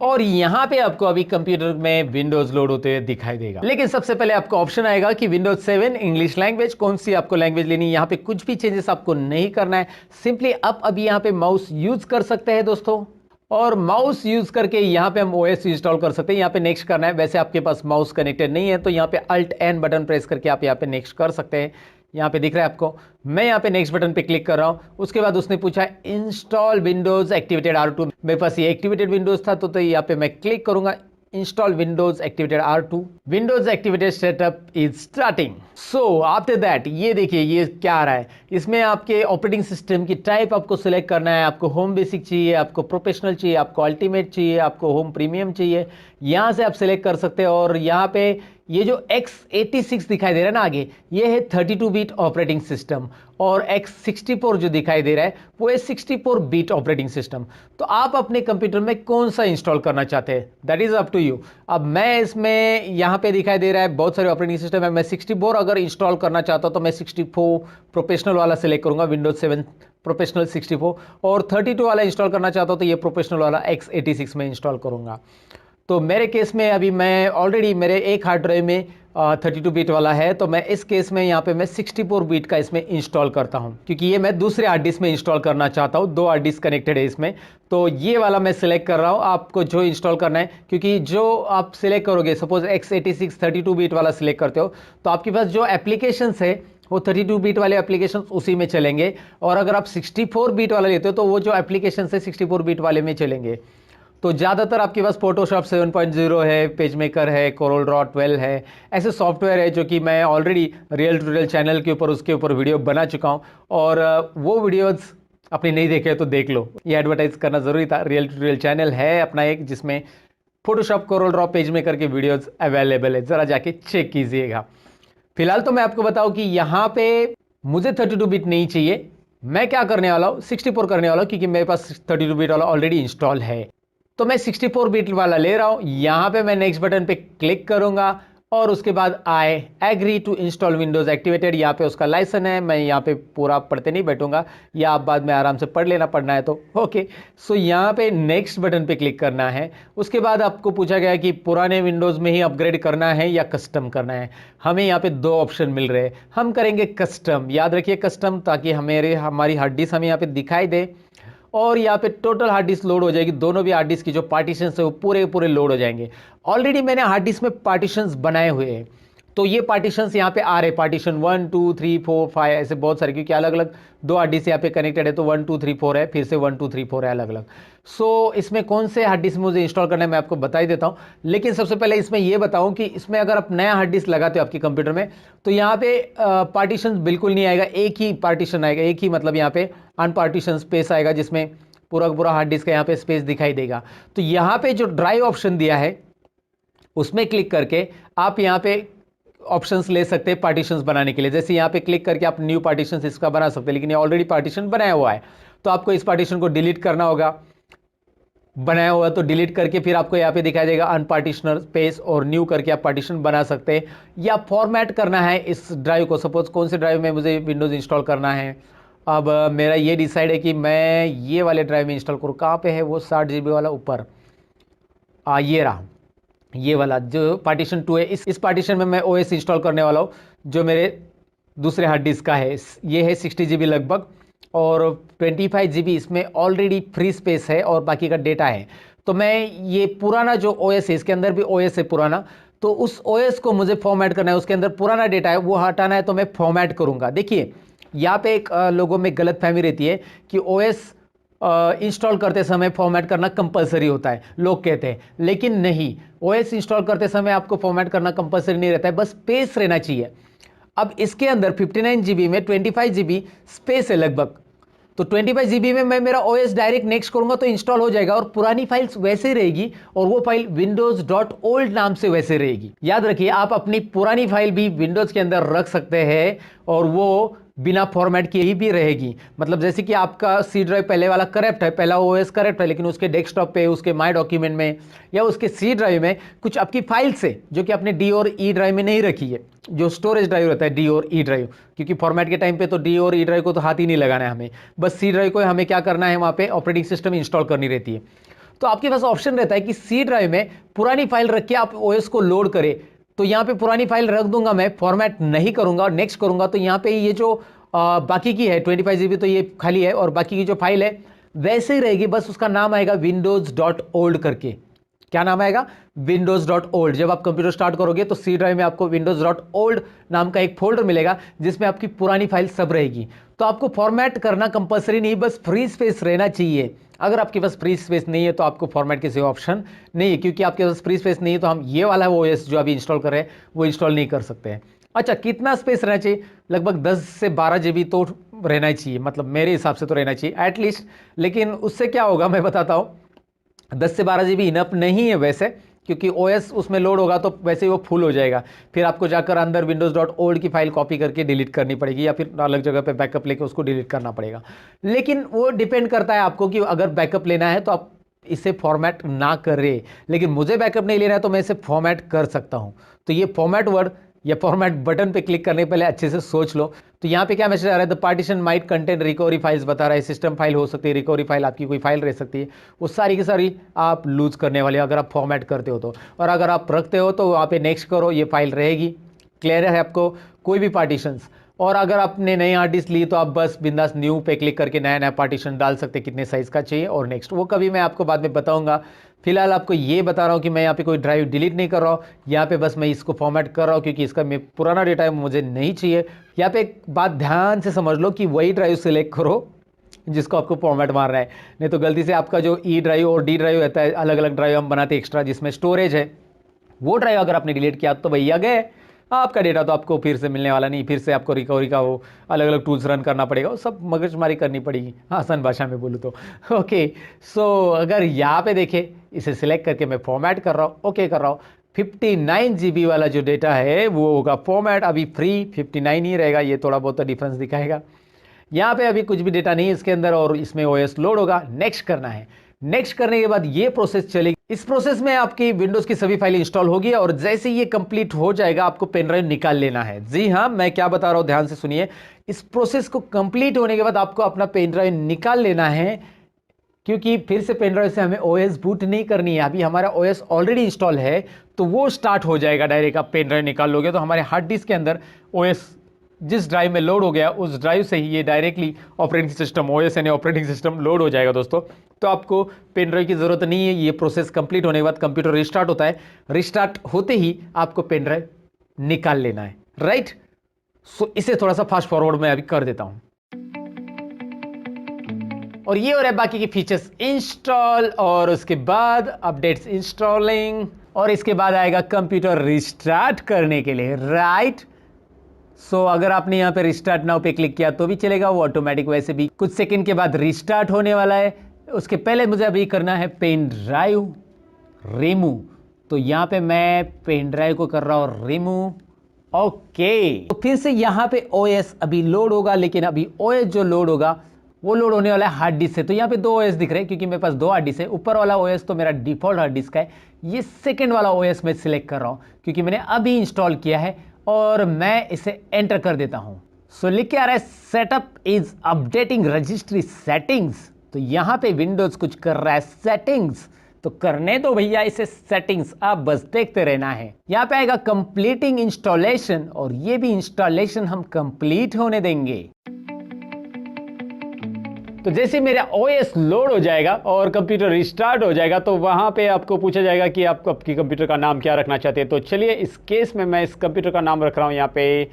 और यहां पे आपको अभी कंप्यूटर में विंडोज लोड होते हुए दिखाई देगा। लेकिन सबसे पहले आपको ऑप्शन आएगा कि विंडोज 7 इंग्लिश लैंग्वेज, कौन सी आपको लैंग्वेज लेनी है। यहां पे कुछ भी चेंजेस आपको नहीं करना है, सिंपली आप अभी यहां पे माउस यूज कर सकते हैं दोस्तों। और माउस यूज करके यहाँ पे हम ओएस इंस्टॉल कर सकते हैं। यहाँ पे नेक्स्ट करना है, वैसे आपके पास माउस कनेक्टेड नहीं है तो यहाँ पे अल्ट एन बटन प्रेस करके आप यहाँ पे नेक्स्ट कर सकते हैं। यहाँ पे दिख रहा है आपको, मैं यहाँ पे नेक्स्ट बटन पे क्लिक कर रहा हूँ। उसके बाद उसने पूछा इंस्टॉल विंडोज एक्टिवेटेड R2, मेरे पास ये एक्टिवेटेड विंडोज था तो यहाँ पे मैं क्लिक करूंगा install Windows activated R2। Windows activated setup is starting. So after that ये देखिए ये क्या आ रहा है, इसमें आपके ऑपरेटिंग सिस्टम की टाइप आपको सिलेक्ट करना है। आपको होम बेसिक चाहिए, आपको प्रोफेशनल चाहिए, आपको अल्टीमेट चाहिए, आपको होम प्रीमियम चाहिए, यहाँ से आप सिलेक्ट कर सकते हैं। और यहाँ पे ये जो x86 दिखाई दे रहा है ना आगे, ये है 32 बिट ऑपरेटिंग सिस्टम, और x64 जो दिखाई दे रहा है वो है 64 बिट ऑपरेटिंग सिस्टम। तो आप अपने कंप्यूटर में कौन सा इंस्टॉल करना चाहते हैं, that is up to you. अब मैं इसमें यहाँ पे दिखाई दे रहा है बहुत सारे ऑपरेटिंग सिस्टम है, मैं 64 अगर इंस्टॉल करना चाहता हूँ तो मैं 64 प्रोफेशनल वाला सिलेक्ट करूंगा, विंडोज 7 प्रोफेशनल 64, और 32 वाला इंस्टॉल करना चाहता हूँ तो ये प्रोफेशनल वाला x86 में इंस्टॉल करूंगा। तो मेरे केस में अभी मैं ऑलरेडी मेरे एक हार्ड ड्राइव में 32 बिट वाला है, तो मैं इस केस में यहाँ पे मैं 64 बिट का इसमें इंस्टॉल करता हूँ, क्योंकि ये मैं दूसरे हार्ड डिस्क में इंस्टॉल करना चाहता हूँ। 2 हार्ड डिस्क कनेक्टेड है इसमें, तो ये वाला मैं सिलेक्ट कर रहा हूँ। आपको जो इंस्टॉल करना है, क्योंकि जो आप सिलेक्ट करोगे, सपोज x86 32 बिट वाला सिलेक्ट करते हो तो आपके पास जो एप्लीकेशंस है वो 32 बिट वाले एप्लीकेशन उसी में चलेंगे, और अगर आप 64 बिट वाला लेते हो तो वो जो एप्लीकेशन है 64 बिट वाले में चलेंगे। तो ज़्यादातर आपके पास फोटोशॉप 7.0 है, पेजमेकर है, कोरल ड्रॉ 12 है, ऐसे सॉफ्टवेयर है जो कि मैं already real to real channel के ऊपर उसके ऊपर वीडियो बना चुका हूँ, और वो वीडियोज़ अपने नहीं देखे तो देख लो। ये एडवर्टाइज करना ज़रूरी था। रियल टू रियल चैनल है अपना एक, जिसमें फोटोशॉप, कोरल ड्रॉ, पेजमेकर के वीडियोज़ अवेलेबल है, ज़रा जाके चेक कीजिएगा। फिलहाल तो मैं आपको बताऊँ कि यहाँ पे मुझे 32 बिट नहीं चाहिए, मैं क्या करने वाला हूँ 64 करने वाला हूँ, क्योंकि मेरे पास 32 बिट वाला ऑलरेडी इंस्टॉल है। तो मैं 64 बिट वाला ले रहा हूं। यहां पे मैं नेक्स्ट बटन पे क्लिक करूंगा और उसके बाद I agree to install Windows activated. यहाँ पे उसका लाइसेंस है, मैं यहाँ पे पूरा पढ़ते नहीं बैठूंगा, या आप बाद में आराम से पढ़ लेना, पढ़ना है तो ओके। सो यहाँ पे नेक्स्ट बटन पे क्लिक करना है। उसके बाद आपको पूछा गया कि पुराने विंडोज में ही अपग्रेड करना है या कस्टम करना है। हमें यहाँ पे 2 ऑप्शन मिल रहे हैं, हम करेंगे कस्टम। याद रखिए कस्टम, ताकि हमारी हार्ड डिस्क हमें यहाँ पे दिखाई दे, और यहाँ पे टोटल हार्ड डिस्क लोड हो जाएगी। दोनों भी हार्ड डिस्क की जो पार्टीशंस है वो पूरे लोड हो जाएंगे। ऑलरेडी मैंने हार्ड डिस्क में पार्टीशंस बनाए हुए हैं, तो ये पार्टीशंस यहाँ पे आ रहे, पार्टीशन 1 2 3 4 5 ऐसे बहुत सारे, क्योंकि अलग अलग 2 हार्ड डिस्क यहाँ पे कनेक्टेड है, तो 1 2 3 4 है, फिर से 1 2 3 4 है अलग अलग। सो इसमें कौन से हार्ड डिस्क मुझे इंस्टॉल करना है मैं आपको बता ही देता हूँ। लेकिन सबसे पहले इसमें ये बताऊँ कि इसमें अगर आप नया हार्ड डिस्क लगाते हो आपके कंप्यूटर में, तो यहाँ पे पार्टीशन बिल्कुल नहीं आएगा, एक ही पार्टीशन आएगा, एक ही मतलब यहाँ पे अनपार्टीशन स्पेस आएगा, जिसमें पूरा हार्ड डिस्क का यहाँ पे स्पेस दिखाई देगा। तो यहाँ पे जो ड्राइव ऑप्शन दिया है उसमें क्लिक करके आप यहाँ पे ऑप्शंस ले सकते हैं पार्टीशंस बनाने के लिए। जैसे यहाँ पे क्लिक करके आप न्यू पार्टीशंस इसका बना सकते हैं, लेकिन ये ऑलरेडी पार्टीशन बनाया हुआ है, तो आपको इस पार्टीशन को डिलीट करना होगा। बनाया हुआ तो डिलीट करके फिर आपको यहाँ पे दिखाई देगा अनपार्टीशनर स्पेस, और न्यू करके आप पार्टीशन बना सकते हैं। या फॉर्मेट करना है इस ड्राइव को, सपोज कौन से ड्राइव में मुझे विंडोज इंस्टॉल करना है। अब मेरा ये डिसाइड है कि मैं ये वाले ड्राइव में इंस्टॉल करूँ। कहाँ पे है वो 60 GB वाला, ऊपर ये रहा, ये वाला जो पार्टीशन 2 है। इस पार्टीशन में मैं OS इंस्टॉल करने वाला हूँ, जो मेरे दूसरे हार्ड डिस्क का है। ये है 60 GB लगभग, और 25 GB इसमें ऑलरेडी फ्री स्पेस है, और बाकी का डेटा है। तो मैं ये पुराना जो OS है, इसके अंदर भी OS है पुराना, तो उस OS को मुझे फॉर्मेट करना है, उसके अंदर पुराना डेटा है वो हटाना है, तो मैं फॉर्मेट करूँगा। देखिए यहाँ पे एक लोगों में गलत फहमी रहती है कि OS इंस्टॉल करते समय फॉर्मेट करना कंपलसरी होता है, लोग कहते हैं, लेकिन नहीं, OS इंस्टॉल करते समय आपको फॉर्मेट करना कंपलसरी नहीं रहता है, बस स्पेस रहना चाहिए। अब इसके अंदर 59 GB में 25 GB स्पेस है लगभग, तो 25 GB में मैं मेरा OS डायरेक्ट नेक्स्ट करूंगा तो इंस्टॉल हो जाएगा, और पुरानी फाइल्स वैसे रहेगी, और वो फाइल windows.old नाम से वैसे रहेगी। याद रखिए आप अपनी पुरानी फाइल भी विंडोज के अंदर रख सकते हैं, और वो बिना फॉर्मेट किए भी रहेगी। मतलब जैसे कि आपका सी ड्राइव पहले वाला करेक्ट है, पहला OS करेक्ट है, लेकिन उसके डेस्कटॉप पे, उसके माई डॉक्यूमेंट में, या उसके सी ड्राइव में कुछ आपकी फाइल्स है जो कि आपने डी और ई ड्राइव में नहीं रखी है, जो स्टोरेज ड्राइव रहता है डी और ई ड्राइव, क्योंकि फॉर्मेट के टाइम पे तो डी और ई ड्राइव को तो हाथ ही नहीं लगाना है हमें, बस सी ड्राइव को हमें क्या करना है, वहाँ पे ऑपरेटिंग सिस्टम इंस्टॉल करनी रहती है। तो आपके पास ऑप्शन रहता है कि सी ड्राइव में पुरानी फाइल रख के आप OS को लोड करें। तो यहाँ पे पुरानी फाइल रख दूंगा मैं, फॉर्मेट नहीं करूंगा, और नेक्स्ट करूंगा तो यहाँ पे ये जो बाकी की है 25 GB तो ये खाली है, और बाकी की जो फाइल है वैसे ही रहेगी, बस उसका नाम आएगा windows.old करके। क्या नाम आएगा? windows.old। जब आप कंप्यूटर स्टार्ट करोगे तो सी ड्राइव में आपको windows.old नाम का एक फोल्डर मिलेगा जिसमें आपकी पुरानी फाइल सब रहेगी। तो आपको फॉर्मेट करना कंपलसरी नहीं, बस फ्री स्पेस रहना चाहिए। अगर आपके पास फ्री स्पेस नहीं है तो आपको फॉर्मेट किसी ऑप्शन नहीं है, क्योंकि आपके पास फ्री स्पेस नहीं है तो हम ये वाला ओएस जो अभी इंस्टॉल कर रहे हैं वो इंस्टॉल नहीं कर सकते हैं। अच्छा, कितना स्पेस रहना चाहिए? लगभग 10 से 12 GB तो रहना चाहिए, मतलब मेरे हिसाब से तो रहना चाहिए एटलीस्ट। लेकिन उससे क्या होगा मैं बताता हूँ। 10 से 12 GB इनफ नहीं है वैसे, क्योंकि ओएस उसमें लोड होगा तो वैसे ही वो फुल हो जाएगा। फिर आपको जाकर अंदर windows.old की फाइल कॉपी करके डिलीट करनी पड़ेगी, या फिर अलग जगह पे बैकअप लेके उसको डिलीट करना पड़ेगा। लेकिन वो डिपेंड करता है आपको कि अगर बैकअप लेना है तो आप इसे फॉर्मेट ना करें, लेकिन मुझे बैकअप नहीं लेना है तो मैं इसे फॉर्मेट कर सकता हूँ। तो ये फॉर्मेट वर्ड या फॉर्मेट बटन पे क्लिक करने के पहले अच्छे से सोच लो। तो यहाँ पे क्या मैसेज आ रहा है? The partition might contain recovery files बता रहा है। सिस्टम फाइल हो सकती है, रिकवरी फाइल आपकी कोई फाइल रह सकती है, वो सारी की सारी आप लूज करने वाले अगर आप फॉर्मेट करते हो तो। और अगर आप रखते हो तो वहाँ पे नेक्स्ट करो, ये फाइल रहेगी। क्लियर है आपको? कोई भी पार्टीशंस। और अगर आपने नई हार्ड डिस्क ली तो आप बस बिंदास न्यू पे क्लिक करके नया नया पार्टीशन डाल सकते, कितने साइज का चाहिए और नेक्स्ट। वो कभी मैं आपको बाद में बताऊंगा। फिलहाल आपको ये बता रहा हूँ कि मैं यहाँ पे कोई ड्राइव डिलीट नहीं कर रहा हूँ, यहाँ पे बस मैं इसको फॉर्मेट कर रहा हूँ क्योंकि इसका मैं पुराना डेटा मुझे नहीं चाहिए। यहाँ पे एक बात ध्यान से समझ लो कि वही ड्राइव सिलेक्ट करो जिसको आपको फॉर्मेट मारना है, नहीं तो गलती से आपका जो ई ड्राइव और डी ड्राइव रहता है, अलग अलग ड्राइव हम बनाते हैं एक्स्ट्रा जिसमें स्टोरेज है, वो ड्राइव अगर आपने डिलीट किया तो भैया गए आपका डेटा, तो आपको फिर से मिलने वाला नहीं। फिर से आपको रिकवरी का वो अलग अलग टूल्स रन करना पड़ेगा, वो सब मगजमारी करनी पड़ेगी, आसान भाषा में बोलूँ तो। ओके, सो अगर यहाँ पे देखे इसे सिलेक्ट करके मैं फॉर्मेट कर रहा हूँ, ओके कर रहा हूँ, 59 GB वाला जो डेटा है वो होगा फॉर्मेट। अभी फ्री 59 ही रहेगा, ये थोड़ा बहुत डिफरेंस दिखाएगा। यहाँ पे अभी कुछ भी डेटा नहीं है इसके अंदर और इसमें ओएस लोड होगा। नेक्स्ट करना है। नेक्स्ट करने के बाद ये प्रोसेस चलेगी। इस प्रोसेस में आपकी विंडोज की सभी फाइलें इंस्टॉल होगी और जैसे ये कंप्लीट हो जाएगा आपको पेन ड्राइव निकाल लेना है। जी हाँ, मैं क्या बता रहा हूं ध्यान से सुनिए। इस प्रोसेस को कंप्लीट होने के बाद आपको अपना पेन ड्राइव निकाल लेना है, क्योंकि फिर से पेन ड्राइव से हमें ओएस बूट नहीं करनी है। अभी हमारा ओएस ऑलरेडी इंस्टॉल है तो वो स्टार्ट हो जाएगा डायरेक्ट। आप पेन ड्राइव निकाल लोगे तो हमारे हार्ड डिस्क के अंदर ओएस जिस ड्राइव में लोड हो गया उस ड्राइव से ही ये डायरेक्टली ऑपरेटिंग सिस्टम ओएस यानी ऑपरेटिंग सिस्टम लोड हो जाएगा दोस्तों। तो आपको पेन ड्राइव की ज़रूरत नहीं है। ये प्रोसेस कंप्लीट होने के बाद कंप्यूटर रिस्टार्ट होता है, रिस्टार्ट होते ही आपको पेन ड्राइव निकाल लेना है, राइट। सो इसे थोड़ा सा फास्ट फॉरवर्ड में अभी कर देता हूं। और ये हो रहा है बाकी के फीचर्स इंस्टॉल, और उसके बाद अपडेट्स इंस्टॉलिंग, और इसके बाद आएगा कंप्यूटर रिस्टार्ट करने के लिए, राइट। सो अगर आपने यहाँ पे रिस्टार्ट नाउ पे क्लिक किया तो भी चलेगा, वो ऑटोमेटिक वैसे भी कुछ सेकंड के बाद रिस्टार्ट होने वाला है। उसके पहले मुझे अभी करना है पेन ड्राइव रिमूव। तो यहाँ पे मैं पेन ड्राइव को कर रहा हूँ रिमूव, ओके। तो फिर से यहाँ पे ओएस अभी लोड होगा, लेकिन अभी ओएस जो लोड होगा वो लोड होने वाला है हार्ड डिस्क से। तो यहाँ पे दो ओएस दिख रहे हैं क्योंकि मेरे पास दो हार्ड डिस्क है। ऊपर वाला ओएस तो मेरा डिफॉल्ट हार्ड डिस्क है, ये सेकेंड वाला ओएस मैं सिलेक्ट कर रहा हूँ क्योंकि मैंने अभी इंस्टॉल किया है और मैं इसे एंटर कर देता हूँ। सो लिख के आ रहा है setup is updating registry settings. तो यहाँ पे विंडोज कुछ कर रहा है सेटिंग्स, तो करने दो भैया इसे सेटिंग्स, आप बस देखते रहना है। यहाँ पे आएगा कंप्लीटिंग इंस्टॉलेशन, और ये भी इंस्टॉलेशन हम कंप्लीट होने देंगे। तो जैसे मेरा ओएस लोड हो जाएगा और कंप्यूटर रिस्टार्ट हो जाएगा तो वहां पे आपको पूछा जाएगा कि आप आपकी कंप्यूटर का नाम क्या रखना चाहते हैं। तो चलिए इस केस में मैं इस कंप्यूटर का नाम रख रहा हूं यहाँ पे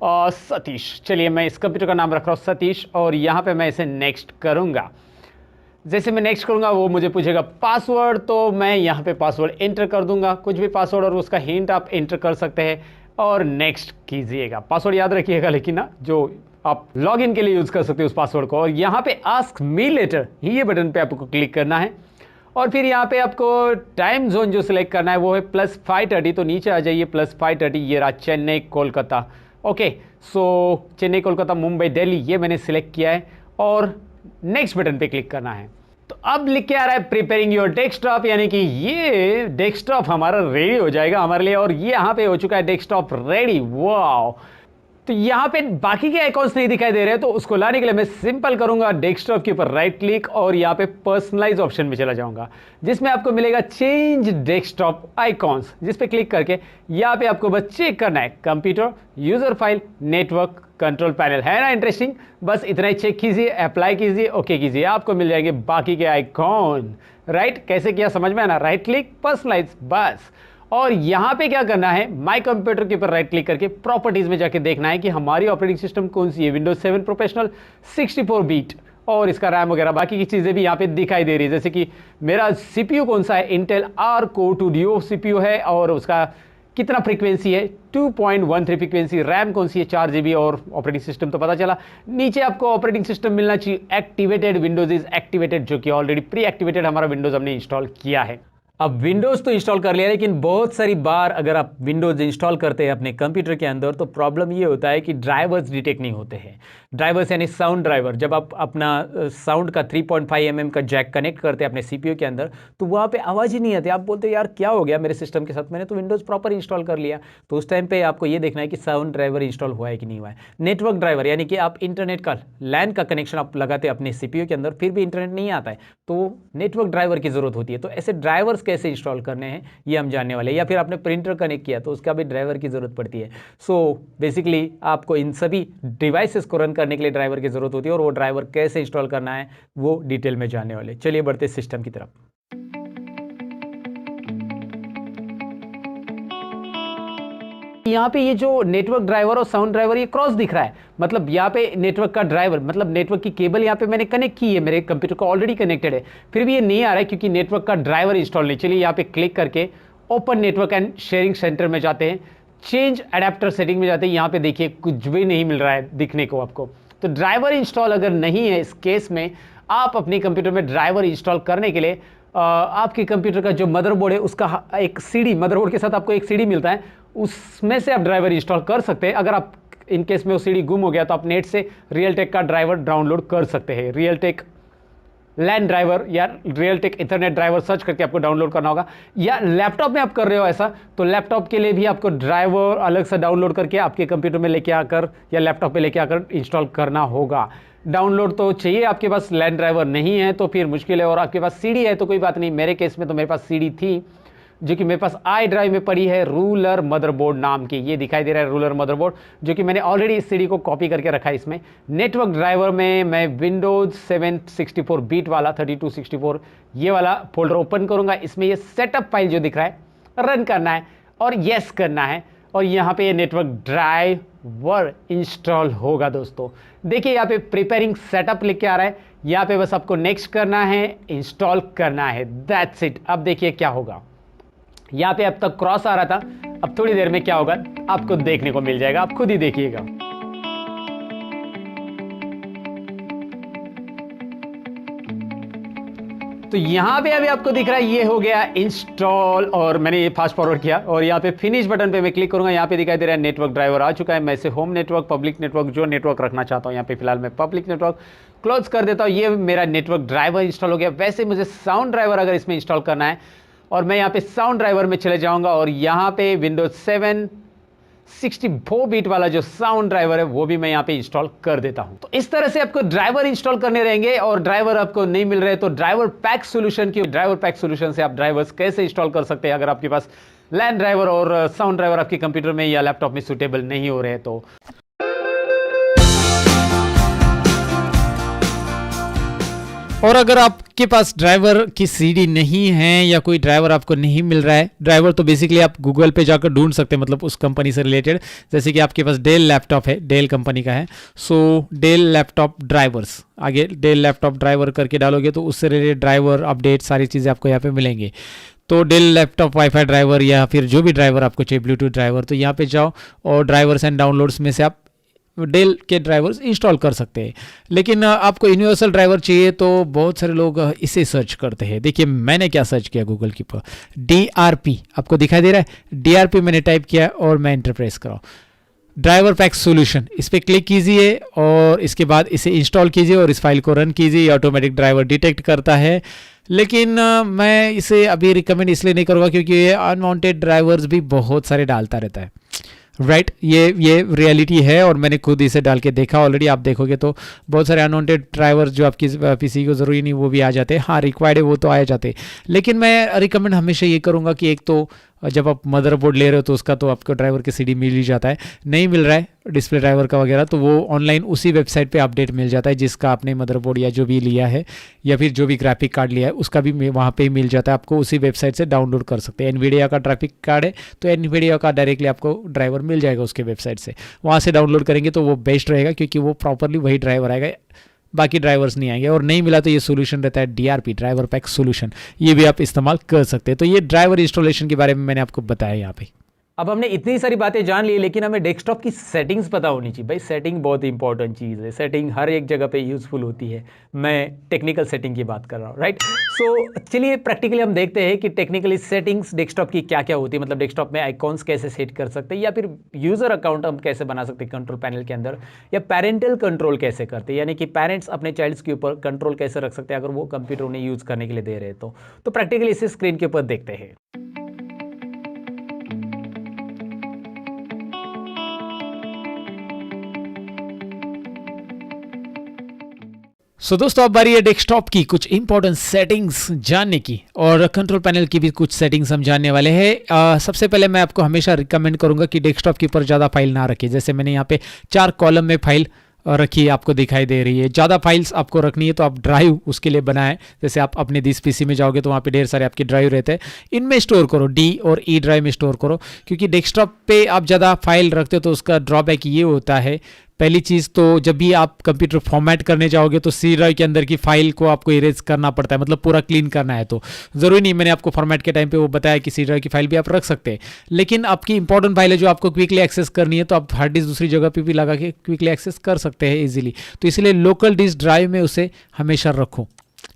सतीश। चलिए मैं इस कंप्यूटर का नाम रख रहा हूँ सतीश, और यहाँ पे मैं इसे नेक्स्ट करूँगा। जैसे मैं नेक्स्ट करूँगा वो मुझे पूछेगा पासवर्ड, तो मैं यहाँ पे पासवर्ड एंटर कर दूंगा, कुछ भी पासवर्ड, और उसका हिंट आप एंटर कर सकते हैं और नेक्स्ट कीजिएगा। पासवर्ड याद रखिएगा लेकिन ना, जो आप लॉगिन के लिए यूज़ कर सकते हो उस पासवर्ड को। और यहाँ पे आस्क मी लेटर ये बटन पे आपको क्लिक करना है, और फिर यहाँ पे आपको टाइम जोन जो सिलेक्ट करना है वो है +5:30। तो नीचे आ जाइए +5:30, ये रहा चेन्नई कोलकाता। ओके, सो चेन्नई कोलकाता मुंबई दिल्ली ये मैंने सिलेक्ट किया है, और नेक्स्ट बटन पे क्लिक करना है। तो अब लिख के आ रहा है प्रिपेयरिंग योर डेस्कटॉप, यानी कि ये डेस्कटॉप हमारा रेडी हो जाएगा हमारे लिए, और ये यहाँ पे हो चुका है डेस्कटॉप रेडी। वाओ, तो यहाँ पे बाकी के आइकॉन्स नहीं दिखाई दे रहे हैं, तो उसको लाने के लिए मैं सिंपल करूंगा डेस्कटॉप के ऊपर राइट क्लिक और यहाँ पे पर्सनलाइज ऑप्शन में चला जाऊंगा, जिसमें आपको मिलेगा चेंज डेस्कटॉप आइकॉन्स, जिस पे क्लिक करके यहाँ पे आपको बस चेक करना है computer, user file, network, control panel. है ना इंटरेस्टिंग? बस इतना ही चेक कीजिए, अप्लाई कीजिए, ओके कीजिए, आपको मिल जाएंगे बाकी के आइकॉन। राइट, कैसे किया समझ में आना? राइट क्लिक, पर्सनलाइज, बस। और यहां पे क्या करना है, माय कंप्यूटर के ऊपर राइट क्लिक करके प्रॉपर्टीज में जाके देखना है कि हमारी ऑपरेटिंग सिस्टम कौन सी है, विंडोज 7 प्रोफेशनल 64 बीट, और इसका रैम वगैरह बाकी की चीजें भी यहाँ पे दिखाई दे रही है। जैसे कि मेरा सीपीयू कौन सा है, Intel R core 2 duo CPU है, और उसका कितना फ्रीक्वेंसी है, 2.13 फ्रीक्वेंसी, रैम कौन सी है, 4 GB, और ऑपरेटिंग सिस्टम तो पता चला। नीचे आपको ऑपरेटिंग सिस्टम मिलना चाहिए एक्टिवेटेड, विंडोज इज एक्टिवेटेड, जो कि ऑलरेडी प्री एक्टिवेटेड हमारा विंडोज हमने इंस्टॉल किया है। अब विंडोज़ तो इंस्टॉल कर लिया, लेकिन बहुत सारी बार अगर आप विंडोज़ इंस्टॉल करते हैं अपने कंप्यूटर के अंदर, तो प्रॉब्लम ये होता है कि ड्राइवर्स डिटेक्ट नहीं होते हैं। ड्राइवर्स यानी साउंड ड्राइवर, जब आप अपना साउंड का 3.5 mm का जैक कनेक्ट करते हैं अपने सीपीयू के अंदर, तो वहाँ पे आवाज़ ही नहीं आती। आप बोलते हैं यार क्या हो गया मेरे सिस्टम के साथ, मैंने तो विंडोज़ प्रॉपर इंस्टॉल कर लिया। तो उस टाइम पे आपको ये देखना है कि साउंड ड्राइवर इंस्टॉल हुआ है कि नहीं हुआ है। नेटवर्क ड्राइवर यानी कि आप इंटरनेट का लैन का कनेक्शन आप लगाते हैं अपने सीपीयू के अंदर, फिर भी इंटरनेट नहीं आता है, तो नेटवर्क ड्राइवर की ज़रूरत होती है। तो ऐसे ड्राइवर्स कैसे इंस्टॉल करने हैं ये हम जानने वाले हैं। या फिर आपने प्रिंटर कनेक्ट किया तो उसका भी ड्राइवर की ज़रूरत पड़ती है। सो बेसिकली आपको इन सभी डिवाइसेस को रन करने के लिए ड्राइवर की ज़रूरत होती है, और वो ड्राइवर कैसे इंस्टॉल करना है वो डिटेल में जानने वाले। चलिए बढ़ते सिस्टम की तरफ। यहाँ पे ये जो नेटवर्क ड्राइवर और साउंड ड्राइवर ये क्रॉस दिख रहा है, मतलब यहाँ पे नेटवर्क का ड्राइवर, मतलब नेटवर्क की केबल यहाँ पे मैंने कनेक्ट की है, मेरे कंप्यूटर को ऑलरेडी कनेक्टेड है, फिर भी ये नहीं आ रहा है क्योंकि नेटवर्क का ड्राइवर इंस्टॉल नहीं। चलिए यहाँ पे क्लिक करके open network and sharing centre में जाते हैं, चेंज अडेप्टर सेटिंग में जाते हैं। यहाँ पे देखिए कुछ भी नहीं मिल रहा है दिखने को आपको। तो ड्राइवर इंस्टॉल अगर नहीं है इस केस में, आप अपने कंप्यूटर में ड्राइवर इंस्टॉल करने के लिए आपके कंप्यूटर का जो मदरबोर्ड है उसका एक सीडी, मदरबोर्ड के साथ आपको एक सीडी मिलता है, उसमें से आप ड्राइवर इंस्टॉल कर सकते हैं। अगर आप इन केस में वो सीडी गुम हो गया तो आप नेट से रियलटेक का ड्राइवर डाउनलोड कर सकते हैं। रियलटेक लैन ड्राइवर या रियलटेक इथरनेट ड्राइवर सर्च करके आपको डाउनलोड करना होगा। या लैपटॉप में आप कर रहे हो ऐसा, तो लैपटॉप के लिए भी आपको ड्राइवर अलग से डाउनलोड करके आपके कंप्यूटर में लेके आकर या लैपटॉप पे लेके आकर इंस्टॉल करना होगा। डाउनलोड तो चाहिए, आपके पास लैन ड्राइवर नहीं है तो फिर मुश्किल है, और आपके पास सीडी है तो कोई बात नहीं। मेरे केस में तो मेरे पास सीडी थी जो कि मेरे पास आई ड्राइव में पड़ी है, रूलर मदरबोर्ड नाम की, ये दिखाई दे रहा है रूलर मदरबोर्ड, जो कि मैंने ऑलरेडी इस सीडी को कॉपी करके रखा है इसमें। नेटवर्क ड्राइवर में मैं विंडोज 7 64 बीट वाला 3264 ये वाला फोल्डर ओपन करूंगा। इसमें ये सेटअप फाइल जो दिख रहा है रन करना है और येस करना है, और यहाँ पे ये नेटवर्क ड्राइवर इंस्टॉल होगा। दोस्तों देखिए यहाँ पे प्रिपेयरिंग सेटअप लिख के आ रहा है, यहाँ पे बस आपको नेक्स्ट करना है, इंस्टॉल करना है, दैट्स इट। अब देखिए क्या होगा, यहाँ पे अब तक क्रॉस आ रहा था, अब थोड़ी देर में क्या होगा आपको देखने को मिल जाएगा, आप खुद ही देखिएगा। तो यहाँ पे अभी आपको दिख रहा है ये हो गया इंस्टॉल, और मैंने ये फास्ट फॉरवर्ड किया, और यहाँ पे फिनिश बटन पे मैं क्लिक करूंगा। यहाँ पे दिखाई दे रहा है नेटवर्क ड्राइवर आ चुका है। मैं इसे होम नेटवर्क, पब्लिक नेटवर्क, जो नेटवर्क रखना चाहता हूँ यहाँ पे फिलहाल मैं पब्लिक नेटवर्क क्लोज कर देता हूँ। ये मेरा नेटवर्क ड्राइवर इंस्टॉल हो गया। वैसे मुझे साउंड ड्राइवर अगर इसमें इंस्टॉल करना है, और मैं यहाँ पे साउंड ड्राइवर में चले जाऊंगा, और यहाँ पे विंडोज 7 64 बीट वाला जो साउंड ड्राइवर है वो भी मैं यहाँ पे इंस्टॉल कर देता हूँ। तो इस तरह से आपको ड्राइवर इंस्टॉल करने रहेंगे, और ड्राइवर आपको नहीं मिल रहे तो ड्राइवर पैक सॉल्यूशन की ड्राइवर पैक सॉल्यूशन से आप ड्राइवर्स कैसे इंस्टॉल कर सकते हैं अगर आपके पास लैन ड्राइवर और साउंड ड्राइवर आपके कंप्यूटर में या लैपटॉप में सुटेबल नहीं हो रहे तो। और अगर आपके पास ड्राइवर की सीडी नहीं है या कोई ड्राइवर आपको नहीं मिल रहा है, ड्राइवर तो बेसिकली आप गूगल पे जाकर ढूंढ सकते हैं, मतलब उस कंपनी से रिलेटेड। जैसे कि आपके पास डेल लैपटॉप है, डेल कंपनी का है, सो डेल लैपटॉप ड्राइवर्स, आगे डेल लैपटॉप ड्राइवर करके डालोगे तो उससे रिलेटेड ड्राइवर अपडेट सारी चीज़ें आपको यहाँ पे मिलेंगे। तो डेल लैपटॉप वाईफाई ड्राइवर या फिर जो भी ड्राइवर आपको चाहिए, ब्लूटूथ ड्राइवर, तो यहाँ पे जाओ और ड्राइवर्स एंड डाउनलोड्स में से आप डेल के ड्राइवर्स इंस्टॉल कर सकते हैं। लेकिन आपको यूनिवर्सल ड्राइवर चाहिए तो बहुत सारे लोग इसे सर्च करते हैं। देखिए मैंने क्या सर्च किया गूगल की पर, DRP आपको दिखाई दे रहा है, DRP मैंने टाइप किया और मैं इंटर प्रेस कराऊँ, ड्राइवर पैक सॉल्यूशन, इस पर क्लिक कीजिए और इसके बाद इसे इंस्टॉल कीजिए और इस फाइल को रन कीजिए। ऑटोमेटिक ड्राइवर डिटेक्ट करता है, लेकिन मैं इसे अभी रिकमेंड इसलिए नहीं करूँगा क्योंकि ये अनवांटेड ड्राइवर्स भी बहुत सारे डालता रहता है। राइट ये रियलिटी है और मैंने खुद इसे डाल के देखा ऑलरेडी। आप देखोगे तो बहुत सारे अनवांटेड ड्राइवर जो आपकी पीसी को ज़रूरी नहीं वो भी आ जाते हैं। हाँ रिक्वायर्ड है वो तो आ जाते, लेकिन मैं रिकमेंड हमेशा ये करूँगा कि एक तो जब आप मदरबोर्ड ले रहे हो तो उसका तो आपको ड्राइवर के सीडी मिल ही जाता है, नहीं मिल रहा है डिस्प्ले ड्राइवर का वगैरह तो वो ऑनलाइन उसी वेबसाइट पे अपडेट मिल जाता है जिसका आपने मदरबोर्ड या जो भी लिया है या फिर जो भी ग्राफिक कार्ड लिया है उसका भी वहाँ पे मिल जाता है। आपको उसी वेबसाइट से डाउनलोड कर सकते हैं। एनवीडिया का ग्राफिक कार्ड है तो एनवीडिया का डायरेक्टली आपको ड्राइवर मिल जाएगा उसके वेबसाइट से, वहाँ से डाउनलोड करेंगे तो वो बेस्ट रहेगा क्योंकि वो प्रॉपरली वही ड्राइवर आएगा, बाकी ड्राइवर्स नहीं आएंगे। और नहीं मिला तो ये सोल्यूशन रहता है DRP ड्राइवर पैक सोल्यूशन, ये भी आप इस्तेमाल कर सकते हैं। तो ये ड्राइवर इंस्टॉलेशन के बारे में मैंने आपको बताया यहाँ पे। अब हमने इतनी सारी बातें जान ली, लेकिन हमें डेस्कटॉप की सेटिंग्स पता होनी चाहिए। भाई सेटिंग बहुत इंपॉर्टेंट चीज़ है, सेटिंग हर एक जगह पे यूज़फुल होती है। मैं टेक्निकल सेटिंग की बात कर रहा हूँ, राइट। सो चलिए प्रैक्टिकली हम देखते हैं कि टेक्निकली सेटिंग्स डेस्कटॉप की क्या क्या होती है। मतलब डेस्कटॉप में आइकॉन्स कैसे सेट कर सकते हैं, या फिर यूज़र अकाउंट हम कैसे बना सकते हैं कंट्रोल पैनल के अंदर, या पेरेंटल कंट्रोल कैसे करते हैं, यानी कि पेरेंट्स अपने चाइल्ड्स के ऊपर कंट्रोल कैसे रख सकते हैं अगर वो कंप्यूटर उन्हें यूज़ करने के लिए दे रहे हैं। तो प्रैक्टिकली इसे स्क्रीन के ऊपर देखते हैं। सो दोस्तों अब बारी है डेस्कटॉप की कुछ इंपॉर्टेंट सेटिंग्स जानने की, और कंट्रोल पैनल की भी कुछ सेटिंग्स हम जानने वाले हैं। सबसे पहले मैं आपको हमेशा रिकमेंड करूंगा कि डेस्कटॉप के ऊपर ज़्यादा फाइल ना रखें। जैसे मैंने यहाँ पे 4 कॉलम में फाइल रखी है, आपको दिखाई दे रही है। ज़्यादा फाइल्स आपको रखनी है तो आप ड्राइव उसके लिए बनाएं। जैसे आप अपने दिस पीसी में जाओगे तो वहाँ पे ढेर सारे आपके ड्राइव रहते हैं, इनमें स्टोर करो, D और E ड्राइव में स्टोर करो। क्योंकि डेस्कटॉप पे आप ज़्यादा फाइल रखते हो तो उसका ड्रॉबैक ये होता है, पहली चीज़ तो जब भी आप कंप्यूटर फॉर्मेट करने जाओगे तो C ड्राइव के अंदर की फाइल को आपको इरेज करना पड़ता है, मतलब पूरा क्लीन करना है। तो ज़रूरी नहीं, मैंने आपको फॉर्मेट के टाइम पे वो बताया कि C ड्राइव की फाइल भी आप रख सकते हैं, लेकिन आपकी इंपॉर्टेंट फाइल है जो आपको क्विकली एक्सेस करनी है तो आप हार्ड डिस्क दूसरी जगह पे भी लगा के क्विकली एक्सेस कर सकते हैं इजीली। तो इसलिए लोकल डिस्क ड्राइव में उसे हमेशा रखो।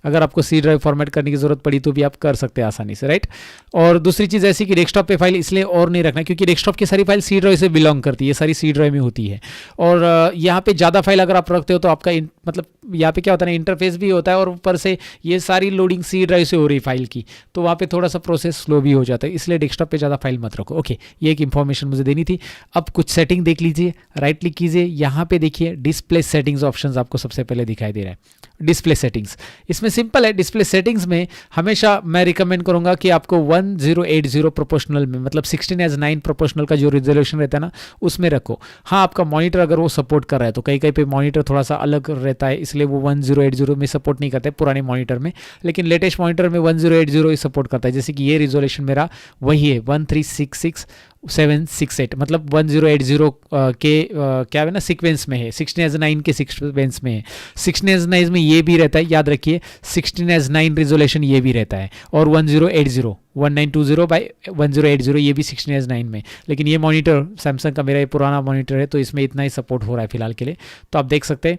अगर आपको C ड्राइव फॉर्मेट करने की जरूरत पड़ी तो भी आप कर सकते हैं आसानी से, राइट। और दूसरी चीज़ ऐसी कि डेस्कटॉप पे फाइल इसलिए और नहीं रखना क्योंकि डेस्कटॉप की सारी फाइल C ड्राइव से बिलोंग करती है, ये सारी C ड्राइव में होती है। और यहाँ पे ज़्यादा फाइल अगर आप रखते हो तो आपका मतलब यहाँ पे क्या होता है ना, इंटरफेस भी होता है और ऊपर से ये सारी लोडिंग C ड्राइव से हो रही फाइल की, तो वहाँ पे थोड़ा सा प्रोसेस स्लो भी हो जाता है। इसलिए डेस्कटॉप पे ज़्यादा फाइल मत रखो। ओके, ये एक इन्फॉर्मेशन मुझे देनी थी। अब कुछ सेटिंग देख लीजिए, राइट क्लिक कीजिए, यहाँ पे देखिए डिस्प्ले सेटिंग्स ऑप्शन आपको सबसे पहले दिखाई दे रहा है। डिस्प्ले सेटिंग्स इसमें सिंपल है। डिस्प्ले सेटिंग्स में हमेशा मैं रिकमेंड करूंगा कि आपको 1080 प्रोपोर्शनल में, मतलब 16:9 प्रोपोर्शनल का जो रिजोल्यूशन रहता है ना उसमें रखो। हाँ, आपका मॉनिटर अगर वो सपोर्ट कर रहा है तो कहीं कहीं पे मॉनिटर थोड़ा सा अलग रहता है, इसलिए वो 1080 में सपोर्ट नहीं करते पुराने मॉनिटर में, लेकिन लेटेस्ट मॉनिटर में 1080 ही सपोर्ट करता है। जैसे कि ये रिजोल्यूशन मेरा वही है 1366768, मतलब 1080 के क्या है ना सीक्वेंस में है, 16:9 के सीक्वेंस में है। 16:9 में ये भी रहता है, याद रखिए 16:9 रिजोल्यूशन ये भी रहता है, और 1920 ये भी 16:9 में। लेकिन ये मॉनिटर सैमसंग का मेरा ये पुराना मॉनिटर है तो इसमें इतना ही सपोर्ट हो रहा है फिलहाल के लिए। तो आप देख सकते हैं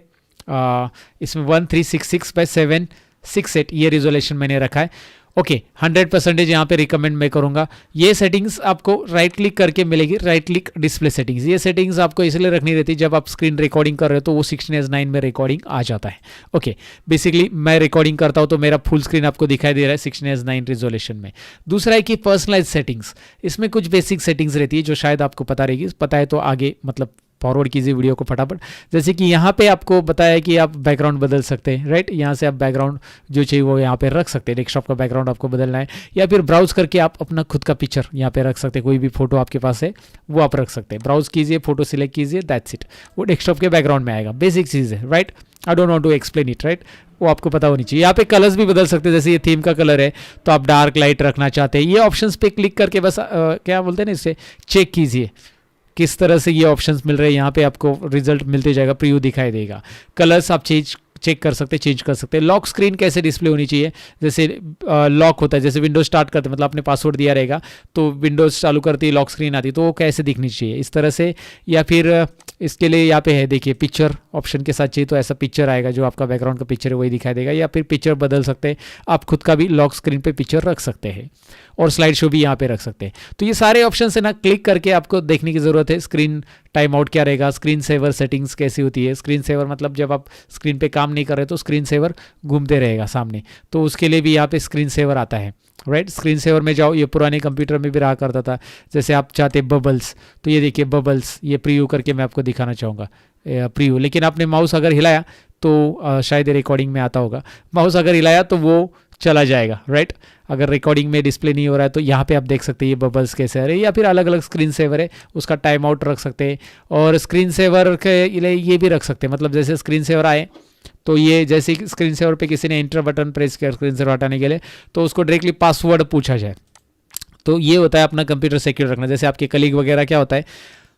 इसमें 1366/768 ये रिजोल्यूशन मैंने रखा है। ओके, 100% यहाँ पे रिकमेंड मैं करूँगा। ये सेटिंग्स आपको राइट क्लिक करके मिलेगी, राइट क्लिक डिस्प्ले सेटिंग्स। ये सेटिंग्स आपको इसलिए रखनी रहती है जब आप स्क्रीन रिकॉर्डिंग कर रहे हो तो वो 16:9 में रिकॉर्डिंग आ जाता है। ओके, बेसिकली मैं रिकॉर्डिंग करता हूँ तो मेरा फुल स्क्रीन आपको दिखाई दे रहा है 16:9 रिजोल्यूशन में। दूसरा है कि पर्सनलाइज सेटिंग्स, इसमें कुछ बेसिक सेटिंग्स रहती है जो शायद आपको पता रहेगी, पता है तो आगे मतलब फॉरवर्ड कीजिए वीडियो को फटाफट। जैसे कि यहाँ पे आपको बताया कि आप बैकग्राउंड बदल सकते हैं, राइट। यहाँ से आप बैकग्राउंड जो चाहिए वो यहाँ पे रख सकते हैं। डेस्कटॉप का बैकग्राउंड आपको बदलना है, या फिर ब्राउज करके आप अपना खुद का पिक्चर यहाँ पे रख सकते हैं। कोई भी फोटो आपके पास है वो आप रख सकते हैं। ब्राउज कीजिए, फोटो सिलेक्ट कीजिए, दैट्स इट, वो डेस्कटॉप के बैकग्राउंड में आएगा। बेसिक चीज़ है, right. I don't want to explain it, right, वो आपको पता होनी चाहिए। यहाँ पे कलर्स भी बदल सकते हैं, जैसे ये थीम का कलर है तो आप डार्क लाइट रखना चाहते हैं, ये ऑप्शंस पे क्लिक करके बस क्या बोलते हैं ना, इससे चेक कीजिए किस तरह से ये ऑप्शंस मिल रहे हैं। यहाँ पे आपको रिजल्ट मिलते जाएगा, प्रीव्यू दिखाई देगा। कलर्स आप चेक कर सकते हैं, चेंज कर सकते हैं। लॉक स्क्रीन कैसे डिस्प्ले होनी चाहिए, जैसे लॉक होता है, जैसे विंडोज स्टार्ट करते मतलब आपने पासवर्ड दिया रहेगा तो विंडोज चालू करती है लॉक स्क्रीन आती है, तो वो कैसे दिखनी चाहिए इस तरह से। या फिर इसके लिए यहाँ पे है देखिए पिक्चर ऑप्शन के साथ चाहिए तो ऐसा पिक्चर आएगा, जो आपका बैकग्राउंड का पिक्चर है वही दिखाई देगा। या फिर पिक्चर बदल सकते हैं आप, खुद का भी लॉक स्क्रीन पे पिक्चर रख सकते हैं, और स्लाइड शो भी यहाँ पे रख सकते हैं। तो ये सारे ऑप्शन है ना, क्लिक करके आपको देखने की ज़रूरत है। स्क्रीन टाइम आउट क्या रहेगा, स्क्रीन सेवर सेटिंग्स कैसी होती है। स्क्रीन सेवर मतलब जब आप स्क्रीन पे काम नहीं कर रहे तो स्क्रीन सेवर घूमते रहेगा सामने, तो उसके लिए भी यहाँ पे स्क्रीन सेवर आता है, राइट। स्क्रीन सेवर में जाओ, ये पुराने कंप्यूटर में भी रहा करता था। जैसे आप चाहते बबल्स, तो ये देखिए बबल्स, ये प्रीव्यू करके मैं आपको दिखाना चाहूँगा प्रीव्यू। लेकिन आपने माउस अगर हिलाया तो शायद ये रिकॉर्डिंग में आता होगा, माउस अगर हिलाया तो वो चला जाएगा, राइट। अगर रिकॉर्डिंग में डिस्प्ले नहीं हो रहा है तो यहाँ पे आप देख सकते हैं ये बबल्स कैसे आ रहे हैं, या फिर अलग अलग स्क्रीन सेवर है, उसका टाइम आउट रख सकते हैं। और स्क्रीन सेवर के लिए ये भी रख सकते हैं, मतलब जैसे स्क्रीन सेवर आए तो ये जैसे स्क्रीन सेवर पे किसी ने इंटर बटन प्रेस किया स्क्रीन सेवर हटाने के लिए, तो उसको डायरेक्टली पासवर्ड पूछा जाए। तो ये होता है अपना कंप्यूटर सिक्योर रखना। जैसे आपके कलीग वगैरह क्या होता है,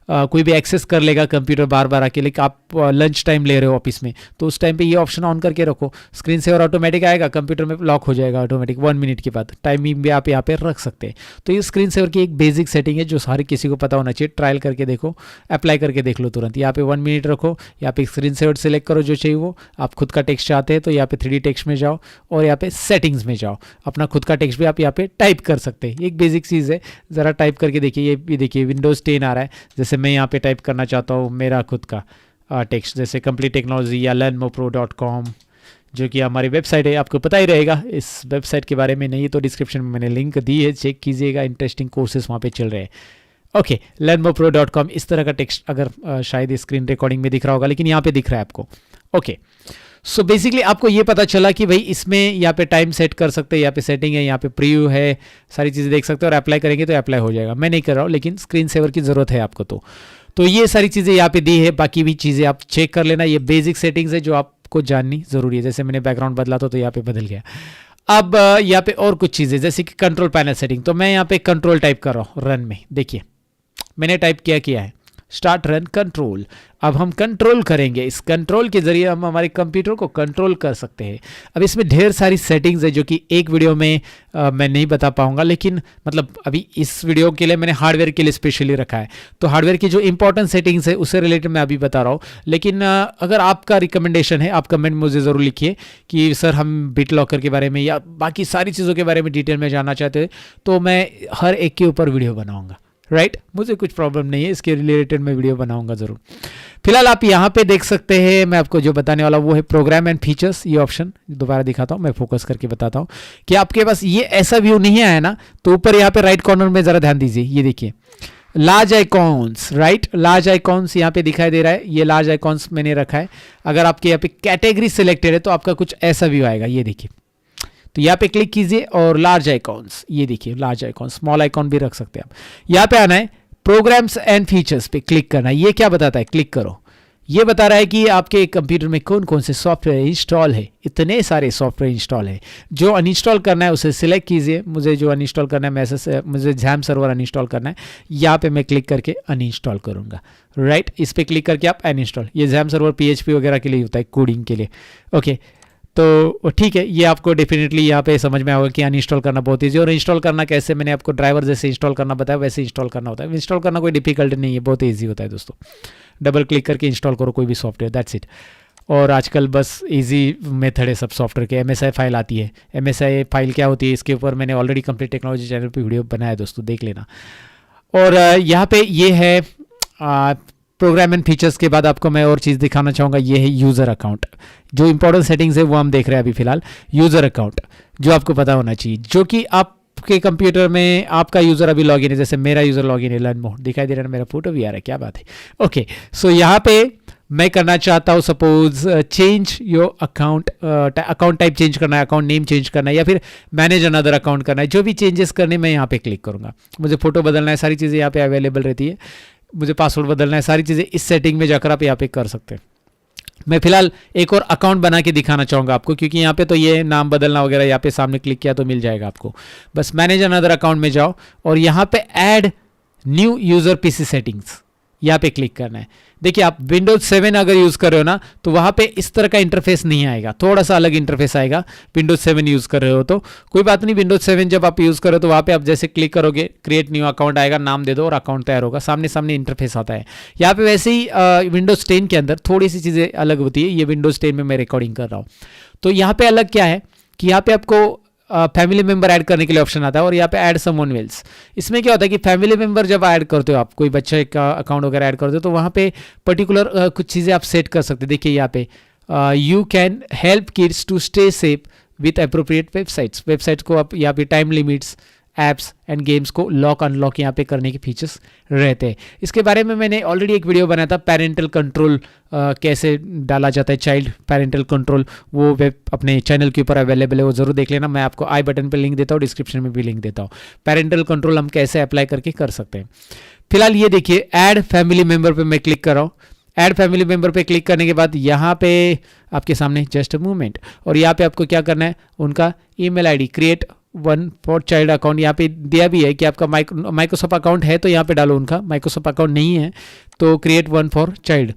कोई भी एक्सेस कर लेगा कंप्यूटर बार बार आके, लेकिन आप लंच टाइम ले रहे हो ऑफिस में, तो उस टाइम पे ये ऑप्शन ऑन करके रखो, स्क्रीन सेवर ऑटोमेटिक आएगा, कंप्यूटर में लॉक हो जाएगा ऑटोमेटिक 1 मिनट के बाद। टाइमिंग भी आप यहाँ पे रख सकते हैं। तो ये स्क्रीन सेवर की एक बेसिक सेटिंग है जो सारे किसी को पता होना चाहिए। ट्रायल करके देखो, अप्लाई करके देख लो तुरंत। यहाँ पे 1 मिनट रखो, यहाँ पे स्क्रीन सेवर सेलेक्ट करो जो चाहिए वो। आप खुद का टेक्स्ट चाहते हैं तो यहाँ पे 3D टेक्स्ट में जाओ और यहाँ पे सेटिंग्स में जाओ, अपना खुद का टेक्स्ट भी आप यहाँ पे टाइप कर सकते हैं। एक बेसिक चीज़ है, ज़रा टाइप करके देखिए। ये भी देखिए विंडोज़ 10 आ रहा है, जैसे मैं यहाँ पे टाइप करना चाहता हूँ मेरा खुद का टेक्स्ट, जैसे कंप्लीट टेक्नोलॉजी या learnmopro.com, जो कि हमारी वेबसाइट है। आपको पता ही रहेगा इस वेबसाइट के बारे में, नहीं तो डिस्क्रिप्शन में मैंने लिंक दी है, चेक कीजिएगा, इंटरेस्टिंग कोर्सेज वहाँ पे चल रहे हैं। Okay, learnmopro.com। इस तरह का टेक्स्ट अगर शायद स्क्रीन रिकॉर्डिंग में दिख रहा होगा, लेकिन यहाँ पे दिख रहा है आपको। ओके, सो बेसिकली आपको ये पता चला कि भाई इसमें यहाँ पे टाइम सेट कर सकते हैं, यहाँ पे सेटिंग है, यहाँ पे प्रीव्यू है, सारी चीज़ें देख सकते हैं। और अप्लाई करेंगे तो अप्लाई हो जाएगा। मैं नहीं कर रहा हूँ, लेकिन स्क्रीन सेवर की ज़रूरत है आपको। तो ये सारी चीज़ें यहाँ पे दी है, बाकी भी चीज़ें आप चेक कर लेना। ये बेसिक सेटिंग्स है जो आपको जाननी ज़रूरी है। जैसे मैंने बैकग्राउंड बदला तो यहाँ पे बदल गया। अब यहाँ पे और कुछ चीज़ें जैसे कि कंट्रोल पैनल सेटिंग, तो मैं यहाँ पे कंट्रोल टाइप कर रहा हूँ रन में। देखिए मैंने टाइप किया है स्टार्ट रन कंट्रोल। अब हम कंट्रोल करेंगे, इस कंट्रोल के जरिए हम हमारे कंप्यूटर को कंट्रोल कर सकते हैं। अब इसमें ढेर सारी सेटिंग्स है जो कि एक वीडियो में मैं नहीं बता पाऊंगा, लेकिन मतलब अभी इस वीडियो के लिए मैंने हार्डवेयर के लिए स्पेशली रखा है। तो हार्डवेयर की जो इंपॉर्टेंट सेटिंग्स है उससे रिलेटेड मैं अभी बता रहा हूँ। लेकिन अगर आपका रिकमेंडेशन है, आप कमेंट मुझे ज़रूर लिखिए कि सर हम बिट लॉकर के बारे में या बाकी सारी चीज़ों के बारे में डिटेल में जानना चाहते हैं, तो मैं हर एक के ऊपर वीडियो बनाऊँगा, राइट। मुझे कुछ प्रॉब्लम नहीं है, इसके रिलेटेड मैं वीडियो बनाऊंगा ज़रूर। फिलहाल आप यहाँ पे देख सकते हैं, मैं आपको जो बताने वाला वो है प्रोग्राम एंड फीचर्स। ये ऑप्शन दोबारा दिखाता हूँ, मैं फोकस करके बताता हूँ कि आपके पास ये ऐसा व्यू नहीं आया ना, तो ऊपर यहाँ पे राइट कॉर्नर में ज़रा ध्यान दीजिए। ये देखिए large icons, right, large icons यहाँ पे दिखाई दे रहा है। ये लार्ज आइकॉन्स मैंने रखा है। अगर आपके यहाँ पे कैटेगरी सिलेक्टेड है तो आपका कुछ ऐसा व्यू आएगा। ये देखिए, तो यहाँ पे क्लिक कीजिए और लार्ज आइकॉन्स, ये देखिए लार्ज आइकॉन, स्मॉल आइकॉन भी रख सकते हैं आप। यहाँ पे आना है, प्रोग्राम्स एंड फीचर्स पे क्लिक करना है। ये क्या बताता है, क्लिक करो। ये बता रहा है कि आपके कंप्यूटर में कौन कौन से सॉफ्टवेयर इंस्टॉल है। इतने सारे सॉफ्टवेयर इंस्टॉल है, जो अनइंस्टॉल करना है उसे सिलेक्ट कीजिए। मुझे जो अनइंस्टॉल करना है, मुझे जैम सर्वर अनइंस्टॉल करना है। यहाँ पे मैं क्लिक करके अनइंस्टॉल करूँगा, राइट। इस पर क्लिक करके आप अनइंस्टॉल, ये जैम सर्वर PHP वगैरह के लिए होता है, कोडिंग के लिए। ओके, तो ठीक है, ये आपको डेफिनेटली यहाँ पे समझ में आएगा कि अनइंस्टॉल करना बहुत ईजी। और इंस्टॉल करना कैसे, मैंने आपको ड्राइवर जैसे इंस्टॉल करना बताया वैसे इंस्टॉल करना होता है। इंस्टॉल करना कोई डिफिकल्ट नहीं है, बहुत ईजी होता है दोस्तों। डबल क्लिक करके इंस्टॉल करो कोई भी सॉफ्टवेयर, दैट्स इट। और आजकल बस इजी मेथड है सब सॉफ्टवेयर के। MSI फाइल आती है। MSI फाइल क्या होती है, इसके ऊपर मैंने ऑलरेडी कंप्लीट टेक्नोलॉजी चैनल पर वीडियो बनाया है दोस्तों, देख लेना। और यहाँ पे ये है प्रोग्राम एंड फीचर्स के बाद आपको मैं और चीज़ दिखाना चाहूँगा। ये है यूज़र अकाउंट। जो इंपॉर्टेंट सेटिंग्स है वो हम देख रहे हैं अभी फिलहाल। यूज़र अकाउंट जो आपको पता होना चाहिए, जो कि आपके कंप्यूटर में आपका यूज़र अभी लॉगिन है। जैसे मेरा यूज़र लॉगिन है, लर्न मोड दिखाई दे रहा है, मेरा फोटो भी आ रहा है, क्या बात है। ओके, सो यहाँ पे मैं करना चाहता हूँ suppose change your account, account type change करना है, अकाउंट नेम चेंज करना है, या फिर मैनेज अनदर अकाउंट करना है। जो भी चेंजेस करने मैं यहाँ पे क्लिक करूँगा। मुझे फोटो बदलना है, सारी चीज़ें यहाँ पे अवेलेबल रहती है। मुझे पासवर्ड बदलना है, सारी चीज़ें इस सेटिंग में जाकर आप यहाँ पे कर सकते हैं। मैं फिलहाल एक और अकाउंट बना के दिखाना चाहूँगा आपको, क्योंकि यहाँ पे तो ये नाम बदलना वगैरह यहाँ पे सामने क्लिक किया तो मिल जाएगा आपको। बस मैनेज अनदर अकाउंट में जाओ और यहाँ पे add new user PC settings, यहाँ पे क्लिक करना है। देखिए आप विंडोज 7 अगर यूज़ कर रहे हो ना, तो वहाँ पे इस तरह का इंटरफेस नहीं आएगा, थोड़ा सा अलग इंटरफेस आएगा। विंडोज 7 यूज़ कर रहे हो तो कोई बात नहीं। विंडोज 7 जब आप यूज़ करो तो वहाँ पे आप जैसे क्लिक करोगे, क्रिएट न्यू अकाउंट आएगा, नाम दे दो और अकाउंट तैयार होगा, सामने सामने इंटरफेस आता है। यहाँ पे वैसे ही विंडोज 10 के अंदर थोड़ी सी चीज़ें अलग होती है। ये विंडोज 10 में मैं रिकॉर्डिंग कर रहा हूँ, तो यहाँ पे अलग क्या है कि यहाँ पे आपको फैमिली मेंबर ऐड करने के लिए ऑप्शन आता है और यहाँ पे ऐड समवन एल्स। इसमें क्या होता है कि फैमिली मेंबर जब ऐड करते हो आप, कोई बच्चे का अकाउंट वगैरह ऐड करते हो, तो वहाँ पे पर्टिकुलर कुछ चीज़ें आप सेट कर सकते हैं। देखिए यहाँ पे you can help kids to stay safe with appropriate websites को आप यहाँ पे time limits, apps and games को लॉक अनलॉक यहाँ पे करने के फीचर्स रहते हैं। इसके बारे में मैंने ऑलरेडी एक वीडियो बनाया था, पेरेंटल कंट्रोल कैसे डाला जाता है, चाइल्ड पेरेंटल कंट्रोल, वो वेब अपने चैनल के ऊपर अवेलेबल है, वो जरूर देख लेना। मैं आपको आई बटन पे लिंक देता हूँ, डिस्क्रिप्शन में भी लिंक देता हूँ। पेरेंटल कंट्रोल हम कैसे अप्लाई करके कर सकते हैं। फिलहाल ये देखिए ऐड फैमिली मेंबर पे मैं क्लिक कर रहा हूँ। ऐड फैमिली मेंबर पे क्लिक करने के बाद यहाँ पे आपके सामने जस्ट अ मूवमेंट, और यहाँ पे आपको क्या करना है, उनका email ID create one for child account यहाँ पे दिया भी है कि आपका माइक्रोसॉफ्ट अकाउंट है तो यहाँ पे डालो, उनका माइक्रोसॉफ्ट अकाउंट नहीं है तो क्रिएट वन फॉर चाइल्ड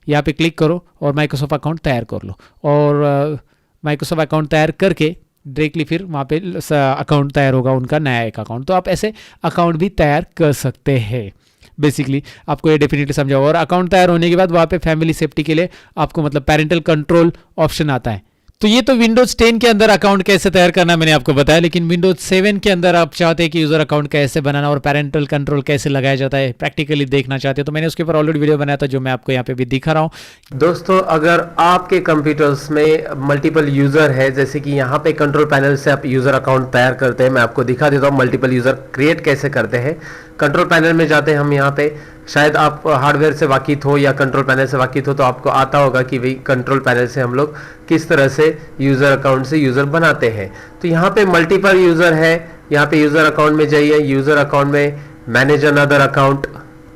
यहाँ पे क्लिक करो और माइक्रोसॉफ्ट अकाउंट तैयार कर लो। और माइक्रोसॉफ्ट अकाउंट तैयार करके डायरेक्टली फिर वहाँ पे अकाउंट तैयार होगा, उनका नया एक अकाउंट। तो आप ऐसे अकाउंट भी तैयार कर सकते हैं। बेसिकली आपको ये डेफिनेटली समझा। और अकाउंट तैयार होने के बाद वहाँ पे फैमिली सेफ्टी के लिए आपको मतलब पेरेंटल कंट्रोल ऑप्शन आता है। तो ये तो विंडोज 10 के अंदर अकाउंट कैसे तैयार करना मैंने आपको बताया, लेकिन विंडोज 7 के अंदर आप चाहते हैं कि यूजर अकाउंट कैसे बनाना और पेरेंटल कंट्रोल कैसे लगाया जाता है, प्रैक्टिकली देखना चाहते हैं, तो मैंने उसके ऊपर ऑलरेडी वीडियो बनाया था जो मैं आपको यहाँ पे भी दिखा रहा हूँ। दोस्तों, अगर आपके कंप्यूटर्स में मल्टीपल यूजर है, जैसे कि यहाँ पे कंट्रोल पैनल से आप यूजर अकाउंट तैयार करते हैं, मैं आपको दिखा देता हूँ मल्टीपल यूजर क्रिएट कैसे करते हैं। कंट्रोल पैनल में जाते हैं हम, यहाँ पे शायद आप हार्डवेयर से वाकिफ हो या कंट्रोल पैनल से वाकिफ हो तो आपको आता होगा कि भाई कंट्रोल पैनल से हम लोग किस तरह से यूजर अकाउंट से यूजर बनाते हैं। तो यहाँ पे मल्टीपल यूजर है, यहाँ पे यूजर अकाउंट में जाइए, यूजर अकाउंट में manage another account,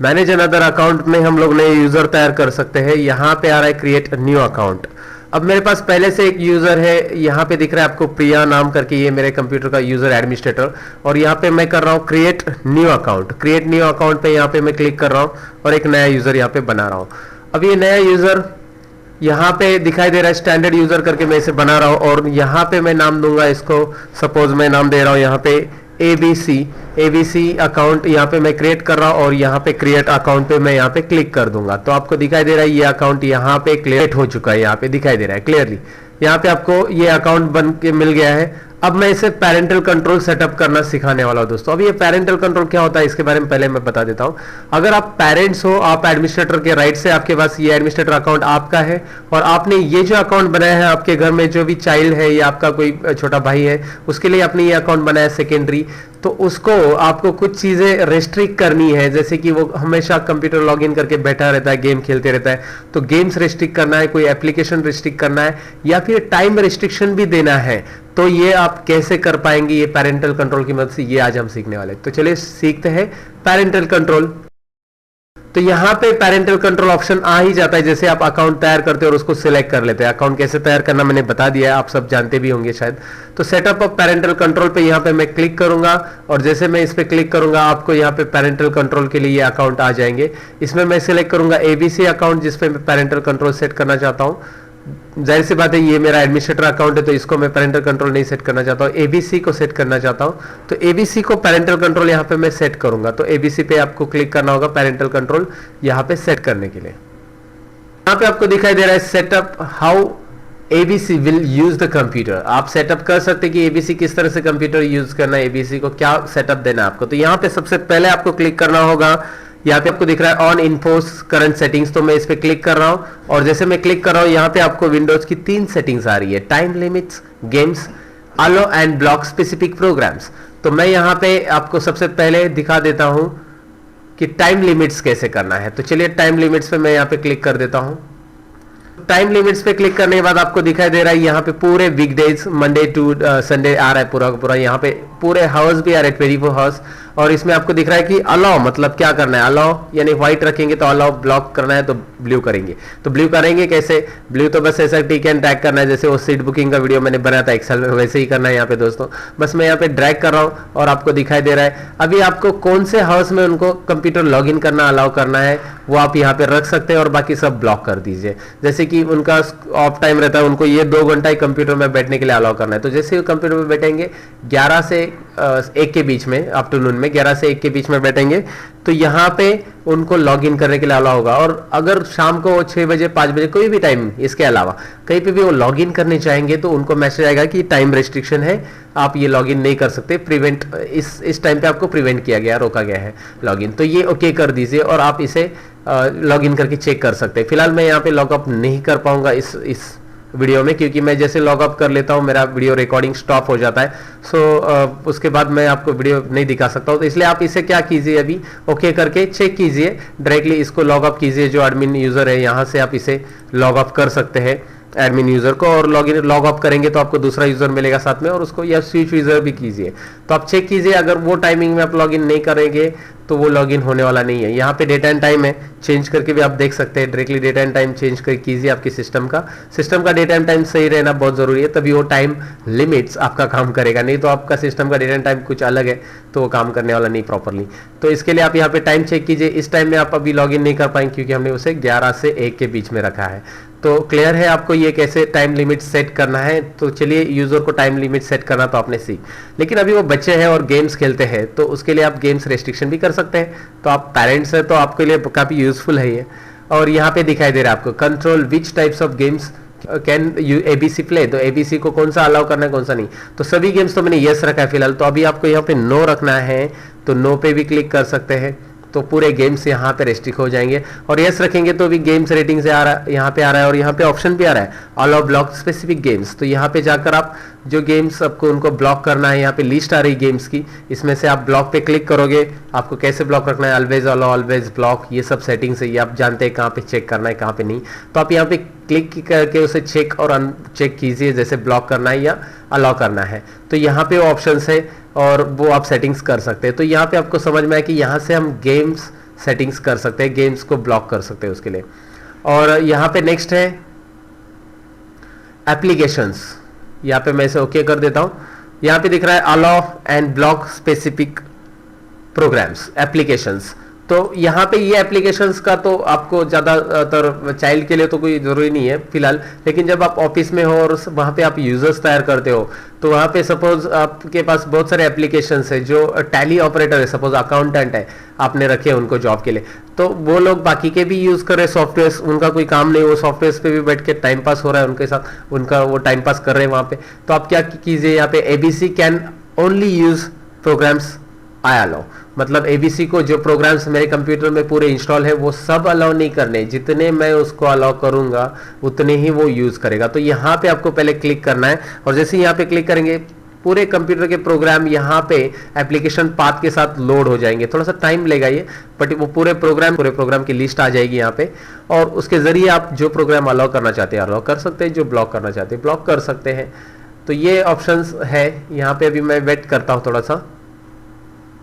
manage another account में हम लोग नए यूजर तैयार कर सकते हैं। यहाँ पे आ रहा है क्रिएट न्यू अकाउंट। अब मेरे पास पहले से एक यूजर है, यहाँ पे दिख रहा है आपको प्रिया नाम करके, ये मेरे कंप्यूटर का यूजर एडमिनिस्ट्रेटर, और यहाँ पे मैं कर रहा हूँ create new account. Create new account पे यहाँ पे मैं क्लिक कर रहा हूँ और एक नया यूजर यहाँ पे बना रहा हूँ। अब ये नया यूजर यहाँ पे दिखाई दे रहा है स्टैंडर्ड यूजर करके, मैं इसे बना रहा हूँ और यहाँ पे मैं नाम दूंगा इसको, सपोज मैं नाम दे रहा हूँ यहाँ पे एबीसी अकाउंट। यहाँ पे मैं क्रिएट कर रहा हूँ और यहाँ पे क्रिएट अकाउंट पे मैं यहाँ पे क्लिक कर दूंगा तो आपको दिखाई दे रहा है ये अकाउंट यहाँ पे क्रिएट हो चुका है, यहाँ पे दिखाई दे रहा है क्लियरली। यहाँ पे आपको ये अकाउंट बन के मिल गया है। अब मैं इसे पेरेंटल कंट्रोल सेटअप करना सिखाने वाला हूं दोस्तों। अब ये पेरेंटल कंट्रोल क्या होता है इसके बारे में पहले मैं बता देता हूं। अगर आप पेरेंट्स हो, आप एडमिनिस्ट्रेटर के राइट से आपके पास ये एडमिनिस्ट्रेटर अकाउंट आपका है और आपने ये जो अकाउंट बनाया है, आपके घर में जो भी चाइल्ड है या आपका कोई छोटा भाई है उसके लिए आपने ये अकाउंट बनाया सेकेंडरी, तो उसको आपको कुछ चीजें रेस्ट्रिक्ट करनी है, जैसे कि वो हमेशा कंप्यूटर लॉगिन करके बैठा रहता है, गेम खेलते रहता है, तो गेम्स रेस्ट्रिक्ट करना है, कोई एप्लीकेशन रेस्ट्रिक्ट करना है या फिर टाइम रेस्ट्रिक्शन भी देना है। तो ये आप कैसे कर पाएंगे ये पेरेंटल कंट्रोल की मदद से, ये आज हम सीखने वाले। तो चलिए सीखते हैं पेरेंटल कंट्रोल। तो यहाँ पे पेरेंटल कंट्रोल ऑप्शन आ ही जाता है जैसे आप अकाउंट तैयार करते हैं और उसको सिलेक्ट कर लेते हैं। अकाउंट कैसे तैयार करना मैंने बता दिया है, आप सब जानते भी होंगे शायद। तो सेटअप ऑफ पेरेंटल कंट्रोल पे यहाँ पे मैं क्लिक करूंगा और जैसे मैं इस पे क्लिक करूंगा आपको यहाँ पे पेरेंटल कंट्रोल के लिए ये अकाउंट आ जाएंगे। इसमें मैं सिलेक्ट करूंगा एबीसी अकाउंट जिसपे मैं पेरेंटल कंट्रोल सेट करना चाहता हूँ। जाहिर सी बात है ये मेरा एडमिनिस्ट्रेटर अकाउंट है तो इसको मैं पेरेंटल कंट्रोल नहीं सेट करना चाहता हूँ, एबीसी को सेट करना चाहता हूँ। तो एबीसी को पेरेंटल कंट्रोल यहाँ पे मैं सेट करूंगा। तो एबीसी पे आपको क्लिक करना होगा पेरेंटल कंट्रोल यहाँ पे सेट करने के लिए। यहाँ पे आपको दिखाई दे रहा है setup how ABC will use the computer. आप सेटअप कर सकते हैं कि एबीसी किस तरह से कंप्यूटर यूज करना है, एबीसी को क्या सेटअप देना है आपको। तो यहाँ पे सबसे पहले आपको क्लिक करना होगा, यहाँ पे आपको दिख रहा है ऑन इन्फोस करंट सेटिंग्स, तो मैं इस पे क्लिक कर रहा हूं और जैसे मैं क्लिक कर रहा हूं यहाँ पे आपको विंडोज की 3 सेटिंग्स आ रही है, time limits, games, allow and block specific programs. तो मैं यहाँ पे आपको सबसे पहले दिखा देता हूं कि टाइम लिमिट्स कैसे करना है। तो चलिए टाइम लिमिट्स पे मैं यहाँ पे क्लिक कर देता हूं। टाइम लिमिट्स पे क्लिक करने के बाद आपको दिखाई दे रहा है यहाँ पे पूरे वीकडेज मंडे टू संडे आ रहा है पूरा पूरा, यहाँ पे पूरे हावर्स भी आ रहे हैं 24 हावर्स। और इसमें आपको दिख रहा है कि अलाउ मतलब क्या करना है, अलाउ यानी व्हाइट रखेंगे तो अलाउ, ब्लॉक करना है तो ब्लू करेंगे। तो ब्लू करेंगे कैसे, ब्लू तो बस ऐसा टिक एंड ड्रैग करना है, जैसे वो सीट बुकिंग का वीडियो मैंने बनाया था एक्सेल में वैसे ही करना है यहाँ पे दोस्तों। बस मैं यहाँ पे ड्रैग कर रहा हूँ और आपको दिखाई दे रहा है अभी आपको कौन से हावर्स में उनको कंप्यूटर लॉग इन करना अलाउ करना है वो आप यहाँ पे रख सकते हैं और बाकी सब ब्लॉक कर दीजिए। जैसे कि उनका ऑफ टाइम रहता है, उनको ये 2 घंटा ही कंप्यूटर में बैठने के लिए अलाउ करना है, तो जैसे कंप्यूटर में बैठेंगे 11 से 1 के बीच में, आफ्टरनून में 11 से 1 के बीच में बैठेंगे तो यहाँ पे उनको लॉग इन करने के लिए अलाउ होगा। और अगर शाम को 6 बजे 5 बजे कोई भी टाइम इसके अलावा कहीं पे भी वो लॉग इन करने चाहेंगे तो उनको मैसेज आएगा कि टाइम रेस्ट्रिक्शन है, आप ये लॉग इन नहीं कर सकते, प्रिवेंट इस टाइम पे आपको प्रिवेंट किया गया, रोका गया है लॉग इन। तो ये ओके कर दीजिए और आप इसे लॉग इन करके चेक कर सकते हैं। फिलहाल मैं यहाँ पे लॉग अप नहीं कर पाऊंगा इस वीडियो में, क्योंकि मैं जैसे लॉग अप कर लेता हूँ मेरा वीडियो रिकॉर्डिंग स्टॉप हो जाता है। उसके बाद मैं आपको वीडियो नहीं दिखा सकता हूँ। तो इसलिए आप इसे क्या कीजिए, अभी ओके करके चेक कीजिए, डायरेक्टली इसको लॉग अप कीजिए। जो एडमिन यूजर है यहाँ से आप इसे लॉग अप कर सकते हैं एडमिन यूजर को, और लॉग अप करेंगे तो आपको दूसरा यूजर मिलेगा साथ में, और उसको या स्विच यूजर भी कीजिए। तो आप चेक कीजिए, अगर वो टाइमिंग में आप लॉग इन नहीं करेंगे तो वो लॉग इन होने वाला नहीं है। यहाँ पे डेट एंड टाइम है, चेंज करके भी आप देख सकते हैं, directly date and time change कर कीजिए। आपके सिस्टम का डेट एंड टाइम सही रहना बहुत जरूरी है, तभी वो टाइम लिमिट्स आपका काम करेगा। नहीं तो आपका सिस्टम का डेट एंड टाइम कुछ अलग है तो वो काम करने वाला नहीं प्रॉपरली। तो इसके लिए आप यहाँ पे टाइम चेक कीजिए। इस टाइम में आप अभी लॉग इन नहीं कर पाएंगे क्योंकि हमने उसे 11 से 1 के बीच में रखा है। तो क्लियर है आपको ये कैसे टाइम लिमिट सेट करना है। तो चलिए, यूजर को टाइम लिमिट सेट करना तो आपने सीख, लेकिन अभी वो बच्चे हैं और गेम्स खेलते हैं तो उसके लिए आप गेम्स रेस्ट्रिक्शन भी कर सकते हैं। तो आप पेरेंट्स हैं तो आपके लिए काफी यूजफुल है ये। और यहाँ पे दिखाई दे रहा है आपको control which types of games can you ABC play. तो एबीसी को कौन सा अलाउ करना है कौन सा नहीं। तो सभी गेम्स तो मैंने यस रखा है फिलहाल। तो अभी आपको यहाँ पे नो रखना है तो नो पे भी क्लिक कर सकते हैं, तो पूरे गेम्स यहाँ पे रेस्ट्रिक्ट हो जाएंगे। और यस रखेंगे तो भी गेम्स रेटिंग से आ रहा है, यहाँ पे आ रहा है, और यहाँ पे ऑप्शन भी आ रहा है अलाउ ब्लॉक स्पेसिफिक गेम्स। तो यहाँ पे जाकर आप जो गेम्स आपको उनको ब्लॉक करना है, यहाँ पे लिस्ट आ रही गेम्स की, इसमें से आप ब्लॉक पे क्लिक करोगे। आपको कैसे ब्लॉक रखना है, ऑलवेज अलाउ ऑलवेज ब्लॉक, ये सब सेटिंग्स है, ये आप जानते हैं कहाँ पे चेक करना है कहाँ पे नहीं। तो आप यहाँ पे क्लिक करके उसे चेक और अनचेक कीजिए, जैसे ब्लॉक करना है या अलाउ करना है। तो यहाँ पे ऑप्शंस है और वो आप सेटिंग्स कर सकते हैं। तो यहाँ पे आपको समझ में आया कि यहाँ से हम गेम्स सेटिंग्स कर सकते हैं, गेम्स को ब्लॉक कर सकते हैं उसके लिए। और यहाँ पे नेक्स्ट है एप्लीकेशंस। यहाँ पे मैं इसे ओके कर देता हूँ। यहाँ पे दिख रहा है allow and block specific programs applications. तो यहाँ पे ये एप्लीकेशंस का तो आपको ज़्यादातर चाइल्ड के लिए तो कोई ज़रूरी नहीं है फिलहाल, लेकिन जब आप ऑफिस में हो और वहाँ पे आप यूजर्स तैयार करते हो तो वहाँ पे सपोज आपके पास बहुत सारे एप्लीकेशंस है। जो टैली ऑपरेटर है, सपोज अकाउंटेंट है, आपने रखे उनको जॉब के लिए, तो वो लोग बाकी के भी यूज़ कर रहे हैं सॉफ्टवेयर, उनका कोई काम नहीं, वो सॉफ्टवेयर पे भी बैठ के टाइम पास हो रहा है उनके साथ, उनका वो टाइम पास कर रहे हैं वहाँ पे। तो आप क्या कीजिए, यहाँ पे ABC can only use programs I allow, मतलब एबीसी को जो प्रोग्राम्स मेरे कंप्यूटर में पूरे इंस्टॉल है वो सब अलाउ नहीं करने, जितने मैं उसको अलाउ करूंगा उतने ही वो यूज करेगा। तो यहाँ पे आपको पहले क्लिक करना है, और जैसे यहाँ पे क्लिक करेंगे पूरे कंप्यूटर के प्रोग्राम यहाँ पे एप्लीकेशन पाथ के साथ लोड हो जाएंगे। थोड़ा सा टाइम लेगा ये, बट वो पूरे प्रोग्राम की लिस्ट आ जाएगी यहाँ पे, और उसके जरिए आप जो प्रोग्राम अलाउ करना चाहते हैं अलाउ कर सकते हैं, जो ब्लॉक करना चाहते हैं ब्लॉक कर सकते हैं। तो ये ऑप्शंस है यहाँ पे। अभी मैं वेट करता हूँ थोड़ा सा।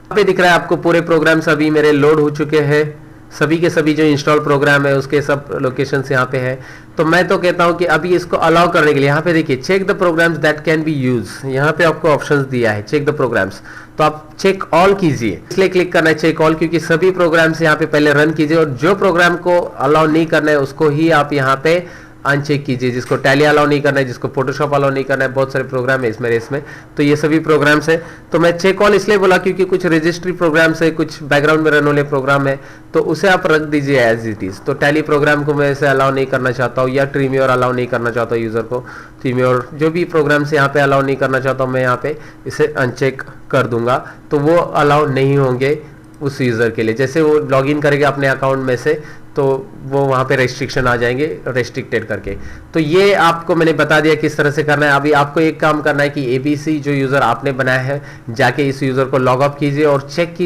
यहाँ पे दिख रहा है आपको पूरे प्रोग्राम्स अभी मेरे लोड हो चुके हैं, सभी के सभी जो इंस्टॉल प्रोग्राम है उसके सब लोकेशंस यहाँ पे है। तो मैं तो कहता हूँ कि अभी इसको अलाउ करने के लिए यहाँ पे देखिए check the programs that can be use, यहाँ पे आपको ऑप्शंस दिया है चेक द प्रोग्राम्स। तो आप चेक ऑल कीजिए, इसलिए क्लिक करना है चेक ऑल, क्योंकि सभी प्रोग्राम्स यहाँ पे पहले रन कीजिए, और जो प्रोग्राम को अलाउ नहीं करना है उसको ही आप यहाँ पे अनचेक कीजिए, जिसको टैली अलाउ नहीं करना है, जिसको फोटोशॉप अलाउ नहीं करना है। बहुत सारे प्रोग्राम है इसमें रेस में, तो ये सभी प्रोग्राम्स है। तो मैं चेक ऑल इसलिए बोला क्योंकि कुछ रजिस्ट्री प्रोग्राम्स है, कुछ बैकग्राउंड में रन वाले प्रोग्राम है, तो उसे आप रख दीजिए एज इट इज। तो टैली प्रोग्राम को मैं इसे अलाउ नहीं करना चाहता हूँ, या ट्रीम्योर अलाउ नहीं करना चाहता हूँ यूजर को, ट्रीम्योर जो भी प्रोग्राम्स यहाँ पे अलाउ नहीं करना चाहता हूँ मैं यहाँ पे इसे अनचेक कर दूंगा, तो वो अलाउ नहीं होंगे उस यूजर के लिए। जैसे वो लॉग इन करेगा अपने अकाउंट में से तो वो वहाँ पे रेस्ट्रिक्शन आ जाएंगे, रेस्ट्रिक्टेड करके। तो ये आपको मैंने बता दिया किस तरह से करना है। अभी आपको एक काम करना है कि एबीसी जो यूजर आपने बनाया है जाके इस यूजर को लॉग अप कीजिए और चेक कीजिए